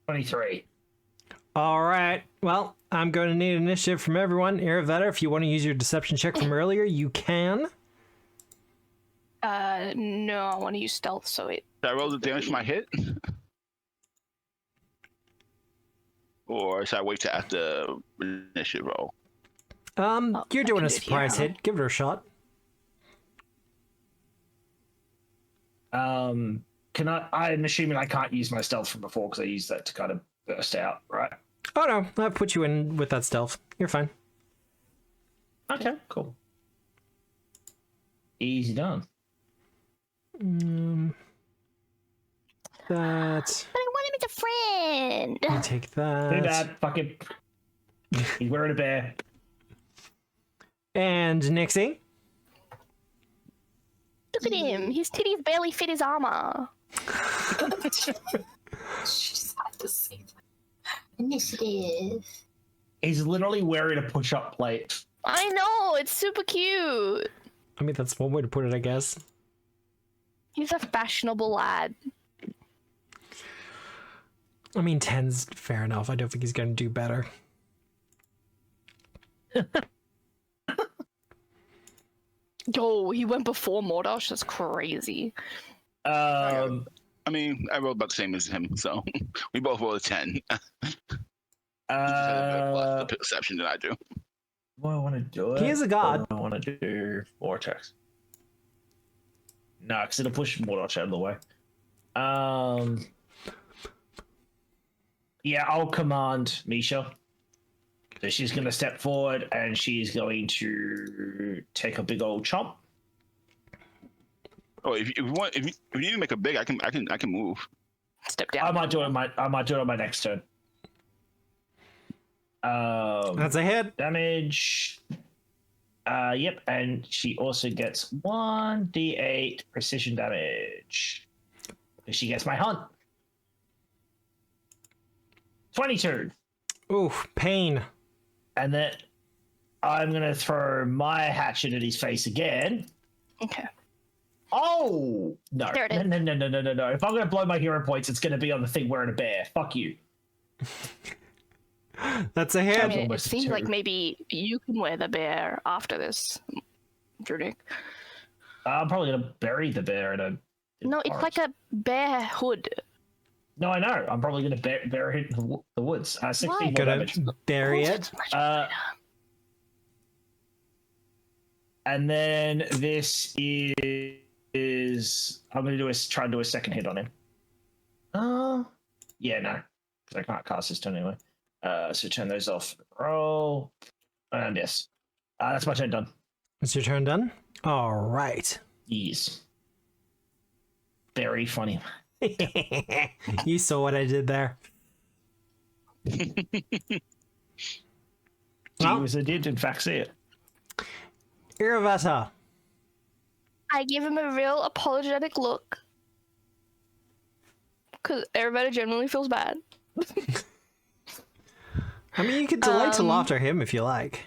23. All right. Well, I'm going to need initiative from everyone. Aravetta, if you want to use your deception check from earlier, you can. No, I want to use stealth, so it... Did I roll the damage for my hit? Or should I wait to after initiative roll? You're doing a surprise hit. Give it a shot. I'm assuming I can't use my stealth from before because I used that to kind of burst out, right? Oh no, I've put you in with that stealth. You're fine. Okay, cool. Easy done. That. But I want him as a take Too that. bad. Fucking. He's wearing a bear. And Nixie. Look at him. His titties barely fit his armor. She just had to say that. Initiative. He's literally wearing a push-up plate. I know. It's super cute. I mean, that's one way to put it, I guess. He's a fashionable lad. I mean, 10's fair enough. I don't think he's going to do better. Oh, he went before Mordosh. That's crazy. I mean, I rolled about the same as him, so we both rolled a 10. He just had a better plus the perception than I do. Do I want to do it? He is a god. I want to do vortex. No, because it'll push Mordoch out of the way. Yeah, I'll command Misha. So she's going to step forward and she's going to take a big old chomp. Oh, if you need to make a big, I can move. Step I down. might do it on my next turn. That's a hit. Damage. Yep, and she also gets 1d8 precision damage. She gets my hunt. 22. Ooh, pain. And then I'm gonna throw my hatchet at his face again. Okay. Oh no! There it is. No! If I'm gonna blow my hero points, it's gonna be on the thing wearing a bear. Fuck you. That's a I hit. mean, it almost seems two. like maybe you can wear the bear after this, Druidic. I'm probably gonna bury the bear in a. No, it's like a bear hood. No, I know. I'm probably gonna bury it in the woods. 16 more Gonna damage. bury it. That's much Uh, better. And then this is I'm gonna try and do a second hit on him. Yeah, no, because I can't cast this turn anyway. So turn those off. Roll, and yes, that's my turn done. Is your turn done? All right. Yes, very funny. You saw what I did there. Well, I did in fact see it. Iravata. I give him a real apologetic look. Because everybody generally feels bad. I mean, you could delay to laughter him if you like.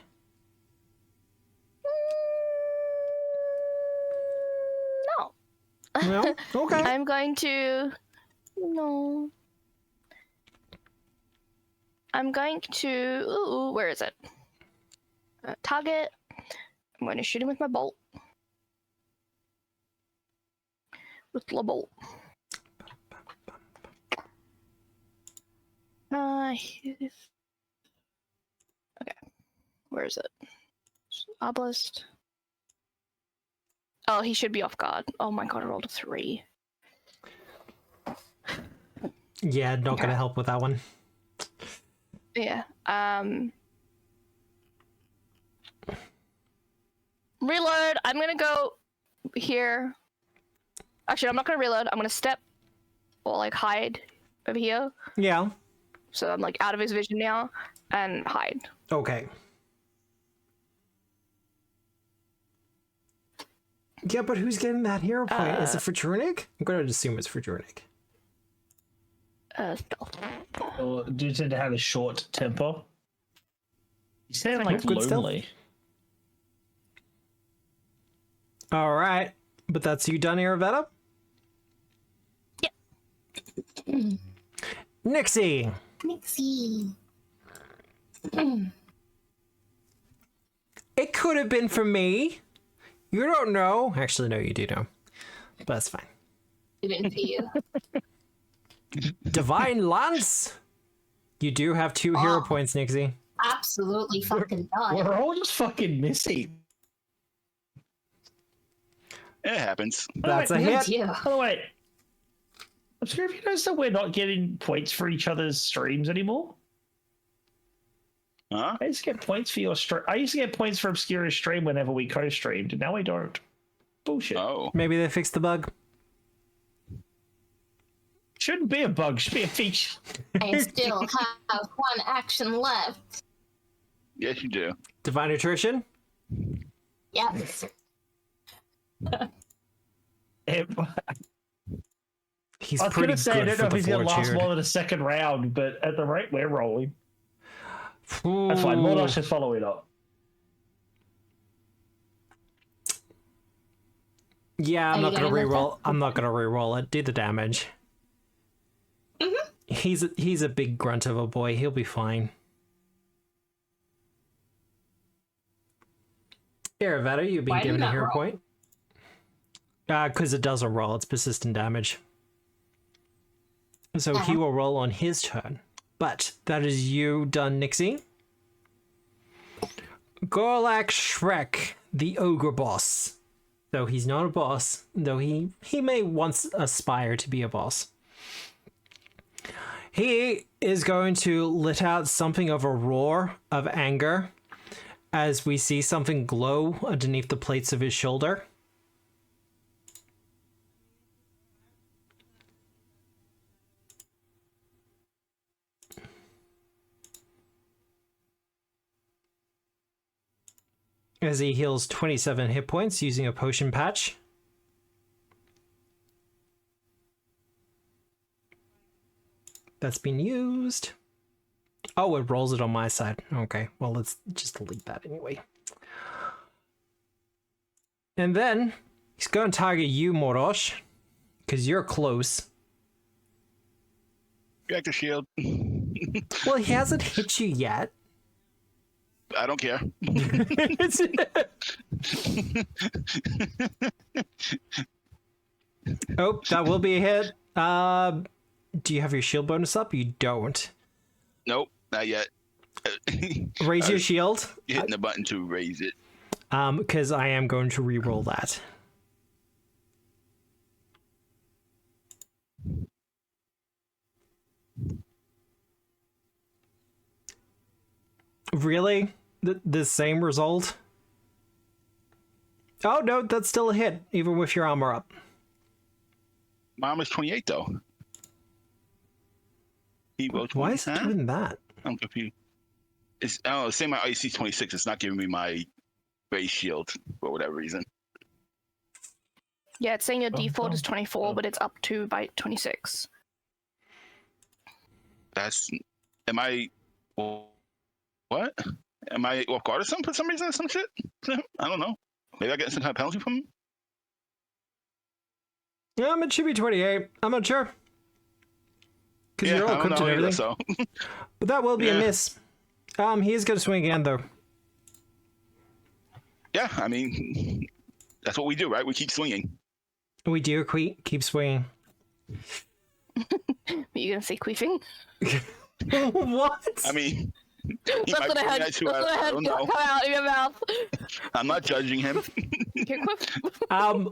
No. No? Okay. I'm going to... No. I'm going to... Ooh, where is it? Target. I'm going to shoot him with my bolt. With the bolt. Okay. Where is it? Obelisk. Oh, he should be off guard. Oh my god, I rolled a 3. Yeah, not gonna help with that one. Yeah. Reload. I'm gonna go here. Actually, I'm not gonna reload. I'm gonna step or like hide over here. Yeah. So I'm like out of his vision now and hide. Okay. Yeah, but who's getting that hero point? Is it for Drunic? I'm going to assume it's for Drunic. Stealth. Or do you tend to have a short tempo? You sound like Good stealth. lonely. All right. But that's you done, Iravetta? Yep. Nixie. Nixie. It could have been for me. You don't know. Actually, no, you do know. But that's fine. Didn't see you. Divine Lance. You do have 2 hero points, Nixie. Absolutely fucking done. We're all just fucking missing. It happens. That's a wait, hit. Yeah. By the way, I'm sure if you noticed that we're not getting points for each other's streams anymore. Huh? I used to get points for your stream. I used to get points for Obscura's stream whenever we co-streamed, and now we don't. Bullshit. Oh. Maybe they fixed the bug. Shouldn't be a bug, should be a feature. I still have one action left. Yes, you do. Divine attrition? Yep. He's I was pretty gonna say, I good don't for know if the he's gonna last fortitude. more than a second round, but at the rate we're rolling. That's fine, Mordosh is following up. Yeah, I'm Are not you gonna gonna lift reroll. up? I'm not gonna reroll it. Do the damage. He's a big grunt of a boy. He'll be fine. Aravetta, you've been Why given didn't a that hero roll? point. Because it doesn't roll. It's persistent damage. So he will roll on his turn. But that is you done, Nixie. Gorlak Shrek, the ogre boss. Though he's not a boss, though he may once aspire to be a boss. He is going to let out something of a roar of anger as we see something glow underneath the plates of his shoulder. As he heals 27 hit points using a potion patch. That's been used. Oh, it rolls it on my side. Okay, well, let's just delete that anyway. And then he's going to target you, Mordosh, because you're close. Reactor shield. Well, he hasn't hit you yet. I don't care. Oh, that will be a hit. Do you have your shield bonus up? You don't. Nope, not yet. Raise your shield. Hitting the button to raise it. Because I am going to re-roll that. Really? The same result? Oh, no, that's still a hit, even with your armor up. Mom is 28 though. He wrote Why is it doing that? I'm confused. It's say my IC 26. It's not giving me my base shield for whatever reason. Yeah, it's saying your default is 24, but it's up to by 26. Am I? What? Am I off guard or something for some reason? Some shit? I don't know. Maybe I get some kind of penalty from him. It should be 28. I'm not sure. Because you're all I don't equipped know and either, everything. so. But that will be a Yeah. miss. He is going to swing again, though. Yeah, I mean, that's what we do, right? We keep swinging. We do keep swinging. Are you gonna say queefing? What? I mean, he That's might what I bring had. that That's to what I us. I had don't come know. out of your mouth. I'm not judging him. Okay, quiff.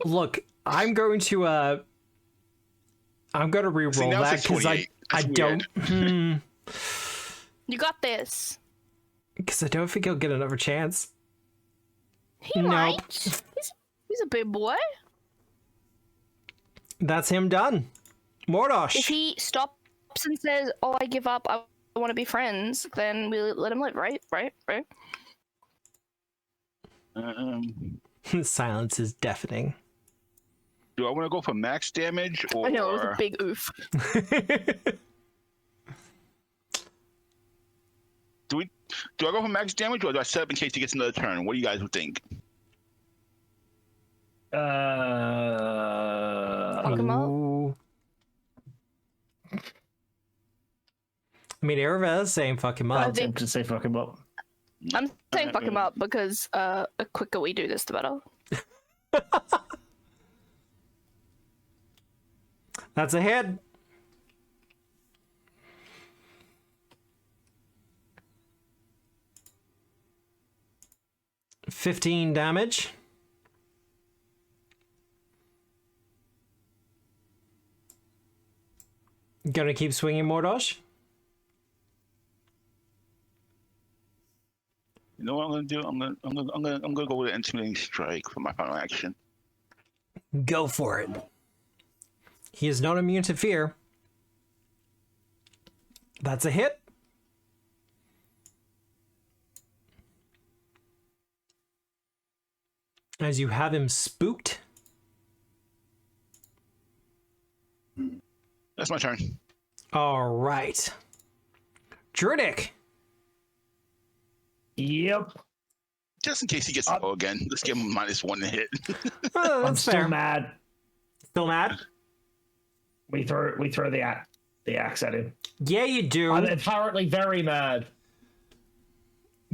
Look, I'm going to re-roll See, now it that says because I 28. That's don't You got this. because I don't think he'll get another chance. He Nope. might. He's a big boy. That's him done. Mordosh. If he stops and says, "Oh, I give up. I want to be friends," then we let him live, right? Right? Silence is deafening. Do I want to go for max damage or? I know it was a big oof. Do I go for max damage or do I set up in case he gets another turn? What do you guys would think? Fuck him up. Ooh. I mean, Aravella's saying fuck him I up. think- To say fuck him up. I'm saying fuck him up because the quicker we do this, the better. That's a hit. $15 damage. Gonna keep swinging, Mordosh? You know what I'm gonna do? I'm gonna go with an intimidating strike for my final action. Go for it. He is not immune to fear. That's a hit. As you have him spooked. That's my turn. All right. Druidic. Yep. Just in case he gets low again, let's give him -1 to hit. Oh, I'm that's still fair. mad. Still mad? We throw the axe at him. Yeah, you do. I'm apparently very mad.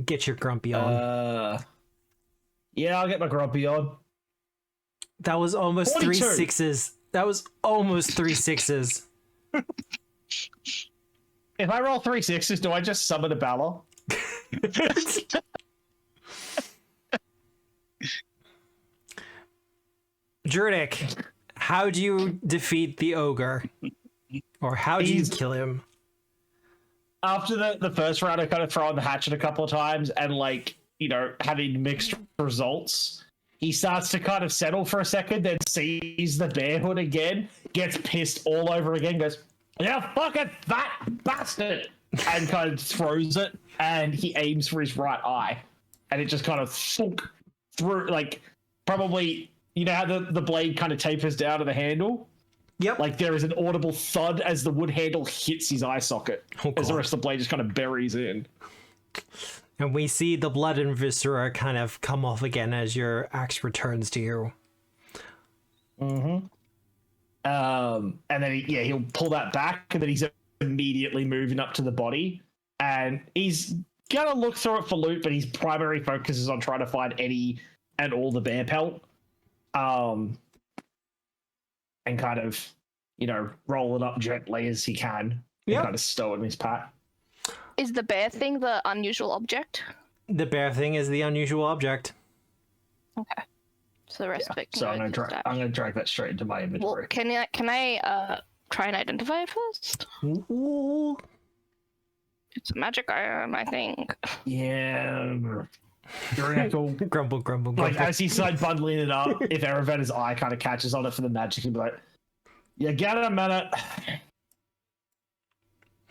Get your grumpy on. Yeah, I'll get my grumpy on. That was almost 42. 3 6s. That was almost 3 6s. If I roll 3 6s, do I just summon a Balor? Druidic, how do you defeat the ogre? Or how do you kill him? After the first round, I kind of throw on the hatchet a couple of times and, like, you know, having mixed results. He starts to kind of settle for a second, then sees the bear hood again, gets pissed all over again, goes, "Yeah, fuck it, that bastard!" and kind of throws it, and he aims for his right eye. And it just kind of thunk through, like, probably, you know how the blade kind of tapers down to the handle? Yep. Like, there is an audible thud as the wood handle hits his eye socket, as the rest of the blade just kind of buries in. And we see the blood and viscera kind of come off again as your axe returns to you. Mm-hmm. And then he'll pull that back, and then he's immediately moving up to the body, and he's gonna look through it for loot, but his primary focus is on trying to find any and all the bear pelt, and kind of, you know, roll it up gently as he can, and kind of stow it in his pack. Is the bear thing the unusual object? The bear thing is the unusual object. Okay. So the rest of it can So go I'm to the stash. gonna drag that straight into my Well, inventory. can I try and identify it first? Ooh. It's a magic item, I think. Yeah. Grumble, Grumble, grumble, like, grumble. as he's like bundling it up, if Aravetta's eye kind of catches on it for the magic, he'll be like, "You get a minute."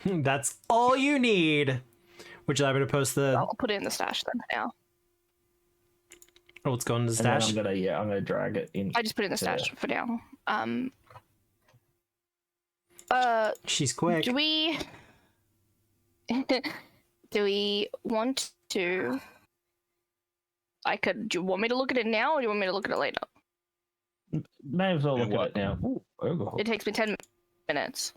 That's all you need. Which I'm going to post the... I'll put it in the stash then now. Oh, it's going to the And then stash. I'm gonna drag it in. I just put it in the stash for now. She's quick. Do we want to? Do you want me to look at it now, or do you want me to look at it later? May as well look what? at it now. Ooh, alcohol. It takes me 10 minutes.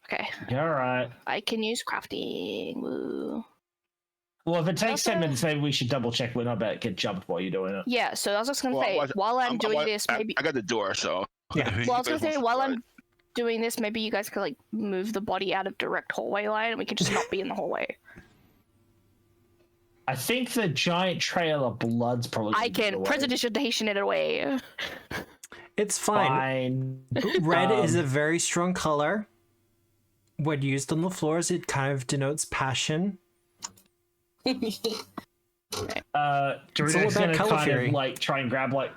Okay, All right. I can use crafting. Woo. Well, if it takes 10 Also- minutes, maybe we should double check we're not about to get jumped while you're doing it. Yeah, so I was just gonna Well, say, while I'm doing this, I maybe. got the door, so. Yeah. Well, I was gonna say, while I'm. I'm doing this, maybe you guys could like move the body out of direct hallway line, and we can just not be in the hallway. I think the giant trail of blood's probably. I gonna be can the way. presentation it away. It's fine. Red is a very strong color. When used on the floors, it kind of denotes passion. Dorita's all about gonna color kind theory. of like try and grab like.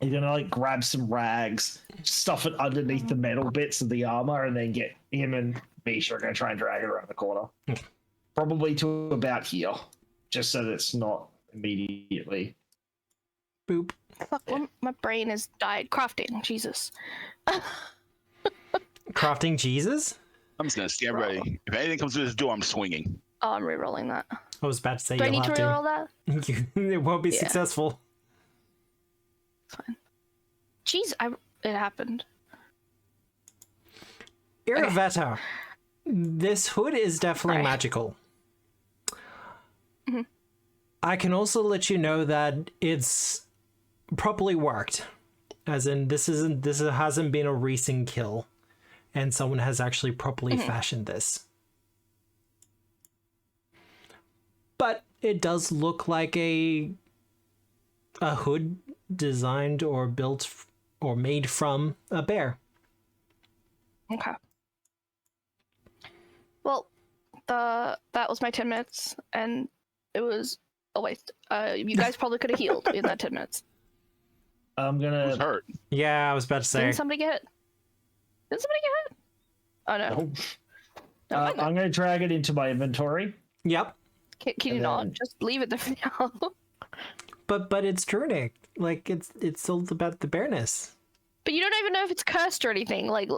He's gonna like grab some rags, stuff it underneath the metal bits of the armor, and then get him and Misha are gonna try and drag it around the corner. Probably to about here, just so that it's not immediately. Boop. Fuck, my brain has died. Crafting, Jesus. Crafting Jesus? I'm just gonna stand ready. If anything comes through this door, I'm swinging. Oh, I'm re-rolling that. I was about to say Do I you'll need to have re-roll that? It won't be Yeah. successful. Fine. Jeez, it happened. Iravetta. This hood is definitely Right. magical. Mhm. I can also let you know that it's properly worked. As in, this hasn't been a recent kill, and someone has actually properly fashioned this. But it does look like a hood designed or built or made from a bear. Okay. Well, that was my 10 minutes, and it was a waste. You guys probably could have healed in that 10 minutes. I'm Who's gonna. hurt? Yeah, I was about to say. Didn't somebody get Did somebody get hurt? Oh no. Nope. No, I know. I'm going to drag it into my inventory. Yep. Can you and not then- just leave it there for now? But it's Drunic. Like it's all about the bareness. But you don't even know if it's cursed or anything. Like,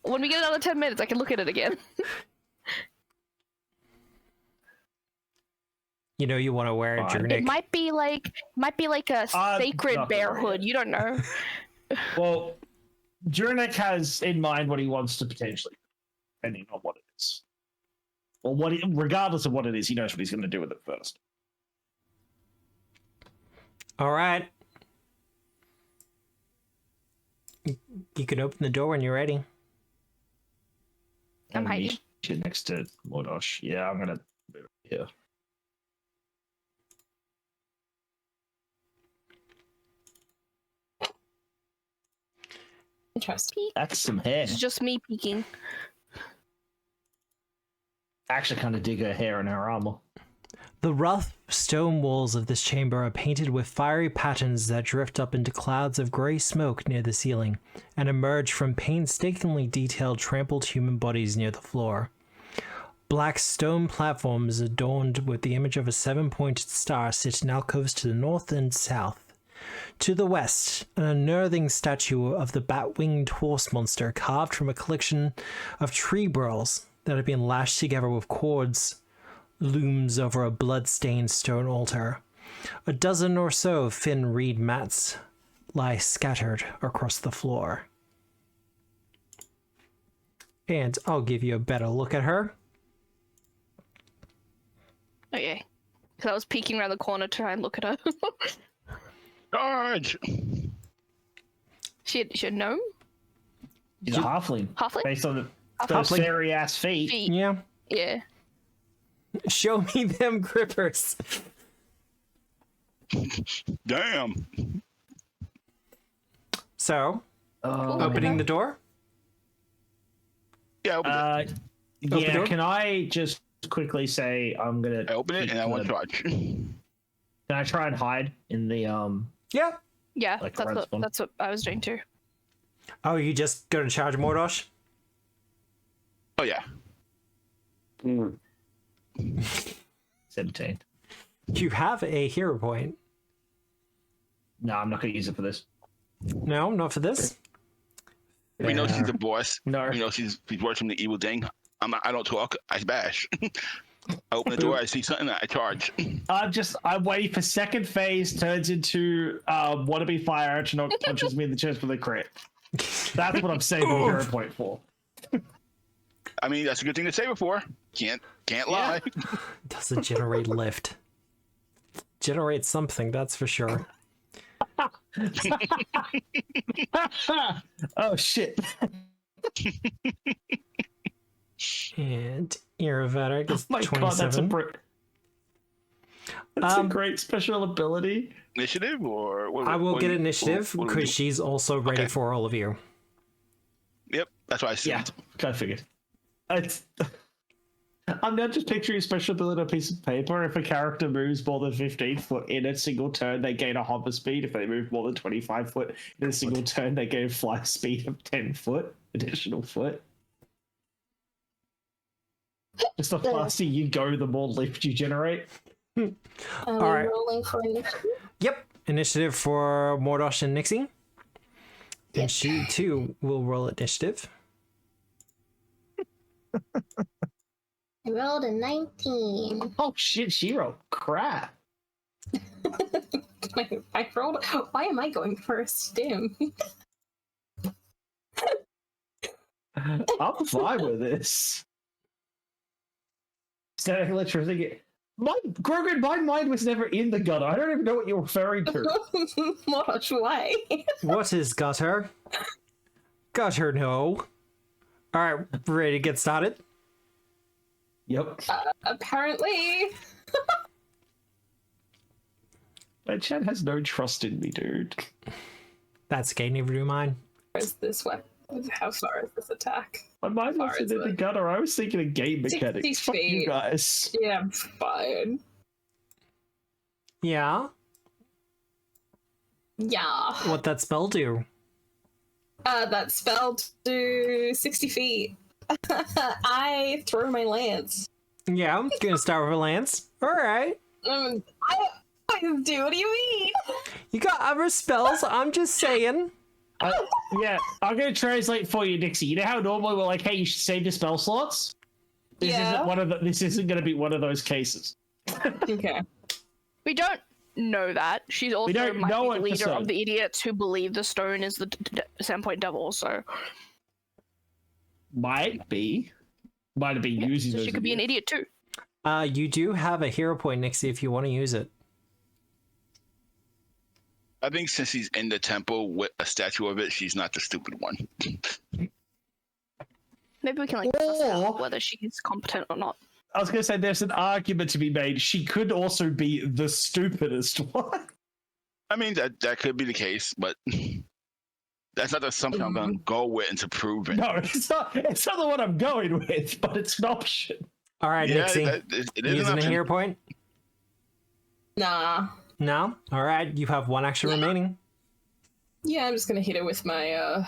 when we get another 10 minutes, I can look at it again. You know you want to wear a Fine. Drunic. It might be like a sacred not bear gonna hood. worry. You don't know. Well, Jurnek has in mind what he wants to potentially, depending on what it is. Well, regardless of what it is, he knows what he's going to do with it first. All right. You can open the door when you're ready. I'm And hiding. meet next to Mordosh. Yeah, I'm going to move it here. Interesting. That's some hair. It's just me peeking. I actually kind of dig her hair and her armor. The rough stone walls of this chamber are painted with fiery patterns that drift up into clouds of grey smoke near the ceiling and emerge from painstakingly detailed trampled human bodies near the floor. Black stone platforms adorned with the image of a seven-pointed star sit in alcoves to the north and south. To the west, an unearthing statue of the bat-winged horse monster carved from a collection of tree burls that have been lashed together with cords looms over a blood-stained stone altar. A dozen or so thin reed mats lie scattered across the floor. And I'll give you a better look at her. Okay. Because I was peeking around the corner to try and look at her. Charge! she had gnome? He's a halfling. Halfling? Based on those Halfling. fairy ass feet. Feet. Yeah. Yeah. Show me them grippers. Damn. So, Oh. opening the door? Yeah, I opened it. the Yeah, door? can I just quickly say I'm gonna I open it and I want to charge. Can I try and hide in the Yeah. Yeah, Like that's red what, spawn? that's what I was doing too. Oh, you just gonna charge Mordosh? Oh yeah. 17? You have a hero point. No, I'm not gonna use it for this. No, not for this. We know she's Fair. the boss. No. We know she's worshiping the evil thing. I don't talk. I bash. I open the door. I see something. I charge. I'm waiting for second phase turns into wannabe fire archinock punches me in the chest with a crit. That's what I'm saving the hero point for. I mean, that's a good thing to save it for. Can't lie. Doesn't generate lift. Generate something, that's for sure. Oh shit. And Iravata gets My god, that's a 27. That's a Um, great special ability. Initiative or what, I will what get do we- initiative what do we because do? she's also ready Okay. for all of you. Yep, that's what I said. Yeah, kind of figured. It's... I'm now just picturing a special ability on a piece of paper. If a character moves more than 15 foot in a single turn, they gain a hover speed. If they move more than 25 foot in a single turn, they gain a fly speed of 10 foot, additional foot. Just the faster you go, the more lift you generate. Are we Alright. rolling for initiative? Yep, initiative for Mordosh and Nixie. And she too will roll initiative. I rolled a 19. Oh shit, she rolled crap. I rolled. Why am I going first? Damn. I'm fine with this. Static electricity. Grogan, my mind was never in the gutter. I don't even know what you're referring to. Motosh, why? What is gutter? Gutter, no. Alright, ready to get started? Yep. Apparently. My chat has no trust in me, dude. That's okay, neither do mine. Where's this weapon? How far is this attack? My mind Far was in is the it? gutter. I was thinking of game 60 mechanics. Fuck you feet. guys. Yeah, I'm fine. Yeah? Yeah. What that spell do? that spell to 60 feet. I throw my lance. Yeah, I'm gonna start with a lance. All right. I always do. What do you mean? You got other spells. I'm just saying. Yeah, I'm gonna translate for you, Nixie. You know how normally we're like, "Hey, you should save your spell slots." This isn't gonna be one of those cases. Okay. We don't know that. She's also don't might know be the it for leader certain. of the idiots who believe the stone is the Sandpoint Devil, so Might have been using so those. she could be an idiots. idiot too. You do have a hero point, Nixie, if you want to use it. I think since he's in the temple with a statue of it, she's not the stupid one. Maybe we can like suss out whether she's competent or not. I was gonna say there's an argument to be made. She could also be the stupidest one. I mean, that could be the case, but that's not the assumption I'm going to go with and to prove it. No, it's not the one I'm going with, but it's an option. All right, Yeah, Nixie. it is an Using a option. hero point? Nah. No? All right, you have one action remaining. Yeah, I'm just gonna hit it with my,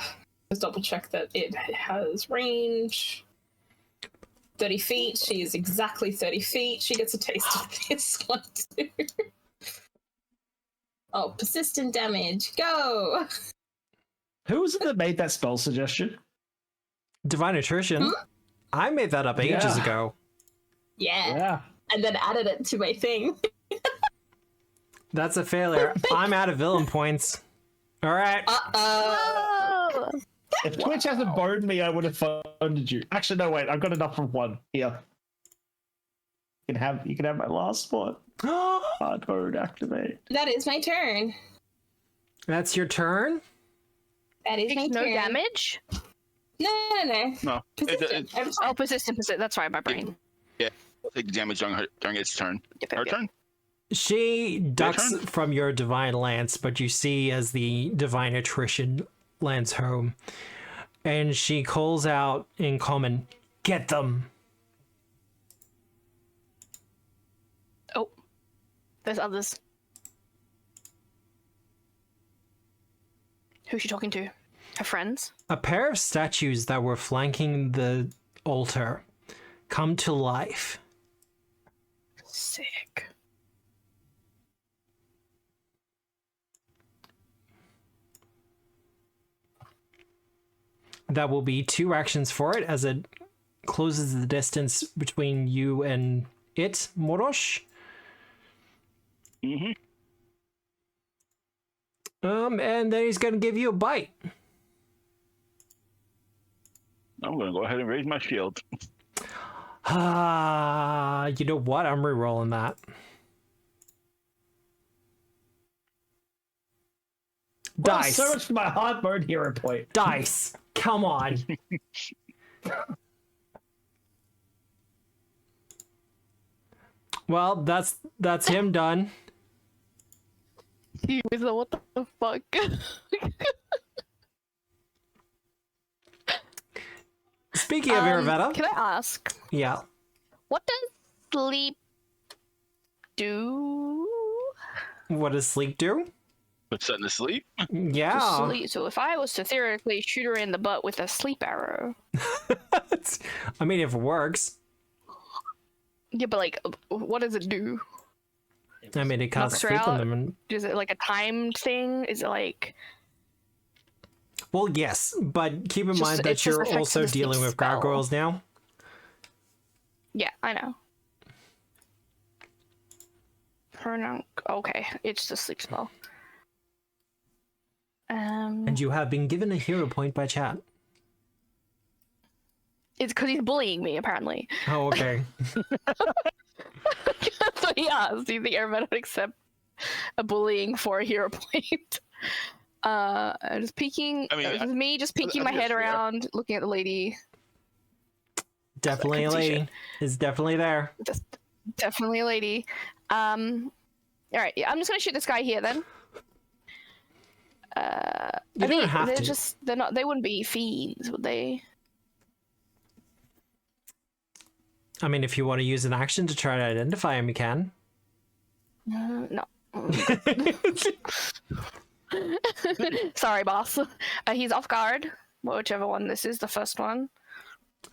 just double check that it has range. 30 feet. She is exactly 30 feet. She gets a taste of this one too. Oh, persistent damage. Go! Who was it that made that spell suggestion? Divine Attrition. I made that up ages Yeah. ago. Yeah. Yeah. And then added it to my thing. That's a failure. I'm out of villain points. All right. Oh, If Twitch hasn't boned me, I would have funded you. Actually, no, wait. I've got enough from one. Here. You can have my last one. Hard mode activate. That is my turn. That's your turn? That is my no turn. damage. No. No, Persistent. Every time. Oh, persistent. That's right, my brain. take the damage during its turn. Yep, Her yep, yep. turn? She ducks turn? from your divine lance, but you see as the divine attrition lands home, and she calls out in common, "Get them!" Oh, there's others. Who's she talking to? Her friends? A pair of statues that were flanking the altar come to life. Sick. That will be 2 actions for it as it closes the distance between you and it, Morosh. Mm-hmm. And then he's gonna give you a bite. I'm going to go ahead and raise my shield. You know what? I'm re-rolling that. Well, Dice. so much for my hard mode hero point. Dice. Come on. Well, that's him done. What the fuck? Speaking of Iravetta, Can I ask, yeah. what does sleep do? What does sleep do? Put something to sleep. Yeah. Sleep. So if I was to theoretically shoot her in the butt with a sleep arrow. I mean, if it works. Yeah, but like, what does it do? I mean, it casts Knocks her sleep on out? them. And, Is it like a timed thing? Is it like... well, yes, but keep in Just- mind it that just you're affects also the sleep dealing with spell. gargoyles now. Yeah, I know. Okay, it's the sleep spell. And you have been given a hero point by chat. It's because he's bullying me, apparently. Oh, okay. That's what he asked. Do you think everyone would accept a bullying for a hero point? I'm just peeking. I mean, This is me just peeking I my think head it's fair. around, looking at the lady. Definitely a couldn't see lady. It's definitely there. Just definitely a lady. All right, yeah, I'm just gonna shoot this guy here then. You don't have they're to. just they're not. They wouldn't be fiends, would they? I mean, if you want to use an action to try to identify him, you can. No. Sorry, boss. He's off guard. Whichever one this is, the first one.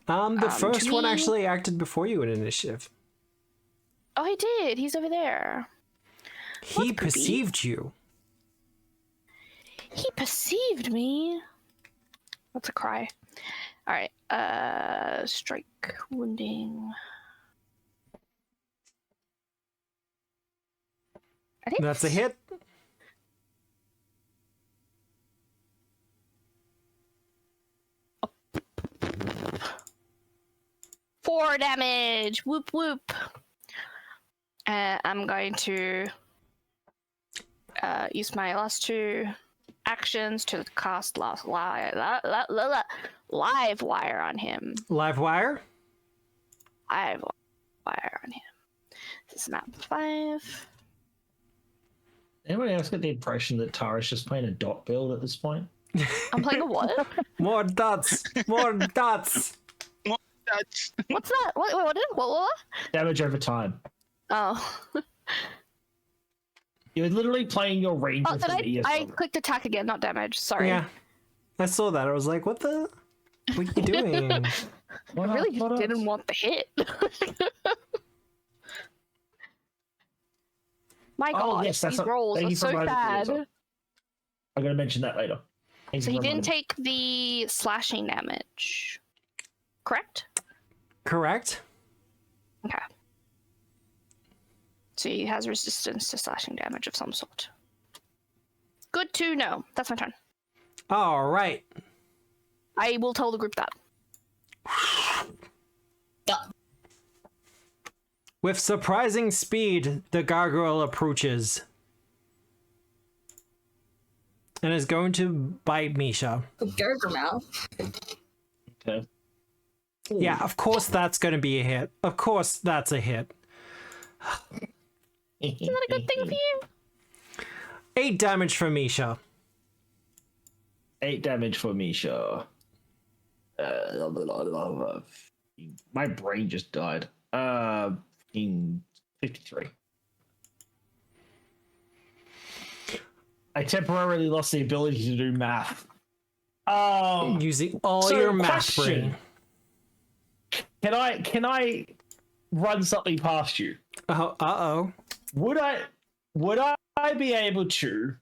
The first one me- actually acted before you in initiative. Oh, he did. He's over there. He That's perceived you. He perceived me. That's a cry. All right. Strike, wounding. I think That's a hit. Four damage. Whoop whoop. I'm going to use my last two actions to cast live wire on him. Live wire? Live wire on him. This is map 5. Anyone else get the impression that Tara's just playing a dot build at this point? I'm playing a what? More dots! More dots! That's What's that? What? Damage over time. Oh. You're literally playing your range. Oh, then I clicked attack again, not damage. Sorry. Yeah. I saw that. I was like, what the? What are you doing? I really just didn't want the hit. My God, yes, that's these rolls thank are you for so reminding me bad. as well. I'm going to mention that later. Thank So you he for didn't reminding take the slashing damage, correct? Correct? Okay. So he has resistance to slashing damage of some sort. Good to know. That's my turn. All right. I will tell the group that. With surprising speed, the gargoyle approaches and is going to bite Misha. Gurgle mouth. Okay. Yeah, of course that's going to be a hit. Of course that's a hit. Isn't that a good thing for you? 8 damage for Misha. 8 damage for Misha. My brain just died. In 53. I temporarily lost the ability to do math. Using all so your math question. brain. Can I run something past you? Uh-oh. Would I be able to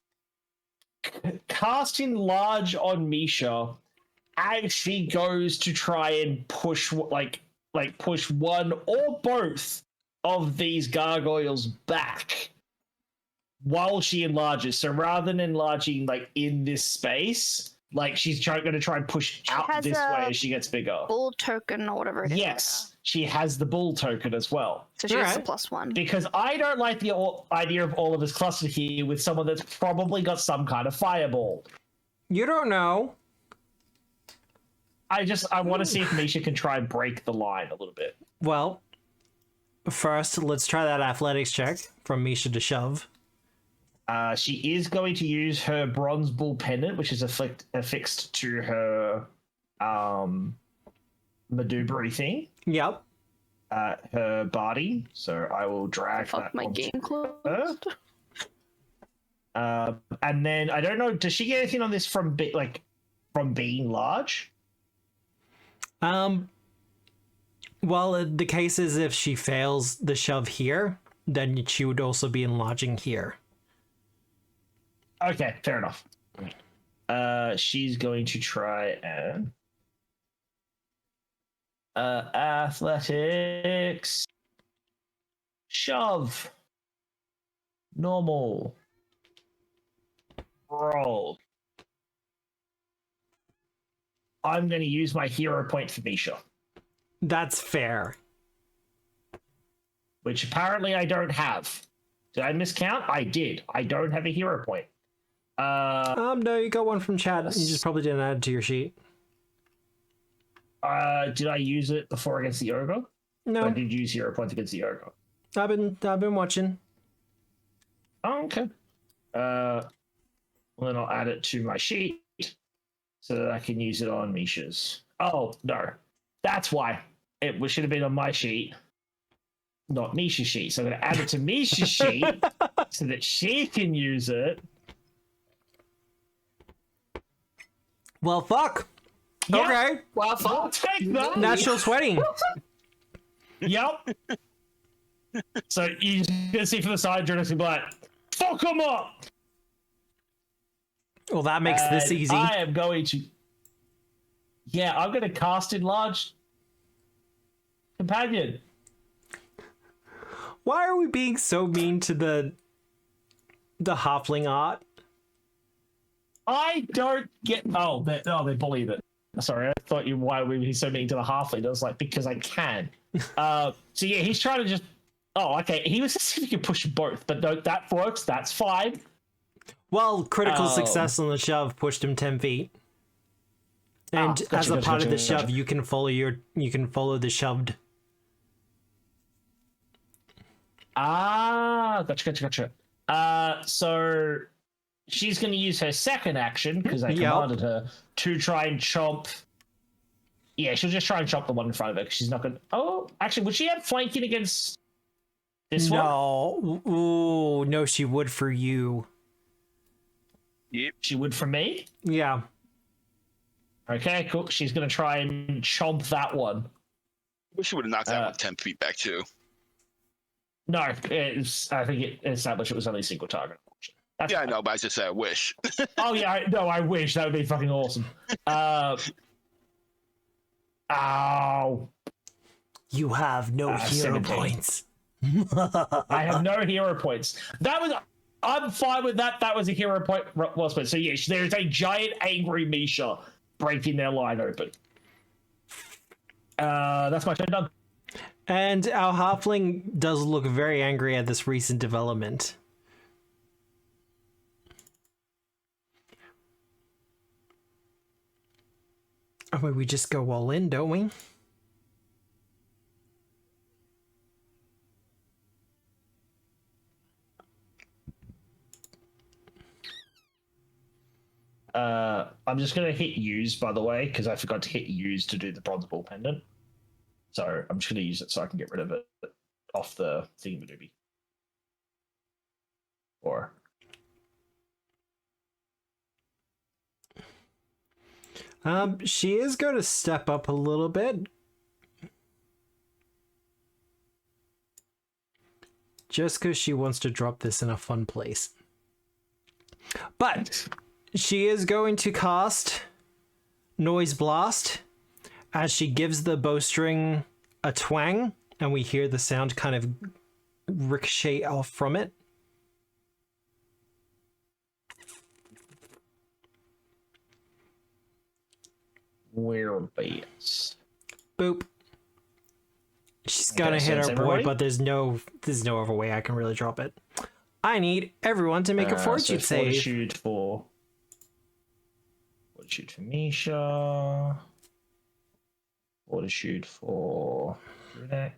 cast enlarge on Misha actually goes to try and push push one or both of these gargoyles back while she enlarges. So rather than enlarging like in this space, like she's going to try and push out has this a way as she gets bigger. Bull token or whatever it is. Yes, she has the bull token as well. So she gets the Alright. +1. Because I don't like the idea of all of us clustered here with someone that's probably got some kind of fireball. You don't know. I want to see if Misha can try and break the line a little bit. Well, first, let's try that athletics check from Misha to shove. She is going to use her bronze bull pendant, which is affixed to her Madubri thing, Yep. her body. So I will drag Fuck that my onto game closed. her. And then I don't know. Does she get anything on this from being large? Well, the case is if she fails the shove here, then she would also be enlarging here. Okay, fair enough. She's going to try and athletics shove normal roll. I'm going to use my hero point for Misha, That's fair. which apparently I don't have. Did I miscount? I did. I don't have a hero point. No, you got one from chat. You just probably didn't add it to your sheet. Did I use it before against the ogre? No, I did use hero points against the ogre. I've been watching. Oh, okay. Well, then I'll add it to my sheet so that I can use it on Misha's. Oh, no. That's why. It should have been on my sheet, not Misha's sheet. So I'm going to add it to Misha's sheet so that she can use it. Well, fuck. Yep. Okay. Wow, I'll fuck. take that. Natural 20. Yep. So you can see from the side, Jordan's gonna be like, fuck them up! Well, that makes this And easy. I am going to... Yeah, I'm gonna cast Enlarged Companion. Why are we being so mean to the halfling art? I don't get... they bullied it. Sorry, I thought why would we be so mean to the halfling? I was like, because I can. So yeah, he's trying to just... Oh, okay. He was just see if he could push both, but no, that works. That's fine. Well, critical success on the shove pushed him 10 feet. And as a part of the shove, you can follow the shoved. Gotcha. So she's going to use her second action because I commanded her to try and chomp. Yeah, she'll just try and chomp the one in front of her because she's not going to... Oh, actually, would she have flanking against this one? No. Ooh, no, she would for you. Yep. She would for me? Yeah. Okay, cool. She's going to try and chomp that one. Wish you would have knocked that one 10 feet back, too. No, I think it established it was only a single target. That's Yeah, fine. I know, but I just said I wish. Oh, yeah, I wish. That would be fucking awesome. Ow. You have no hero 17. points. I have no hero points. I'm fine with that. That was a hero point. So yes, there is a giant angry Misha breaking their line open. That's my turn done. And our halfling does look very angry at this recent development. I mean, we just go all in, don't we? I'm just going to hit use, by the way, because I forgot to hit use to do the bronze ball pendant. So I'm just going to use it so I can get rid of it off the thingy-madoobie. Or... She is going to step up a little bit. Just because she wants to drop this in a fun place. But she is going to cast Noise Blast as she gives the bowstring a twang, and we hear the sound kind of ricochet off from it. Whereabouts? Boop. She's gonna hit her boy, but there's no other way I can really drop it. I need everyone to make a fortitude save. Fortitude for Misha. Fortitude for Runek.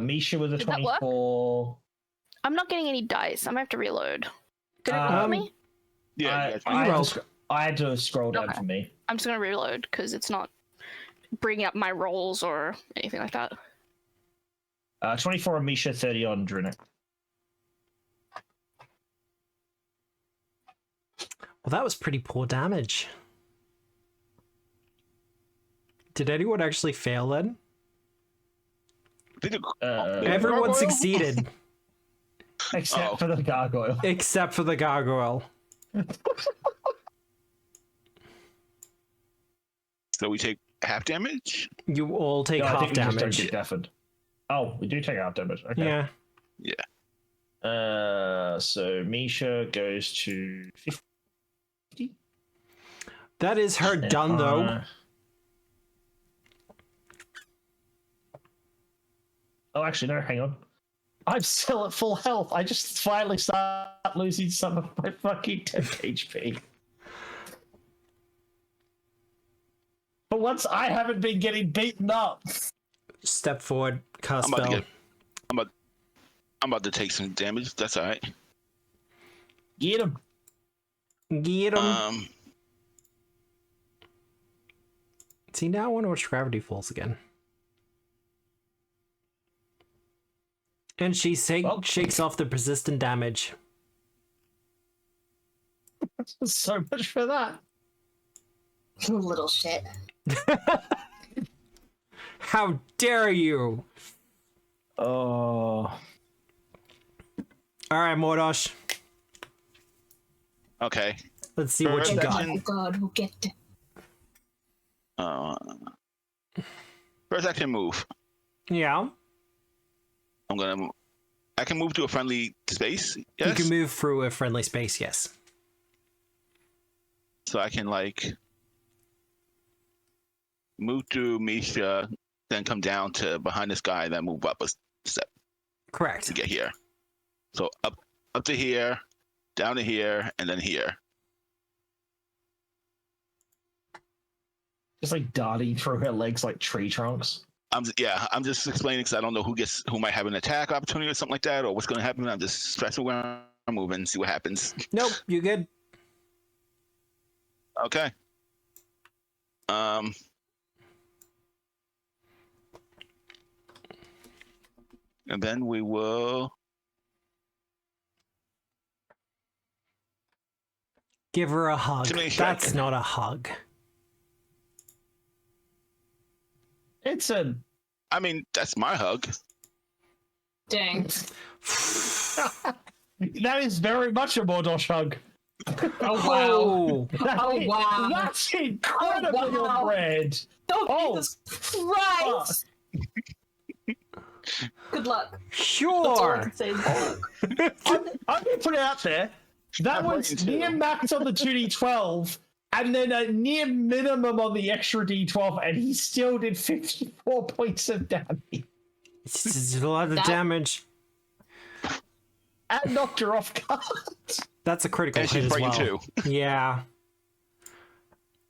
Misha with a Did that work? 24. I'm not getting any dice. I'm gonna have to reload. Did it roll me? Yeah, I had to scroll down for me. I'm just gonna reload because it's not bringing up my rolls or anything like that. 24 on Misha, 30 on Drunik. Well, that was pretty poor damage. Did anyone actually fail then? Everyone succeeded. Except for the gargoyle. Except for the gargoyle. So we take half damage? You all take I half think we just don't damage. get deafened. Oh, we do take half damage. Okay. Yeah. So Misha goes to 50. That is her done, though. Oh, actually, no, hang on. I'm still at full health. I just finally start losing some of my fucking 10 HP. But once I haven't been getting beaten up. Step forward, cast spell. I'm about to take some damage. That's all right. Get him. Get him. See, now I wonder which gravity falls again. And she shakes off the persistent damage. So much for that. Little shit. How dare you? Oh. All right, Mordosh. Okay. Let's see what you got. Oh God, we'll get to... First action move. Yeah. I can move to a friendly space. Yes. You can move through a friendly space, yes. So I can move through Misha, then come down to behind this guy, then move up a step Correct. to get here. So up to here, down to here, and then here. Just like darting through her legs like tree trunks. I'm just explaining because I don't know who might have an attack opportunity or something like that, or what's going to happen. I'm just stressing where I'm moving, see what happens. Nope, you good. Okay. And then we will Give her a hug. Timmy That's Shrek. not a hug. It's a... I mean, that's my hug. Dang. That is very much a Mordosh hug. Oh wow. Oh, Oh wow. That's incredibly Oh, wow. on brand. Oh, Jesus Christ. Good luck. That's all I sure. can say. Good luck. I'm going to put it out there. That I'm was waiting near too. max on the 2d12, and then a near minimum on the extra d12, and he still did 54 points of damage. It's a lot of That- damage. And knocked her off guard. That's a critical And hit she's as well. frightened too. Yeah.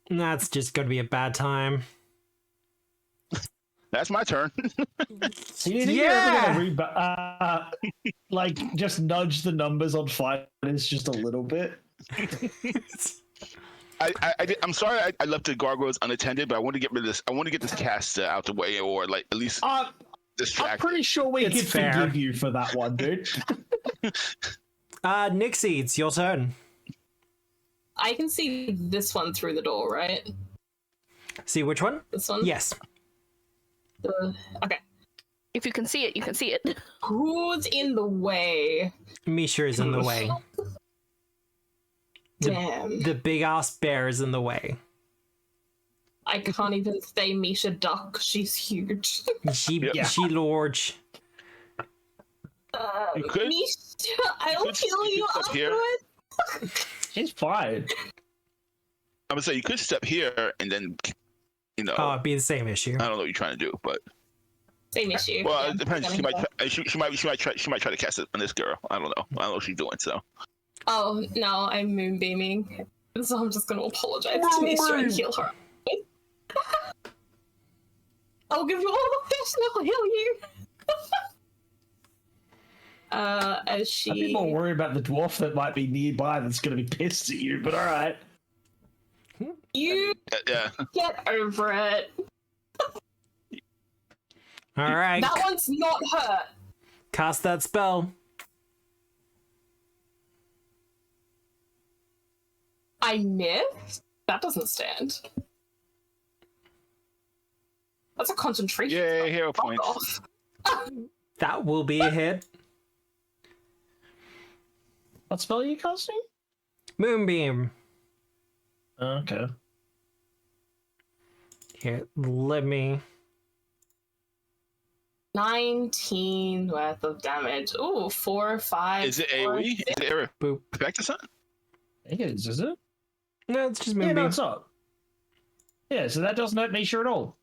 That's just going to be a bad time. That's my turn. So you think you're ever gonna like just nudge the numbers on fighters just a little bit? I'm sorry I left the gargoyles unattended, but I want to get rid of this. I want to get this cast out the way, or like at least I'm distract. pretty sure we It's can fair. forgive you for that one, dude. Nixie, it's your turn. I can see this one through the door, right? See which one? This one? Yes. Okay. If you can see it, you can see it. Who's in the way? Misha is in the way. Damn. The big ass bear is in the way. I can't even say Misha Duck. She's huge. She Yeah. she large. You could- Misha, I'll could- kill you you could step here. afterwards. She's fine. I'm gonna say you could step here and then, Oh, it'd be the same issue. I don't know what you're trying to do, but Same issue. well, Yeah, it depends. gonna She might, go. she might try to cast it on this girl. I don't know. I don't know what she's doing. So Oh, no, I'm moonbeaming. So I'm just gonna apologize to Misha and heal her. I'll give you all the fish and I'll heal you. As I'd be she... more worried about the dwarf that might be nearby that's going to be pissed at you, but alright. You yeah. get over it. All right. That one's not hurt. Cast that spell. I missed? That doesn't stand. That's a concentration. Yay, hero Fuck points. off. That will be a hit. What spell are you casting? Moonbeam. Okay. Here, let me. 19 worth of damage. Ooh, 4, 5. Is it 4, AoE? Is it area Boop. effect or something? It is it? No, it's just Yeah, moonbeam. no, it's not. Yeah, so that doesn't hurt Misha at all.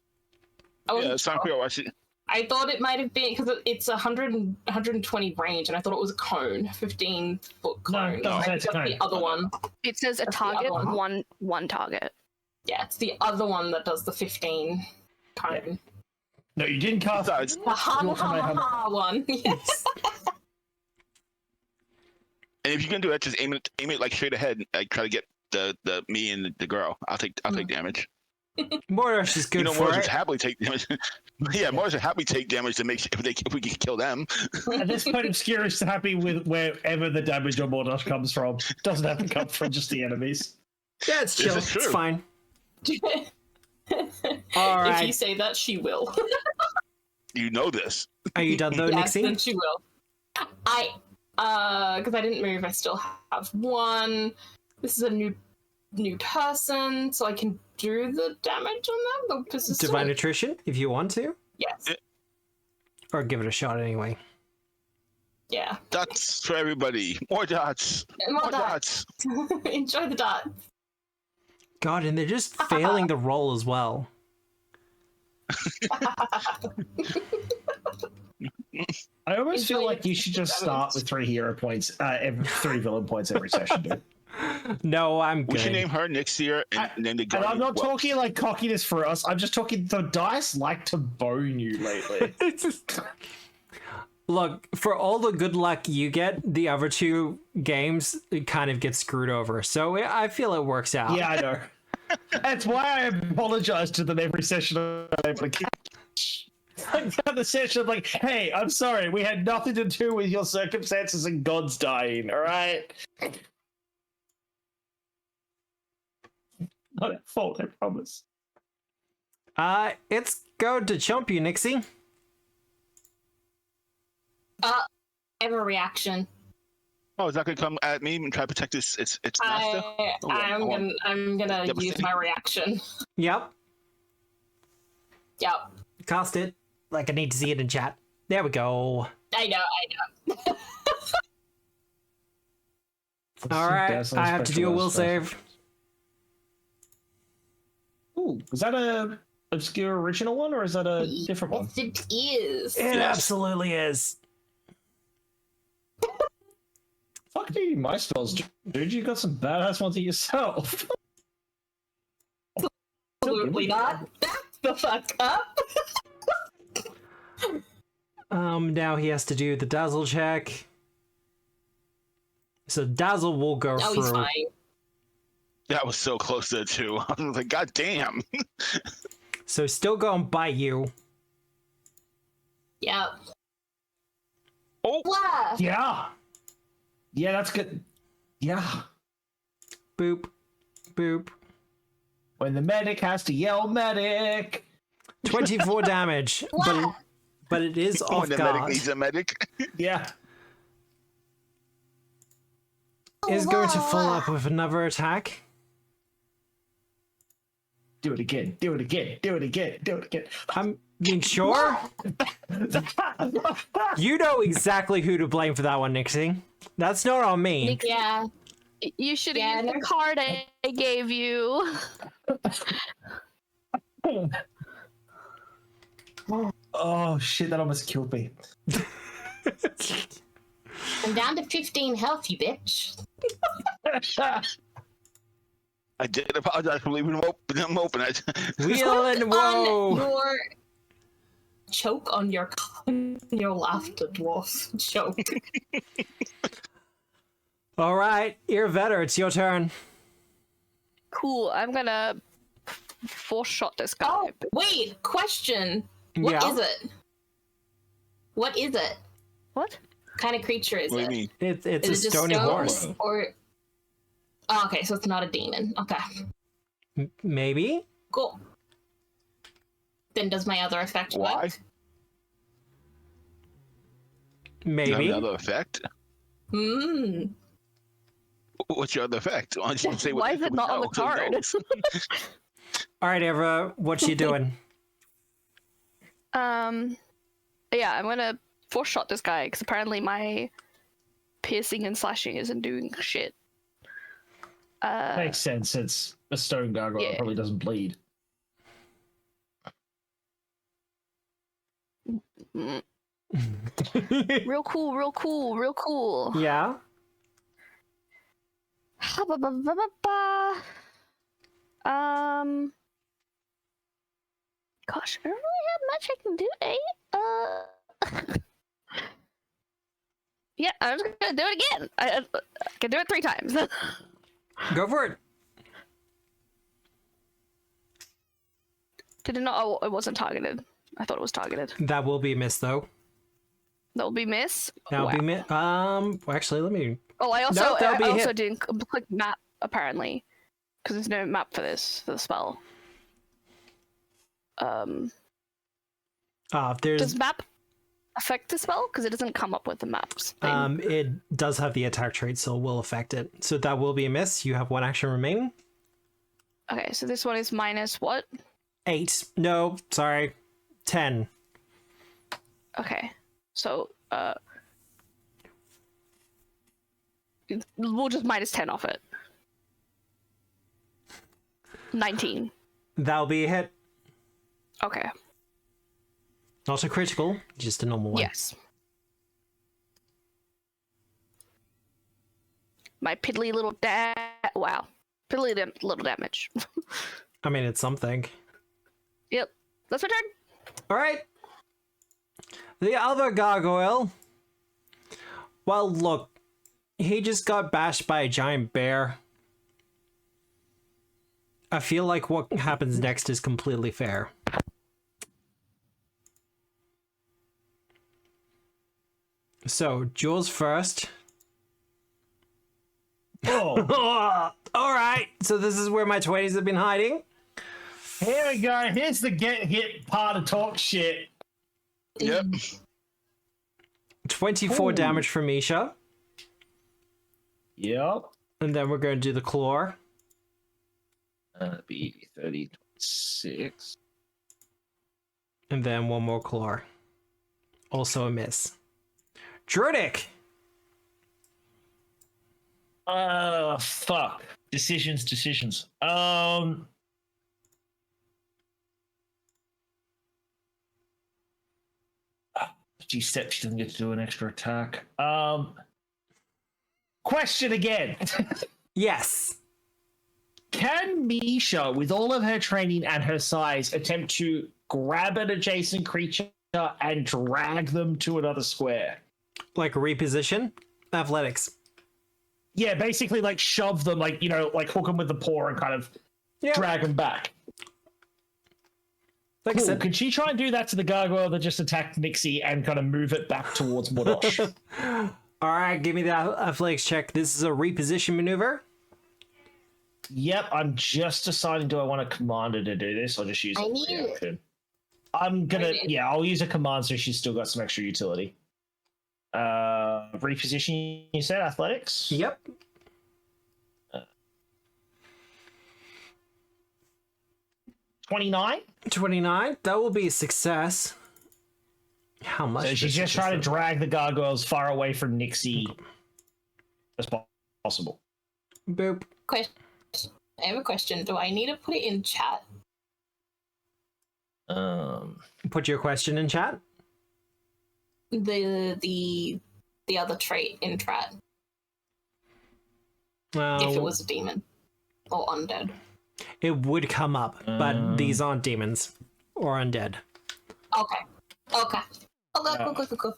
Yeah, it's time for you. Watch it. I thought it might have been because it's 120 range, and I thought it was a cone, 15-foot cone. it doesn't say it's a That's the cone. other one. It says a That's the other target, one. one target. Yeah, it's the other one that does the 15 cone. No, you didn't cast Besides, The ha Your ha Kamehameha. ha one. Yes. and if you can do that, just aim it like straight ahead. Like try to get the me and the girl. I'll take damage. Mordosh is good for Morris would it. happily take damage. Yeah, Morris would happily take damage to make sure if we can kill them. At this point, Obscura is happy with wherever the damage on Mordosh comes from. Doesn't have to come from just the enemies. Yeah, it's chill. is true. It's fine. All right. If you say that, she will. You know this. Are you done though, Yes, Nixie? then she will. Because I didn't move, I still have one. This is a new person, so I can do the damage on them. The persistent. Divine attrition, if you want to, Yes. or give it a shot anyway. Yeah. Dots for everybody. More dots. More dots. Enjoy the dots. God, and they're just failing the roll as well. I almost feel Enjoy like you should just start with 3 hero points, 3 villain points every session, dude. No, I'm good. We should name her Nixie and name the And guardian. I'm not Welch. talking like cockiness for us. I'm just talking the dice like to bone you lately. Look, for all the good luck you get, the other 2 games kind of get screwed over. So I feel it works out. Yeah, I know. That's why I apologize to them every session. The session, I'm like, hey, I'm sorry, we had nothing to do with your circumstances and God's dying, alright? Not at fault, I promise. It's go to chump you, Nixie. I have a reaction. Oh, is that gonna come at me and try to protect its master? I'm gonna use my reaction. Yep. Yep. Cast it. Like I need to see it in chat. There we go. I know. All right, I have to do a will save. Ooh, is that a obscure original one or is that a different one? Yes, it is. It absolutely is. Fuck do you my spells, dude. You got some badass ones yourself. Absolutely not. Back the fuck up. Now he has to do the dazzle check. So dazzle will go Oh, he's through. fine. That was so close to the 2. I was like, God damn. So still going by you. Yep. Oh, Blah. Yeah. Yeah, that's good. Yeah. Boop. Boop. When the medic has to yell medic. 24 damage. But it is off when the medic guard. needs a medic. Yeah. Is going to follow up with another attack. Do it again. Do it again. Do it again. Do it again. I mean, sure. You know exactly who to blame for that one, Nixie. That's not on me. Yeah. You should Yeah, have used the card I gave you. Oh shit, that almost killed me. I'm down to 15 health, you bitch. I did apologize for leaving them open. Wheel and On whoa. your choke on your laughter, dwarf. Choke. All right, Irvetter, it's your turn. Cool. I'm gonna force shot this guy. Oh, wait. Question. What is it? What is it? What? What kind of creature is What do it? you mean? It's Is a it just stony stone horse. or? Oh, okay, so it's not a demon. Okay, Maybe? cool. Then does my other effect Why? work? Maybe. Another effect? Hmm. What's your other effect? Why don't you say Why is it not on the card? All right, Eva, what you doing? Yeah, I'm gonna force shot this guy because apparently my piercing and slashing isn't doing shit. Makes sense. It's a stone gargoyle. It Yeah. probably doesn't bleed. Mm. Real cool, real cool, real cool. Yeah? Ha-ba-ba-ba-ba-ba. Gosh, I don't really have much I can do, yeah, I'm just gonna do it again. I can do it 3 times. Go for it. Did it not? Oh, it wasn't targeted. I thought it was targeted. That will be a miss, though. That will be miss. That will Wow. be miss. Actually, let me. Oh, I also Nope, that'll be I a also hit. didn't click map apparently, because there's no map for the spell. There's. Does map affect the spell? Because it doesn't come up with the maps thing. It does have the attack trait, so it will affect it. So that will be a miss. You have 1 action remaining. Okay, so this one is minus what? 8. No, sorry. 10. Okay, so we'll just minus 10 off it. 19. That'll be a hit. Okay. Not a critical, just a normal one. Yes. My piddly little wow. Piddly little damage. I mean, it's something. Yep. That's my turn. All right. The other gargoyle. Well, look. He just got bashed by a giant bear. I feel like what happens next is completely fair. So, Jules first. Oh, All right. So this is where my 20s have been hiding. here we go. Here's the get hit part of talk shit. Yep. 24 Ooh. damage from Misha. Yep. And then we're going to do the claw. Be 36. And then one more claw. Also a miss. Druidic! Fuck. Decisions. G-step, she doesn't get to do an extra attack. Question again. Yes. Can Misha, with all of her training and her size, attempt to grab an adjacent creature and drag them to another square? Like reposition? Athletics. Yeah, basically like shove them, like, you know, like hook them with the paw and kind of drag them back. Like I Cool. said, Can she try and do that to the gargoyle that just attacked Nixie and kind of move it back towards Mordosh? alright, give me that athletics check. This is a reposition maneuver. Yep, I'm just deciding, do I want a commander to do this or just use I a need- reaction? I'm gonna, yeah, I'll use a command so she's still got some extra utility. Reposition, you said, athletics? Yep. 29? 29. That will be a success. How much? So she's just trying to drag the gargoyles far away from Nixie as possible. Boop. Question. I have a question. Do I need to put it in chat? Put your question in chat. The other trait in chat. If it was a demon or undead. It would come up, but these aren't demons or undead. Okay. Okay. Cool.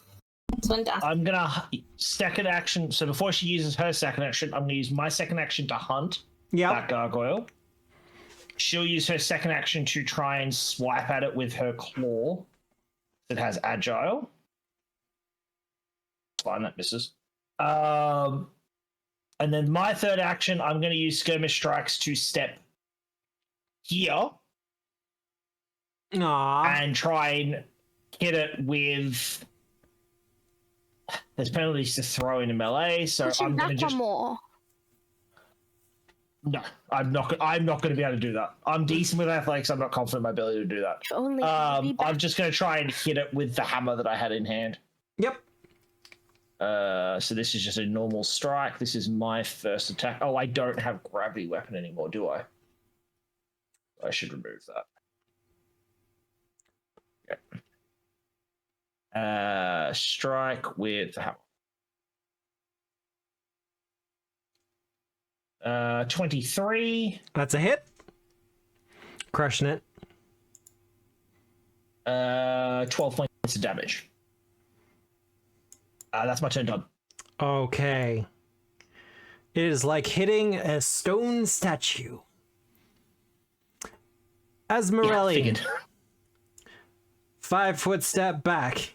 So I'm down. I'm gonna second action. So before she uses her second action, I'm gonna use my second action to hunt that Yep. gargoyle. She'll use her second action to try and swipe at it with her claw that has agile. Fine, that misses. And then my third action, I'm going to use skirmish strikes to step here Aww. and try and hit it with. There's penalties to throw in a melee, so Push him I'm going back to just. one more. No, I'm not going to be able to do that. I'm decent with athletics. I'm not confident in my ability to do that. If only he'd be back. I'm just going to try and hit it with the hammer that I had in hand. Yep. So this is just a normal strike. This is my first attack. Oh, I don't have gravity weapon anymore, do I? I should remove that. Okay. Strike with the hammer. 23. That's a hit. Crushing it. 12 points of damage. That's my turn done. Okay. It is like hitting a stone statue. Asmorelli, figured. 5-foot step back.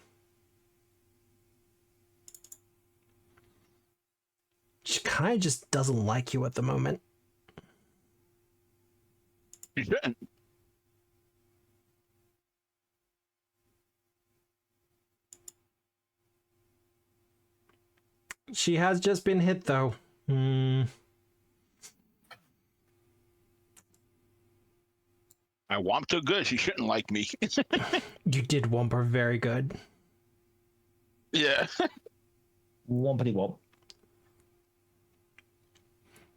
She kind of just doesn't like you at the moment. You shouldn't. She has just been hit, though. I whomped her good. She shouldn't like me. You did whomp her very good. Yeah. Wompity womp.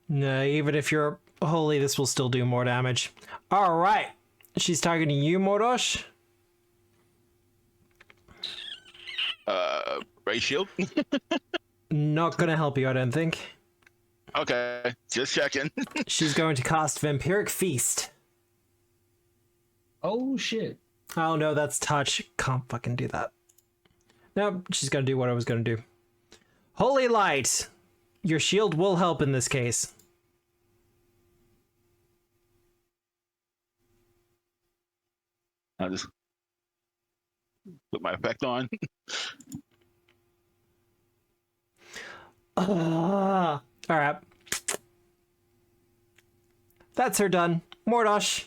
No, even if you're holy, this will still do more damage. All right. She's targeting you, Mordosh. Ray shield. Not gonna help you, I don't think. Okay, just checking. She's going to cast Vampiric Feast. Oh shit. Oh no, that's touch. Can't fucking do that. Nope, she's gonna do what I was gonna do. Holy Light! Your shield will help in this case. I'll just put my effect on. Alright. That's her done. Mordosh.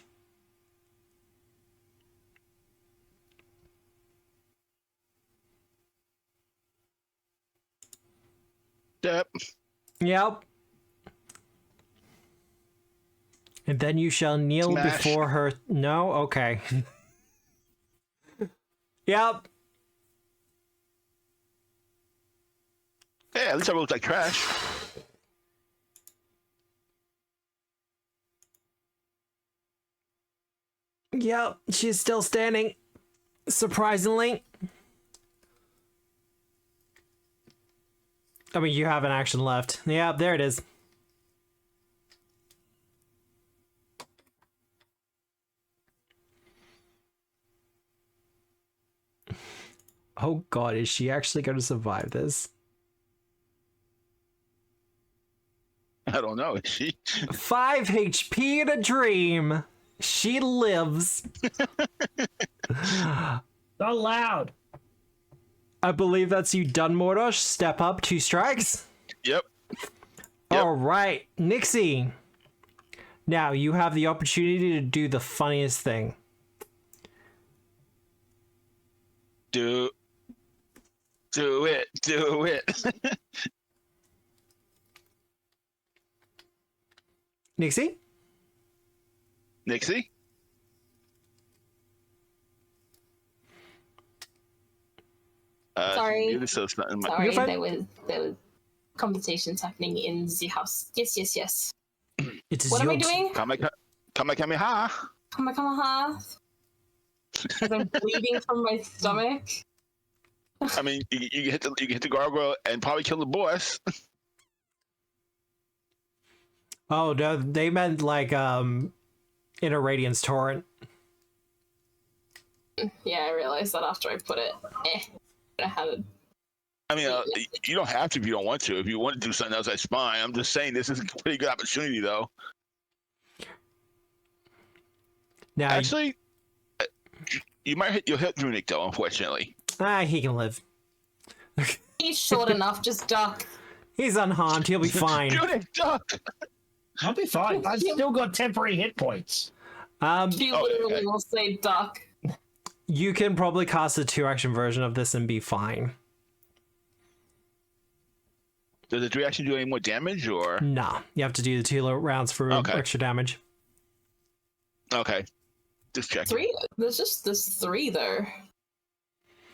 Yep. Yep. And then you shall kneel Smash. before her. No? Okay. Yep. Hey, at least I look like trash. Yep. She's still standing. Surprisingly. I mean, you have an action left. Yeah, there it is. Oh god, is she actually going to survive this? I don't know. Is she? 5 HP in a dream. She lives. Not loud. I believe that's you done, Mordosh. Step up, 2 strikes. Yep. All right, Nixie. Now you have the opportunity to do the funniest thing. Do it. Do it. Nixie? Nixie? Sorry. muted, so it's not in my- Sorry, You're fine. there was conversations happening in the house. Yes. It is What am I your doing? Kamehameha. Kamehameha. Because I'm bleeding from my stomach. I mean, you can hit the gargoyle and probably kill the boss. Oh no, they meant like Inner Radiance Torrent. Yeah, I realized that after I put it. I had it. I mean, you don't have to if you don't want to. If you want to do something else, that's fine. I'm just saying this is a pretty good opportunity, though. Now, Actually, you'll hit Runic, though, unfortunately. he can live. He's short enough, just duck. He's unharmed. He'll be fine. Runic, duck! I'll be fine. I've still got temporary hit points. She literally will say duck. You can probably cast a 2-action version of this and be fine. Does the 3-action do any more damage, or? Nah, you have to do the 2 rounds for extra damage. Okay. Just checking. 3? There's 3 there.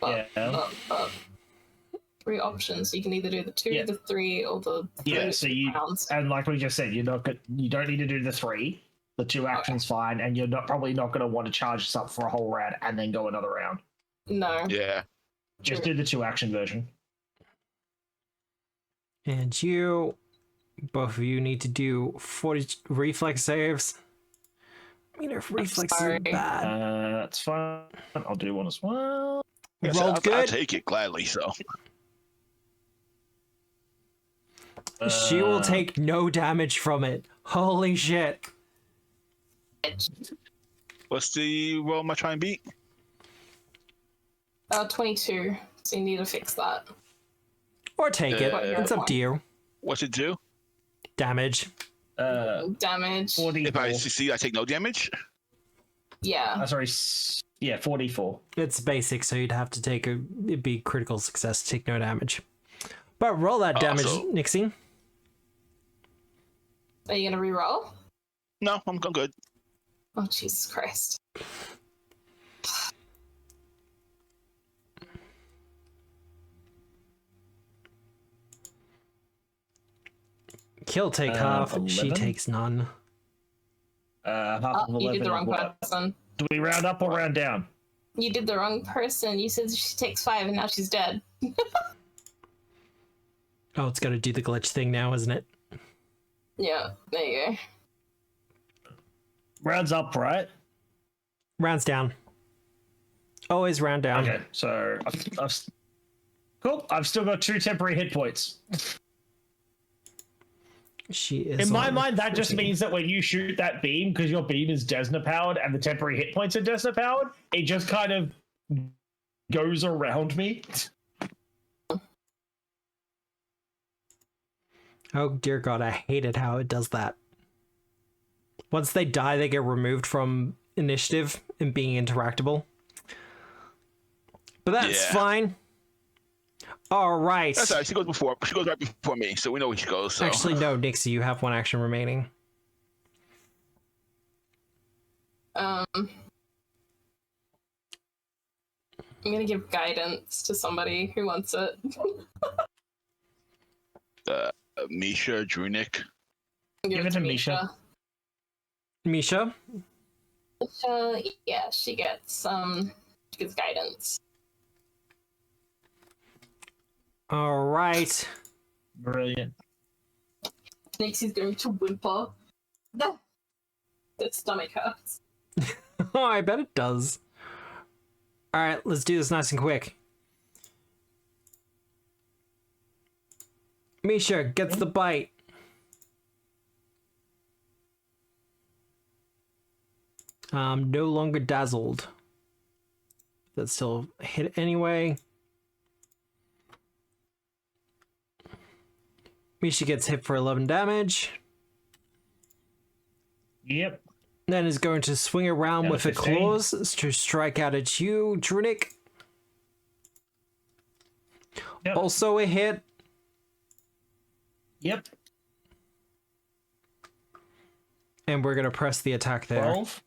But, Yeah. 3 options. You can either do the 2, Yeah. the 3, or the 3 Yeah, so you rounds. and like we just said, you don't need to do the 3. The 2 actions fine, and you're probably not going to want to charge this up for a whole round and then go another round. No. Yeah. Just do the 2 action version. And both of you need to do 40 reflex saves. I mean, if reflex sorry. is bad. That's fine. I'll do one as well. Yes, Rolled I'll good. take it gladly, so. She will take no damage from it. Holy shit. What's the roll am I trying to beat? 22. So you need to fix that. Or take it. Yeah. It's up to you. What's it do? Damage. Damage. 44. If I succeed, I take no damage? Yeah. Sorry. Yeah, 44. It's basic, so you'd have to take it'd be critical success to take no damage. But roll that damage, Nixie. Are you gonna re-roll? No, I'm good. Oh, Jesus Christ. He'll take half, 11? she takes none. Half of 11 You did the wrong what? person. Do we round up or round down? You did the wrong person. You said she takes 5 and now she's dead. Oh, it's got to do the glitch thing now, isn't it? Yeah, there you go. Rounds up, right? Rounds down. Always round down. Okay, so cool. I've still got 2 temporary hit points. She is. In my on mind, that just 14. means that when you shoot that beam, because your beam is Desna powered and the temporary hit points are Desna powered, it just kind of goes around me. Oh dear God, I hated how it does that. Once they die, they get removed from initiative and being interactable. But that's Yeah. fine. All right. That's all right. She goes right before me, so we know where she goes. So. Actually, no, Nixie, you have one action remaining. I'm gonna give guidance to somebody who wants it. Misha, Drunic. Give it to Misha. Misha? Yeah, she gets guidance. All right. Brilliant. Nixie's going to whimper. The stomach hurts. Oh, I bet it does. All right, let's do this nice and quick. Misha gets the bite. No longer dazzled. That's still a hit anyway. Misha gets hit for 11 damage. Yep. Then is going to swing around Down with to a 15. claws to strike out at you, Drunic. Yep. Also a hit. Yep. And we're going to press the attack there. 12.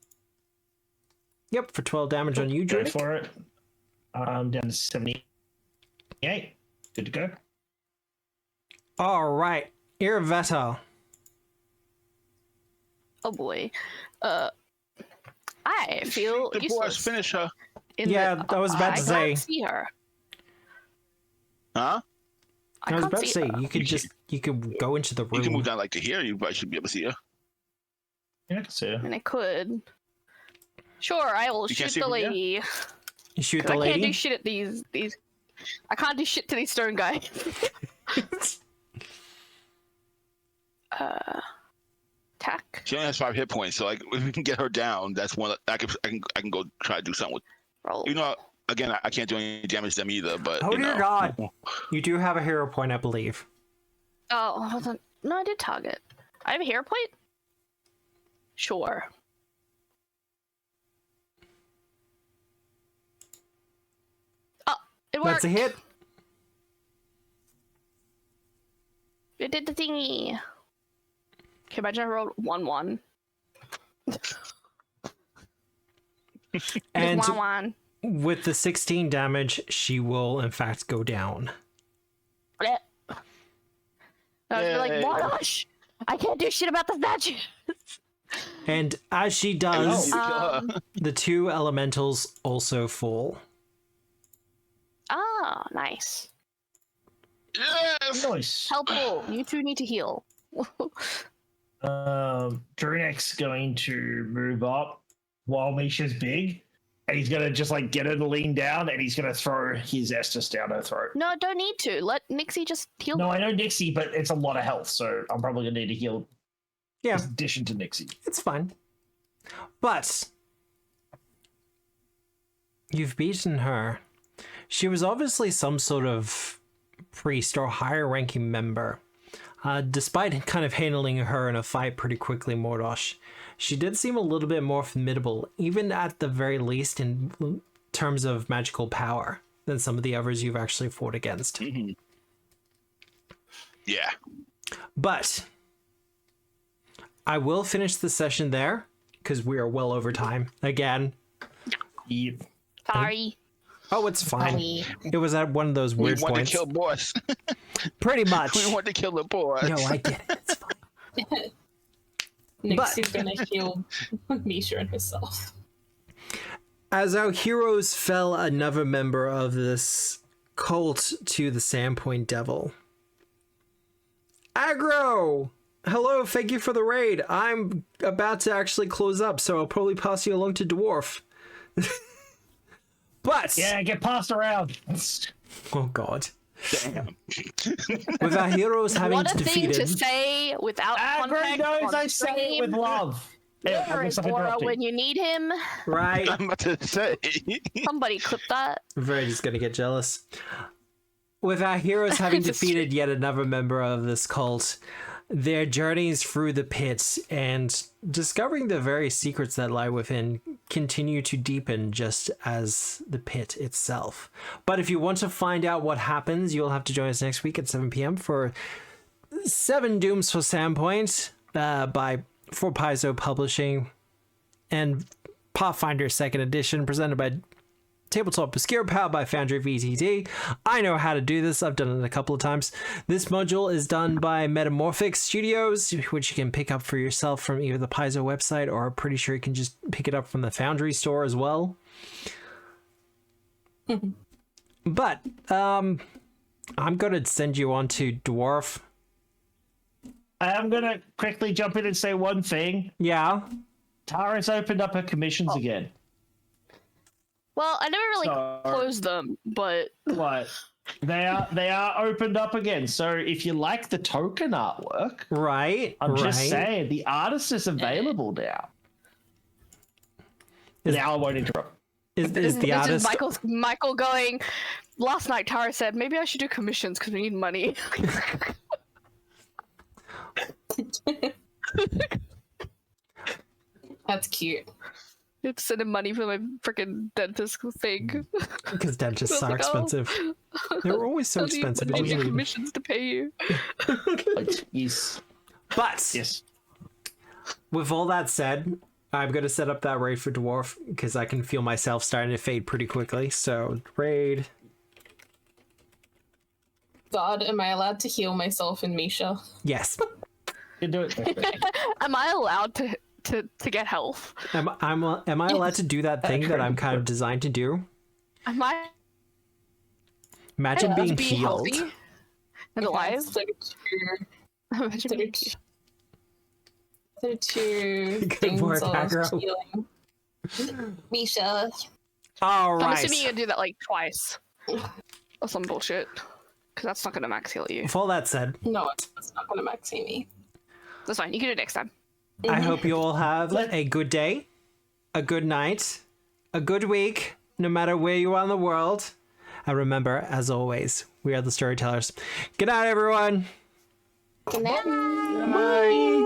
Yep, for 12 damage on you, Go Drunic. for it. I'm down to 78. Good to go. All right, Irveta. Oh boy. I feel The boss, useless. finish her. Yeah, I was about to say. I can't see her. Huh? I was can't about to see say, her. you could go into the You can move room. down like to here. You probably should be able to see her. Yeah, I can see her. I mean, I could. Sure, I will You can't shoot see the from here? lady. You shoot 'Cause the I can't do lady. shit at these. I can't do shit to these stone guys. Attack. She only has 5 hit points, so like if we can get her down, that's one I can go try to do something with. Roll. You know, again, I can't do any damage to them either. But Oh you dear know. God. You do have a hero point, I believe. Oh, hold on. No, I did target. I have a hero point? Sure. Oh, it worked. That's a hit. It did the thingy. Okay, imagine I rolled 1-1. And 1-1. with the 16 damage, she will in fact go down. I was like, Yay. gosh, I can't do shit about the statue. And as she does, Oh. the 2 elementals also fall. Ah, nice. Yes. Nice. Helpful. You two need to heal. Drunic's going to move up while Misha's big, and he's gonna just like get her to lean down, and he's gonna throw his Estus down her throat. No, don't need to. Let Nixie just heal. No, I know Nixie, but it's a lot of health, so I'm probably gonna need to heal Yeah, in addition to Nixie. it's fine. But You've beaten her. She was obviously some sort of priest or higher ranking member. Despite kind of handling her in a fight pretty quickly, Mordosh, she did seem a little bit more formidable, even at the very least in terms of magical power, than some of the others you've actually fought against. Mm-hmm. Yeah. But I will finish the session there, because we are well over time again. Yep. Sorry. Oh, it's fine. It was at one of those weird We want points. to kill boss. Pretty much. We want to kill the boss. No, I get it. It's fine. Next, he's gonna heal Misha and herself. As our heroes fell another member of this cult to the Sandpoint Devil. Aggro! Hello, thank you for the raid. I'm about to actually close up, so I'll probably pass you along to Dwarf. But... Yeah, get passed around. Oh, God. Damn. With our heroes having What a thing defeated... to say without Agro context knows on I say it with stream. love. Yeah, I Where guess is I'm Bora interrupting. when you need him? Right. I'm about to say. Somebody clip that. Verdi's gonna get jealous. With our heroes having Just- defeated yet another member of this cult, their journeys through the pits and discovering the very secrets that lie within continue to deepen just as the pit itself. But if you want to find out what happens, you'll have to join us next week at 7 p.m. for 7 Dooms for Sandpoint for Paizo Publishing and Pathfinder 2nd Edition presented by Tabletop Obscura, powered by Foundry VTT. I know how to do this. I've done it a couple of times. This module is done by Metamorphic Studios, which you can pick up for yourself from either the Paizo website, or I'm pretty sure you can just pick it up from the Foundry store as well. But I'm going to send you on to Dwarf. I'm gonna quickly jump in and say one thing. Yeah. Tara's opened up her commissions again. Well, I never really So- closed them, but What? They are opened up again. So if you like the token artwork, Right. I'm right. just saying the artist is available now. Is- Now I won't interrupt. Is the it's artist... just Michael going. Last night, Tara said maybe I should do commissions because we need money. That's cute. You have to send him money for my freaking dentist thing. Because dentists I are was like, oh. expensive. They're always so I need expensive. money It and doesn't even- commissions to pay you. Yes. But Yes. with all that said, I'm going to set up that raid for Dwarf because I can feel myself starting to fade pretty quickly. So, raid. God, am I allowed to heal myself and Misha? Yes. You do it. Am I allowed to get health? Am I allowed to do that thing that I'm kind of designed to do? Am I Imagine allowed to being be healed. healthy and alive? 32, Imagine being 32 Good things work, of Aggro. healing. Misha. All I'm right. assuming you do that like twice. Or some bullshit. Because that's not going to max heal you. With all that said, No, it's not gonna max me. That's fine. You can do it next time. I hope you all have a good day, a good night, a good week, no matter where you are in the world. And remember, as always, we are the storytellers. Good night, everyone. Good night. Bye.